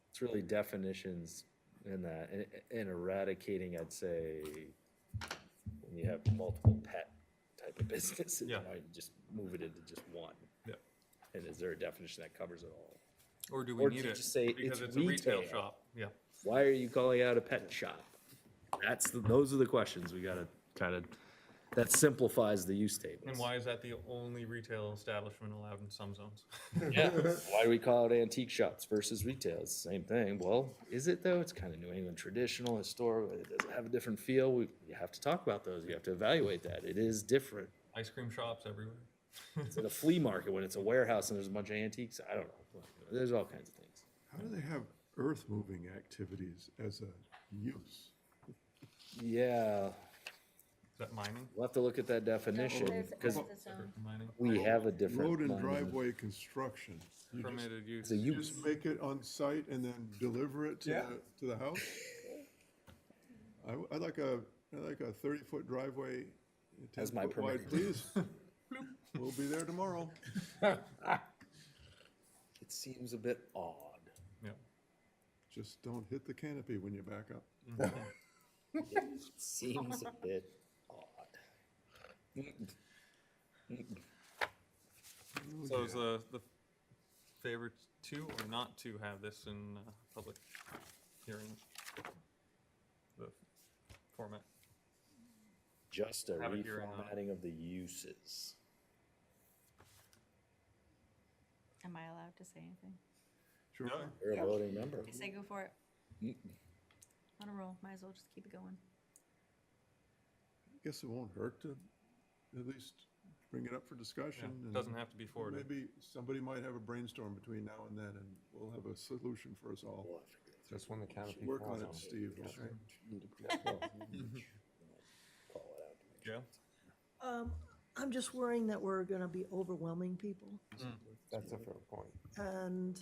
B: It's really definitions in that, and eradicating, I'd say, when you have multiple pet type of businesses,
A: Yeah.
B: right, just move it into just one.
A: Yeah.
B: And is there a definition that covers it all?
A: Or do
B: Or
A: we need
B: do you
A: it?
B: just say
A: Because
B: it's
A: it's a retail
B: retail?
A: shop, yeah.
B: Why are you calling out a pet shop? Those are the questions we gotta kind of, that simplifies the use tables.
A: And why is that the only retail establishment allowed in some zones?
B: Yeah, why do we call it antique shops versus retail? It's the same thing. Well, is it though? It's kind of New England traditional, historical. It doesn't have a different feel. You have to talk about those. You have to evaluate that. It is different.
A: Ice cream shops everywhere.
B: It's at a flea market when it's a warehouse and there's a bunch of antiques. I don't know. There's all kinds of things.
C: how do they have earth-moving activities as a use?
B: Yeah,
A: Is that mining?
B: we'll have to look at that definition because
A: Mining?
B: we have a different.
C: Road and
B: line.
C: driveway construction. You just-
A: Permitted use.
B: It's a
C: You
B: use.
C: just make it on site and then deliver it to the house? I'd like a 30-foot driveway,
B: As my
C: 10-foot wide,
B: permitted
C: please. We'll be there tomorrow.
B: It seems a bit odd.
A: Yeah.
C: Just don't hit the canopy when you back up.
B: It seems a bit odd.
A: So is the favor to or not to have this in public hearing? The format?
B: Just a
A: Have a hearing on it.
B: reformatting of the uses.
H: Am I allowed to say anything?
C: Sure.
A: No.
B: You're a voting member.
H: I say go for it. On a roll, might as well just keep it going.
C: Guess it won't hurt to at least bring it up for discussion.
A: Yeah,
C: and
A: doesn't have to be forwarded.
C: Maybe somebody might have a brainstorm between now and then, and we'll have a solution for us all.
E: Just when the canopy
C: Work
E: falls
C: on
E: on.
C: it, Steve.
A: Yeah.
D: I'm just worrying that we're gonna be overwhelming people.
E: That's a fair point.
D: And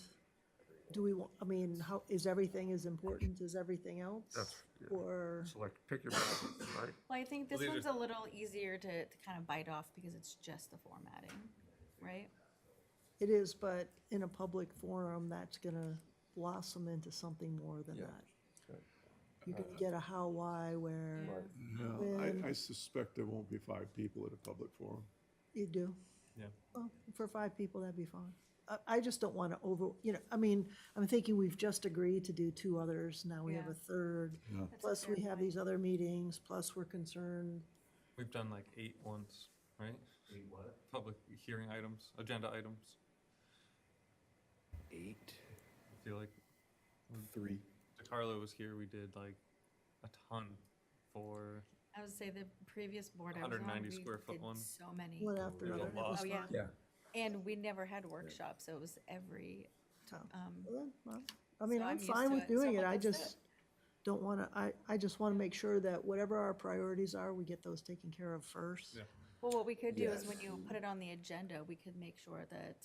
D: do we, I mean, how, is everything as important as everything else? Or,
E: Select, pick your battles, right?
H: Well, I think this
A: Well,
H: one's
A: these
H: a little easier to kind of bite off because it's just the formatting, right?
D: it is, but in a public forum, that's gonna blossom into something more than
E: Yeah.
D: that. You're gonna get a how, why, where
C: No,
D: When-
C: I suspect there won't be 5 people at a public forum.
D: you do.
A: Yeah.
D: Well, for 5 people, that'd be fine. I just don't want to I mean, I'm thinking we've just agreed to do 2 others, now we have
H: Yeah.
D: a third.
H: That's a
D: Plus,
H: fair
D: we have
H: point.
D: these other meetings, plus we're concerned.
A: We've done like 8 once, right?
B: 8 what?
A: Public hearing items, agenda items.
F: 8,
A: I feel like
F: 3.
A: DeCarlo was here, we did like a ton for,
H: I would say the previous board I was on,
A: 190
H: we
A: square foot
H: did
A: one.
H: so many.
D: One after
A: We
D: another.
A: got
D: It was
A: lost.
H: Oh, yeah.
D: fun.
E: Yeah.
H: And we never had workshops, so it was every,
D: So,
H: um,
D: well, I mean,
H: So
D: I'm
H: I'm used
D: fine
H: to
D: with
H: it, so
D: doing it,
H: we'll
D: I
H: just do
D: just don't want to, I just want to make sure that whatever our priorities are, we get those taken care of first.
A: Yeah.
H: well, what we could do is when
F: Yes.
H: you put it on the agenda, we could make sure that,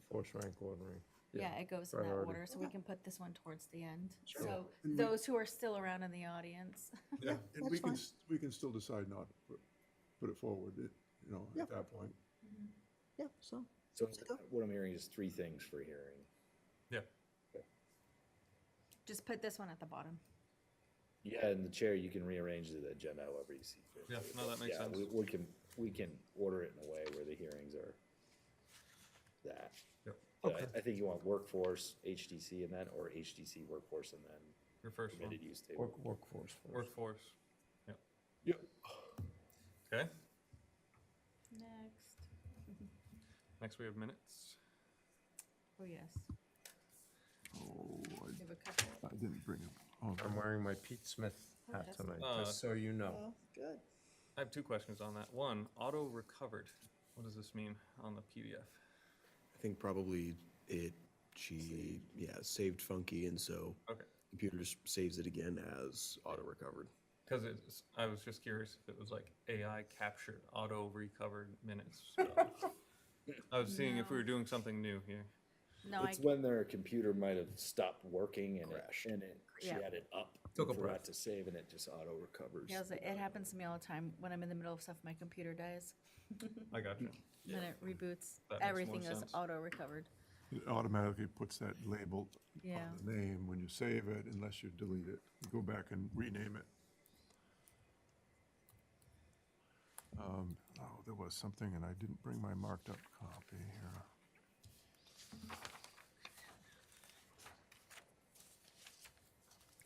E: Force rank ordering.
H: yeah, it goes in that
E: priority.
H: order, so we can put this one towards the end.
D: Sure.
H: So
C: And we-
H: those who are still around in the audience,
C: Yeah, and
D: that's
C: we can,
D: fine.
C: we can still decide not to put it forward,
D: Yeah.
C: at that point.
D: Yeah, so,
B: So
D: go.
B: what I'm hearing is 3 things for hearing.
A: yeah.
H: just put this one at the bottom.
B: Yeah, and the chair, you can rearrange the agenda however you see fit.
A: Yeah, no, that makes
B: Yeah,
A: sense.
B: we can order it in a way where the hearings are that.
A: Yep.
B: But I think you want workforce, HDC and then, or HDC workforce and then
A: Your first one,
B: permitted use table.
E: Workforce first.
A: workforce. Yeah.
C: Yep.
A: Okay,
H: Next.
A: next we have minutes.
H: Oh, yes,
C: Oh,
H: we have a couple.
C: I didn't bring it. Oh,
E: I'm wearing my Pete Smith hat
H: that's
E: tonight,
A: nice.
E: just so you know.
D: oh, good.
A: I have 2 questions on that. One, auto recovered. What does this mean on the PDF?
F: I think probably saved funky, and so
A: Okay.
F: computer just saves it again as auto recovered.
A: Because I was just curious if it was like AI captured, auto recovered minutes. I was seeing if we were doing something new here.
H: No, I,
B: It's when their computer might have stopped working and
F: Crashed.
B: she
H: Yeah.
B: had it up.
E: Took a
B: and forgot
E: breath.
B: to save and it just auto recovers.
H: yeah, it happens to me all the time. When I'm in the middle of stuff, my computer dies,
A: I got you.
H: then it reboots.
A: That makes more
H: Everything is
A: sense.
H: auto-recovered.
C: It automatically puts that label
H: Yeah.
C: on the name when you save it, unless you delete it. You go back and rename it. Oh, there was something, and I didn't bring my marked up copy here.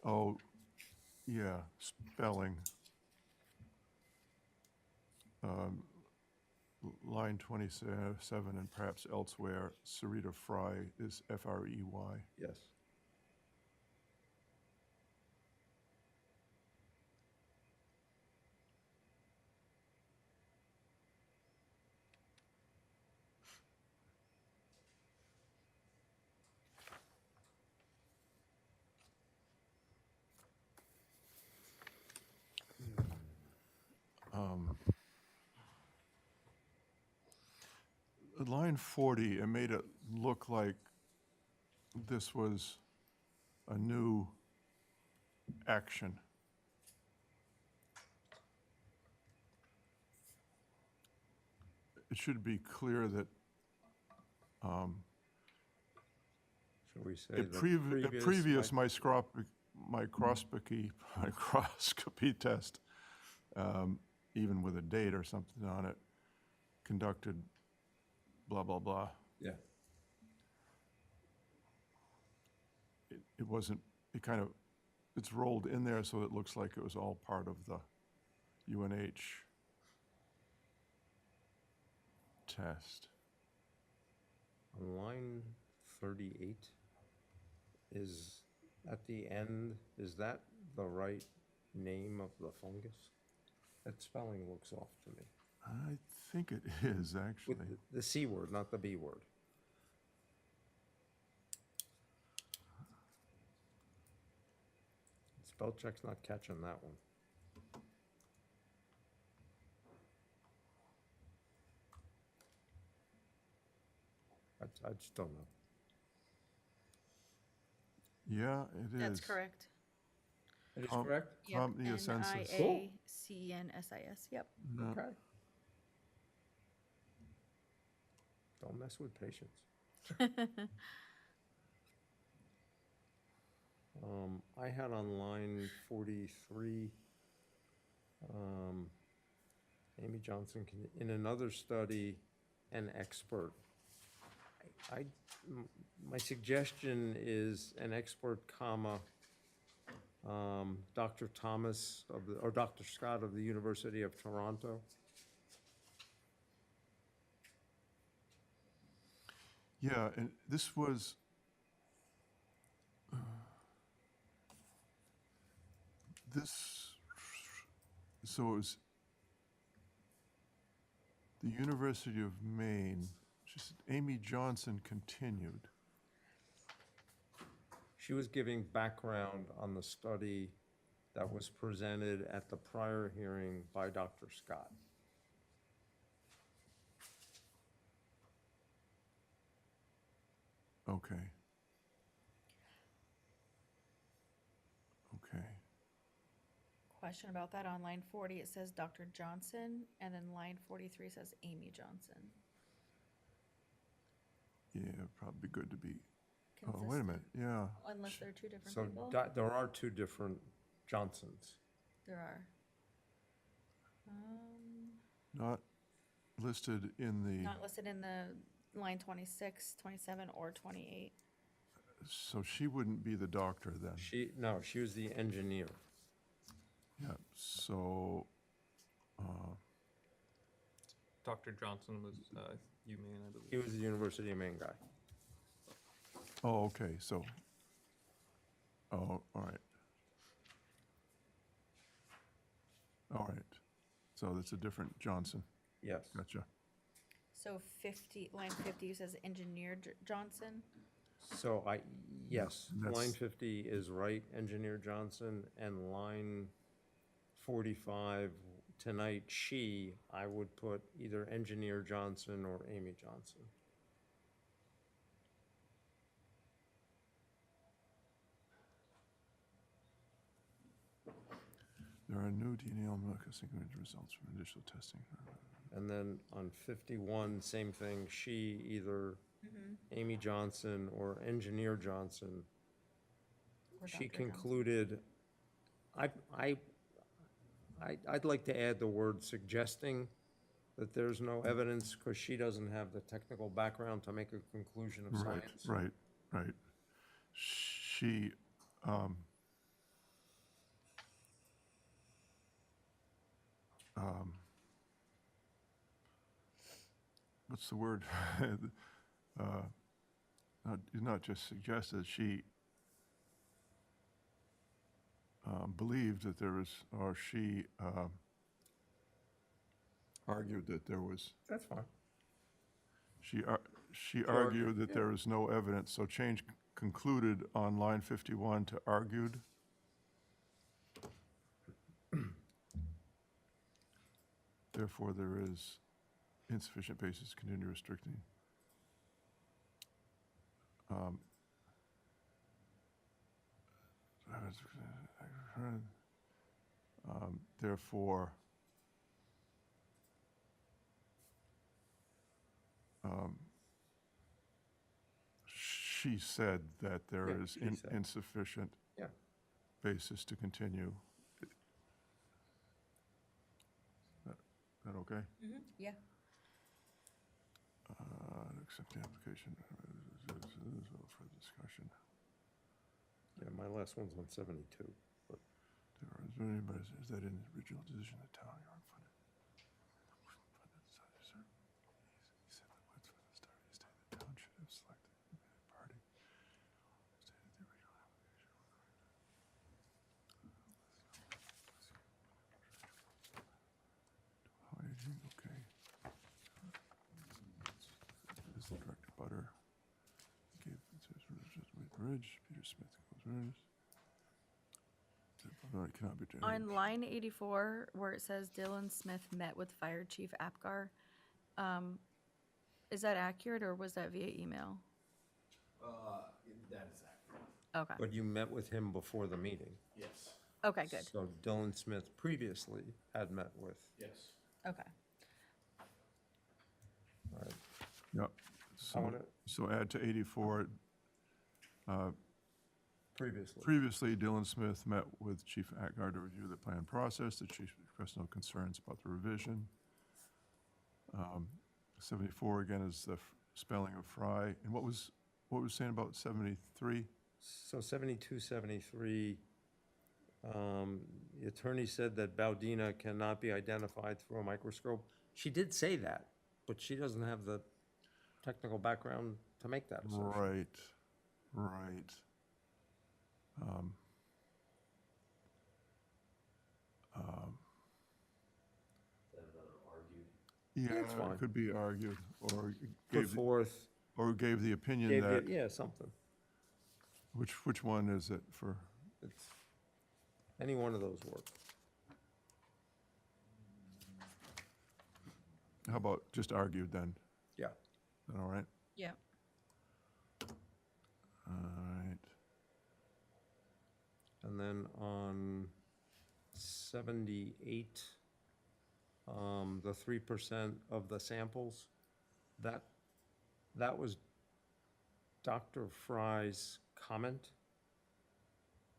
C: Oh, yeah, spelling. Line 27 and perhaps elsewhere, Sarita Fry is F-R-E-Y.
F: Yes.
C: At line 40, it made it look like this was a new action. It should be clear that
E: Shall we say
C: a
E: the
C: previous microscopy test, even with a date or something on it, conducted blah, blah, blah.
E: Yeah.
C: It wasn't, it's rolled in there so it looks like it was all part of the UNH test.
E: On line 38, is at the end, is that the right name of the fungus? That spelling looks off to me.
C: I think it is, actually.
E: With the C word, not the B word. Spell check's not catching that one. I just don't know.
C: Yeah, it is.
H: That's correct.
E: It is
C: Com-
E: correct?
H: Yep,
C: Company of census.
H: N-I-A-C-N-S-I-S, yep.
C: No.
E: Okay. Don't mess with patients. I had on line 43, Amy Johnson, in another study, an expert. My suggestion is an expert, comma, Dr. Thomas or Dr. Scott of the University of Toronto.
C: Yeah, and this was, so it was the University of Maine, just Amy Johnson continued.
E: She was giving background on the study that was presented at the prior hearing by Dr. Scott.
C: Okay. Okay.
H: Question about that, on line 40, it says Dr. Johnson, and then line 43 says Amy Johnson.
C: Yeah, probably good to be, oh, wait a minute, yeah.
H: Unless they're two different
E: So
H: people?
E: there are two different Johnsons.
H: There are.
C: Not listed in the,
H: Not listed in the line 26, 27, or 28.
C: so she wouldn't be the doctor then?
E: No, she was the engineer.
C: Yeah, so,
A: Dr. Johnson was UMaine, I
E: He
A: believe.
E: was the University of Maine guy.
C: oh, okay, so, oh, all right. All right, so that's a different Johnson,
E: Yes.
C: gotcha.
H: So 50, line 50 says engineer Johnson.
E: So yes,
C: That's-
E: line 50 is right, engineer Johnson, and line 45, tonight, I would put either engineer Johnson or Amy Johnson.
C: There are new DNA molecular sequence results from initial testing.
E: And then on 51, same thing, either Amy Johnson or engineer Johnson.
H: Or
E: She
H: Dr. Johnson.
E: concluded, I'd like to add the word suggesting that there's no evidence, because she doesn't have the technical background to make a conclusion of
C: Right,
E: science.
C: right. She, what's the word? Not just suggested, she believed that there was, or she argued that there was,
E: That's fine.
C: she argued that there is no evidence, so change concluded on line 51 to argued. Therefore, there is insufficient basis to continue restricting. Therefore, she said that there
E: Yeah,
C: is
E: she said.
C: insufficient
E: Yeah.
C: basis to continue. That okay?
H: Yeah.
C: Accept the application for discussion.
E: Yeah, my last one's on 72. But
C: Is there anybody, is that in the original decision of the town yard funded? He said that what's for the start, he stated the town should have selected the party. Stated the original application. Okay. This is the director butter. Gave, it says, Ridge, Peter Smith, goes Ridge. No, it cannot be generated.
H: On line 84, where it says Dylan Smith met with Fire Chief Apgar, is that accurate, or was that via email?
B: That is accurate.
H: Okay,
E: But you met with him before the meeting.
B: Yes,
H: okay, good,
E: So Dylan Smith previously had met with.
B: yes.
H: okay.
E: All right.
C: Yep. So add to 84, previously Dylan Smith met with Chief Atgar to review the plan process. The chief expressed no concerns about the revision. 74 again is spelling of Fry. And what was saying about 73?
E: So 72, 73, the attorney said that Baudina cannot be identified through a microscope. She did say that, but she doesn't have the technical background to make that assertion.
C: Right. Yeah,
E: That's fine.
C: it could be argued, or
E: Put forth,
C: gave the opinion
E: gave
C: that,
E: it, yeah, something.
C: which one is it for?
E: It's, any one of those work.
C: How about just argued then?
E: Yeah.
C: Is that all right?
H: Yeah.
C: All right.
E: And then on 78, the 3% of the samples, that was Dr. Fry's comment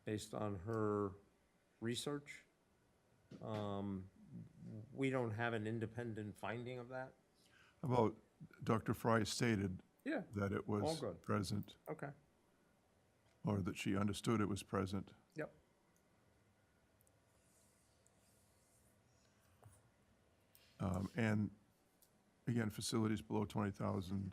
E: based on her research. We don't have an independent finding of that.
C: How about Dr. Fry stated
E: Yeah.
C: that it
E: All
C: was
E: good.
C: present,
E: Okay.
C: or that she understood it was present?
E: Yep.
C: And again, facilities below 20,000,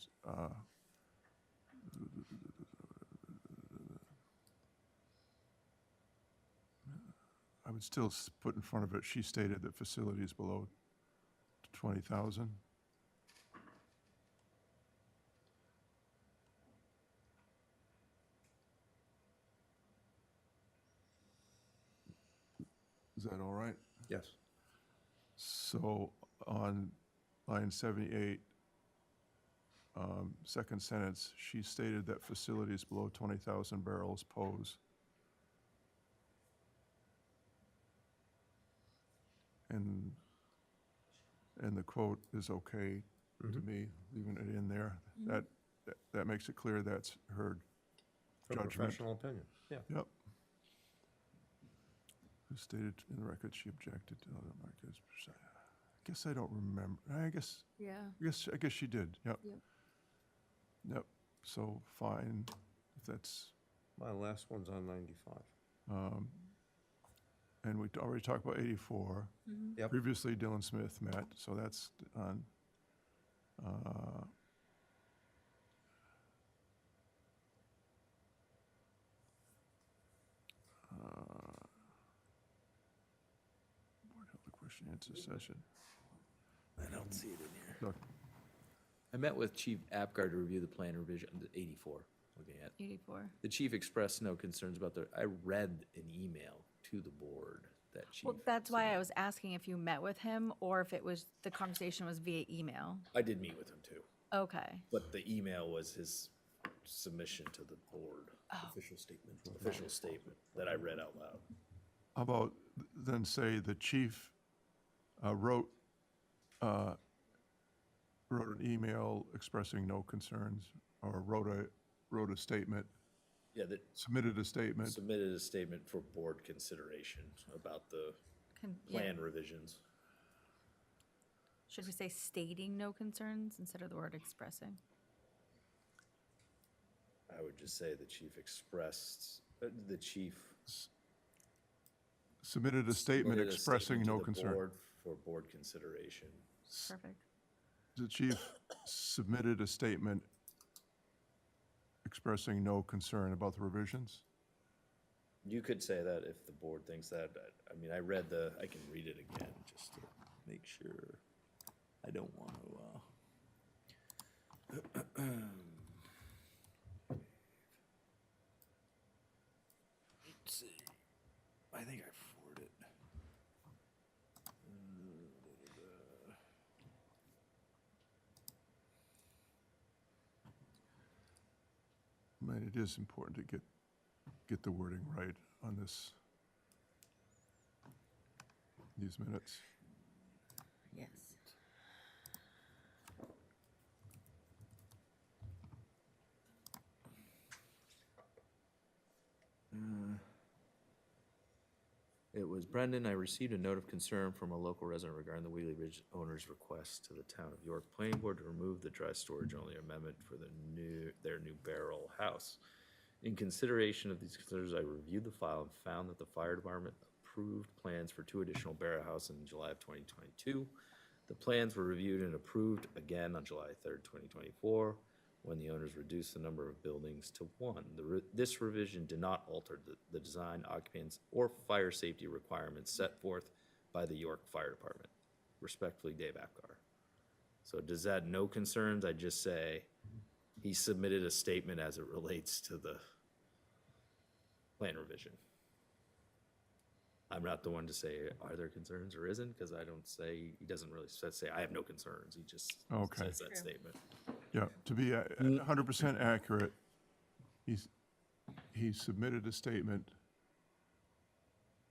C: I would still put in front of it, she stated that facilities below 20,000. Is that all right?
E: Yes.
C: So on line 78, second sentence, she stated that facilities below 20,000 barrels pose. And the quote is okay to me, leaving it in there. That makes it clear that's her
E: For
C: judgment.
E: professional opinion. Yeah.
C: Yep. Who stated in the record she objected to other markets. I guess I don't remember. I guess she did. Yep.
H: Yep.
C: Yep. So fine, if that's,
E: My last one's on 95.
C: and we already talked about 84.
E: Yep.
C: Previously, Dylan Smith met, so that's on. Board held a question and answer session.
B: I don't see it in here.
C: Look,
B: I met with Chief Apgar to review the plan revision, the 84, looking at.
H: 84.
B: The chief expressed no concerns about I read an email to the board that chief.
H: Well, that's why I was asking if you met with him or if it was, the conversation was via email.
B: I did meet with him too,
H: Okay.
B: but the email was his submission to the board,
F: Official statement.
B: official statement that I read out loud.
C: how about then say the chief wrote an email expressing no concerns, or wrote a statement,
B: Yeah, that
C: submitted a statement.
B: submitted a statement for board consideration about the
H: Yeah.
B: plan revisions.
H: Should we say stating no concerns instead of the word expressing?
B: I would just say the chief expressed, the chief.
C: Submitted a statement
B: submitted a
C: expressing
B: statement to
C: no
B: the
C: concern.
B: board for board consideration.
H: Perfect.
C: The chief submitted a statement expressing no concern about the revisions.
B: You could say that if the board thinks that. I mean, I can read it again just to make sure. I don't want to, let's see. I think I forwarded it.
C: I mean, it is important to get the wording right on these minutes.
H: Yes.
B: It was is Brendan. I received a note of concern from a local resident regarding the Wheelie Ridge owner's request to the town of York Planning Board to remove the dry storage only amendment for their new barrel house. In consideration of these concerns, I reviewed the file and found that the fire department approved plans for 2 additional barrel houses in July of 2022. The plans were reviewed and approved again on July 3rd, 2024, when the owners reduced the number of buildings to 1. This revision did not alter the design, occupants, or fire safety requirements set forth by the York Fire Department. Respectfully, Dave Apgar. So does that no concerns? I just say he submitted a statement as it relates to the plan revision. I'm not the one to say, are there concerns or isn't, because I don't say, he doesn't really say, I have no concerns. He just
C: Okay.
B: says that statement.
C: Yeah, to be 100% accurate, he submitted a statement.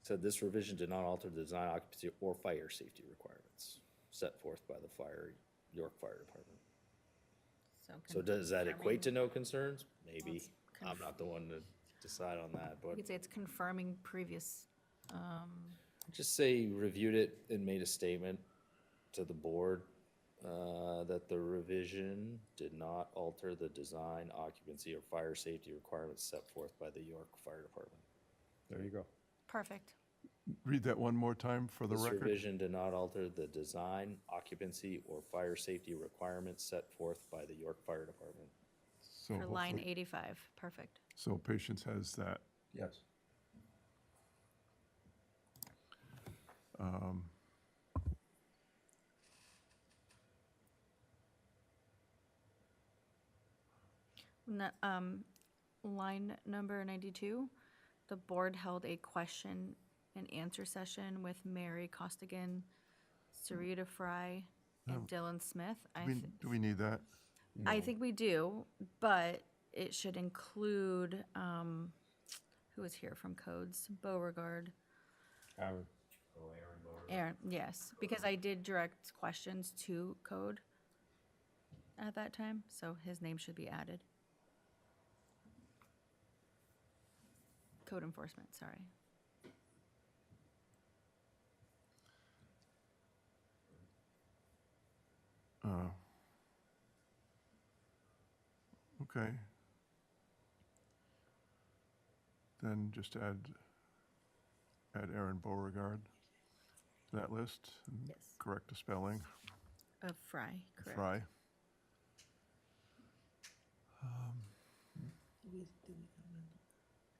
B: Said this revision did not alter the design, occupancy, or fire safety requirements set forth by the York Fire Department. So does that equate to no concerns? Maybe.
H: it's
B: I'm not the one to decide on that,
H: You
B: but
H: could say it's confirming previous,
B: just say he reviewed it and made a statement to the board that the revision did not alter the design, occupancy, or fire safety requirements set forth by the York Fire Department.
E: There you go.
H: perfect.
C: Read that one more time for the
B: This
C: record.
B: revision did not alter the design, occupancy, or fire safety requirements set forth by the York Fire Department.
C: So
H: For line
C: hopefully-
H: 85, perfect.
C: So Patience has that.
E: Yes.
H: Line number 92, the board held a question and answer session with Mary Costigan, Sarita Fry, and Dylan Smith.
C: Do we need that?
H: I think we do, but it should include, who is here from codes? Beauregard.
E: Aaron.
H: Aaron, yes, because I did direct questions to code at that time, so his name should be added. Code enforcement, sorry.
C: Okay. Then just add Aaron Beauregard to that list. And
H: Yes.
C: correct the spelling.
H: Of Fry, correct.
C: Fry.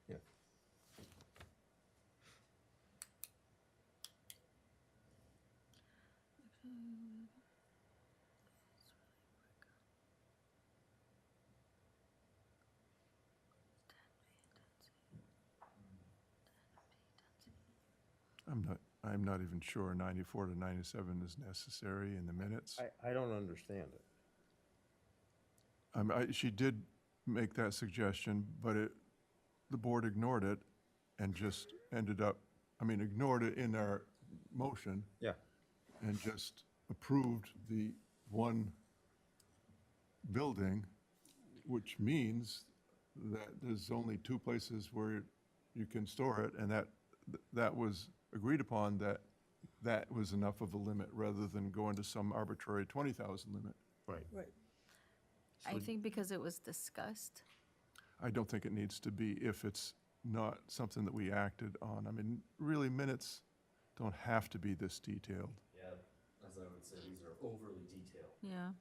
E: Yeah.
C: I'm not even sure 94 to 97 is necessary in the minutes.
E: I don't understand it.
C: She did make that suggestion, but the board ignored it and just ignored it in our motion
E: Yeah.
C: and just approved the one building, which means that there's only 2 places where you can store it, and that was agreed upon, that was enough of a limit rather than going to some arbitrary 20,000 limit.
E: Right.
D: Right.
H: I think because it was discussed.
C: I don't think it needs to be if it's not something that we acted on. I mean, really, minutes don't have to be this detailed.
B: Yeah, as I would say, these are overly detailed.
H: Yeah.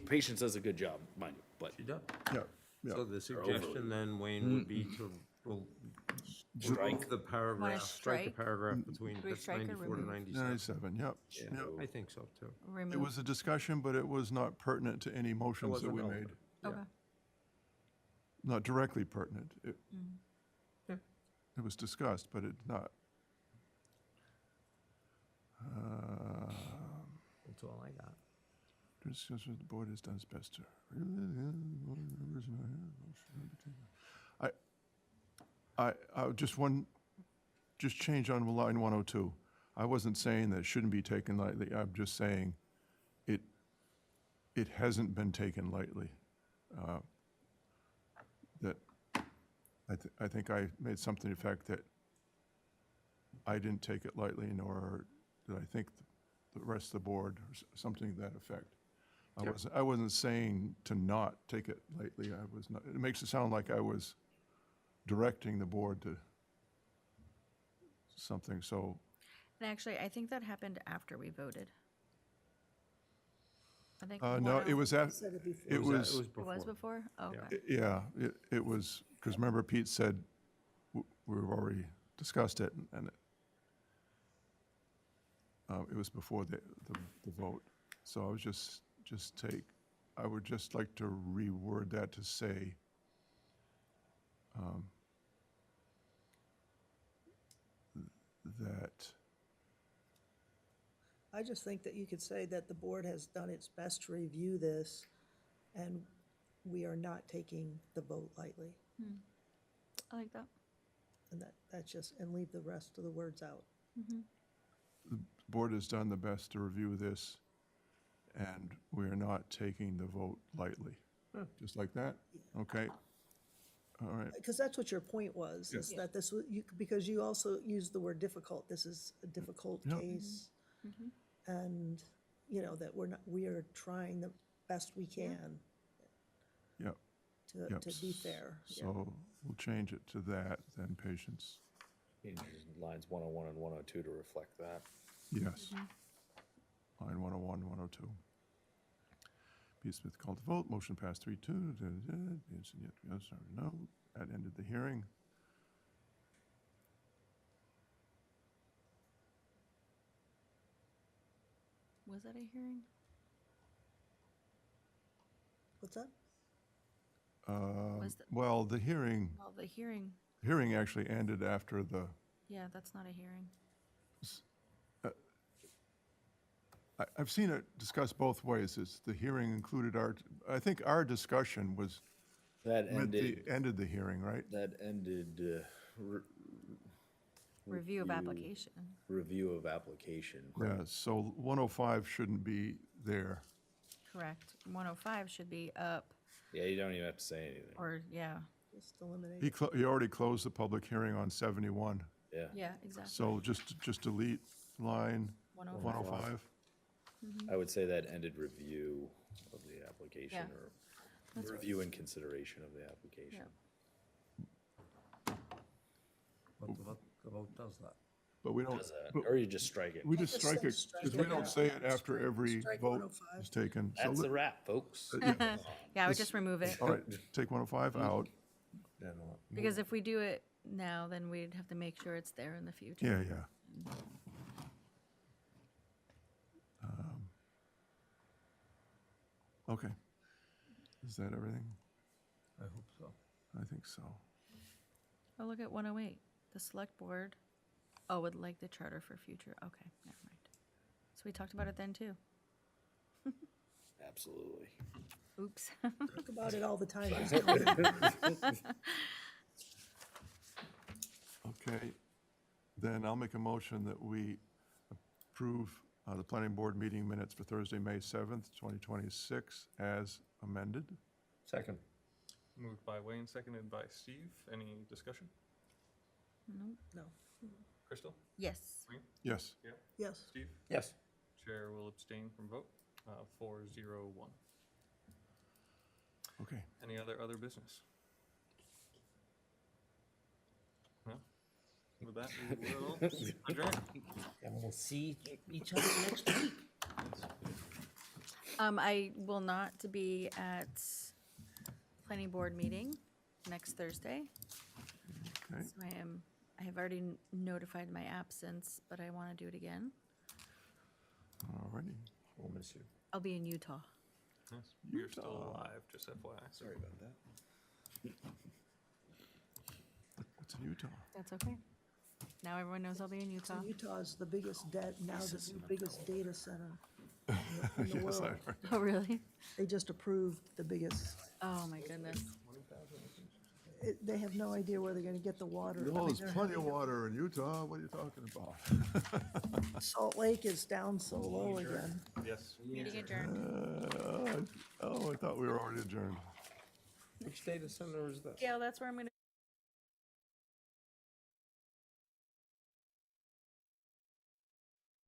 B: Patience does a good job, mind you, but
E: She does.
C: Yeah, yeah.
E: So the suggestion then, Wayne, would be to strike the paragraph, strike the
H: strike?
E: paragraph between
H: Do we strike or
E: 94 to
H: remove?
E: 97.
C: 97, yep.
E: Yeah,
C: Yep.
E: I think so too.
C: It
H: Remove.
C: was a discussion, but it was not pertinent to any motions that
E: wasn't
C: we made.
E: relevant. Yeah.
H: Okay.
C: Not directly pertinent.
E: Yeah.
C: It was discussed, but it's not.
E: That's all I got.
C: Discuss what the board has done its best to. I just change on line 102. I wasn't saying that it shouldn't be taken lightly. I'm just saying it hasn't been taken lightly. That I think I made something to the effect that I didn't take it lightly, nor did I think the rest of the board, or something to that effect. I wasn't saying to not take it lightly. I was not, it makes it sound like I was directing the board to something, so,
H: And actually, I think that happened after we voted. I think.
C: no, it was,
D: Said it before.
C: it was,
H: It was before? Oh, okay.
C: yeah, it was, because remember Pete said, we've already discussed it, and it was before the vote. So I was I would just like to reword that to say, that,
D: I just think that you could say that the board has done its best to review this, and we are not taking the vote lightly.
H: I like that.
D: And that's just, and leave the rest of the words out.
C: the board has done the best to review this, and we are not taking the vote lightly. Just like that? Okay. All right.
D: Because that's what your point was, is that this, because you also used the word difficult, this is a difficult
C: Yeah.
D: case. And, you know, that we are trying the best we can
C: Yep.
D: to be fair. Yeah.
C: So we'll change it to that, then patience.
B: Lines 101 and 102 to reflect that.
C: Yes. Line 101, 102. Pete Smith called the vote, motion passed 3-2. Yes or no, that ended the hearing.
H: Was that a hearing?
D: What's that?
H: Was the-
C: Well, the hearing
H: Well, the hearing,
C: actually ended after the,
H: yeah, that's not a hearing.
C: I've seen it discussed both ways. It's the hearing included I think our discussion was,
B: That
C: ended the hearing, right?
B: that ended,
H: Review of application.
B: review of application.
C: Yeah, so 105 shouldn't be there.
H: Correct. 105 should be up,
B: Yeah, you don't even have to say anything.
H: or, yeah,
D: Just eliminate.
C: He already closed the public hearing on 71.
B: Yeah.
H: yeah, exactly.
C: So just delete line
H: 105.
C: 105.
B: I would say that ended review of the application,
H: Yeah.
B: or
H: That's right.
B: review and consideration of the application.
E: But the vote does that.
C: But we don't,
B: Does that,
C: but
B: or you just strike it.
C: we just
D: Just
C: strike
D: say
C: it,
D: strike
C: because
D: it
C: we don't
D: out.
C: say it after every
D: Strike
C: vote
D: 105.
C: is taken. So
B: That's
C: let-
B: the wrap, folks.
H: Yeah, I would just remove it,
C: All right, take 105 out.
H: because if we do it now, then we'd have to make sure it's there in the future.
C: Yeah, yeah. Okay. Is that everything?
E: I hope so.
C: I think so.
H: Oh, look at 108. The select board, would like the charter for future, okay, never mind. So we talked about it then too.
B: Absolutely.
H: Oops.
D: Talk about it all the time. Just tell me.
C: Okay, then I'll make a motion that we approve the planning board meeting minutes for Thursday, May 7th, 2026, as amended.
E: Second.
A: Moved by Wayne, seconded by Steve. Any discussion?
D: No,
A: Crystal?
H: Yes.
A: Wayne?
C: Yes.
A: Yeah.
D: yes.
A: Steve?
E: Yes.
A: Chair will abstain from vote. 4-0-1.
C: Okay.
A: Any other business? No? With that, we will adjourn.
E: And we'll see each other next week.
H: I will not be at planning board meeting next Thursday.
C: Okay.
H: So I have already notified my absence, but I want to do it again.
C: All righty.
E: We'll miss you.
H: I'll be in Utah.
A: Yes, you're still alive, just FYI.
B: Sorry about that.
C: What's in Utah?
H: That's okay. Now everyone knows I'll be in Utah.
D: Utah's the biggest the biggest data center in the
C: Yes,
D: world.
C: I heard.
H: Oh, really?
D: They just approved the biggest.
H: Oh, my goodness.
D: They have no idea where they're gonna get the water. I
C: No,
D: mean,
C: there's
D: they're
C: plenty of
D: having-
C: water in Utah. What are you talking about?
D: Salt Lake is down so low again.
A: Yes.
H: Meeting adjourned.
C: Oh, I thought we were already adjourned.
E: Which data center is this?
H: Gail, that's where I'm going to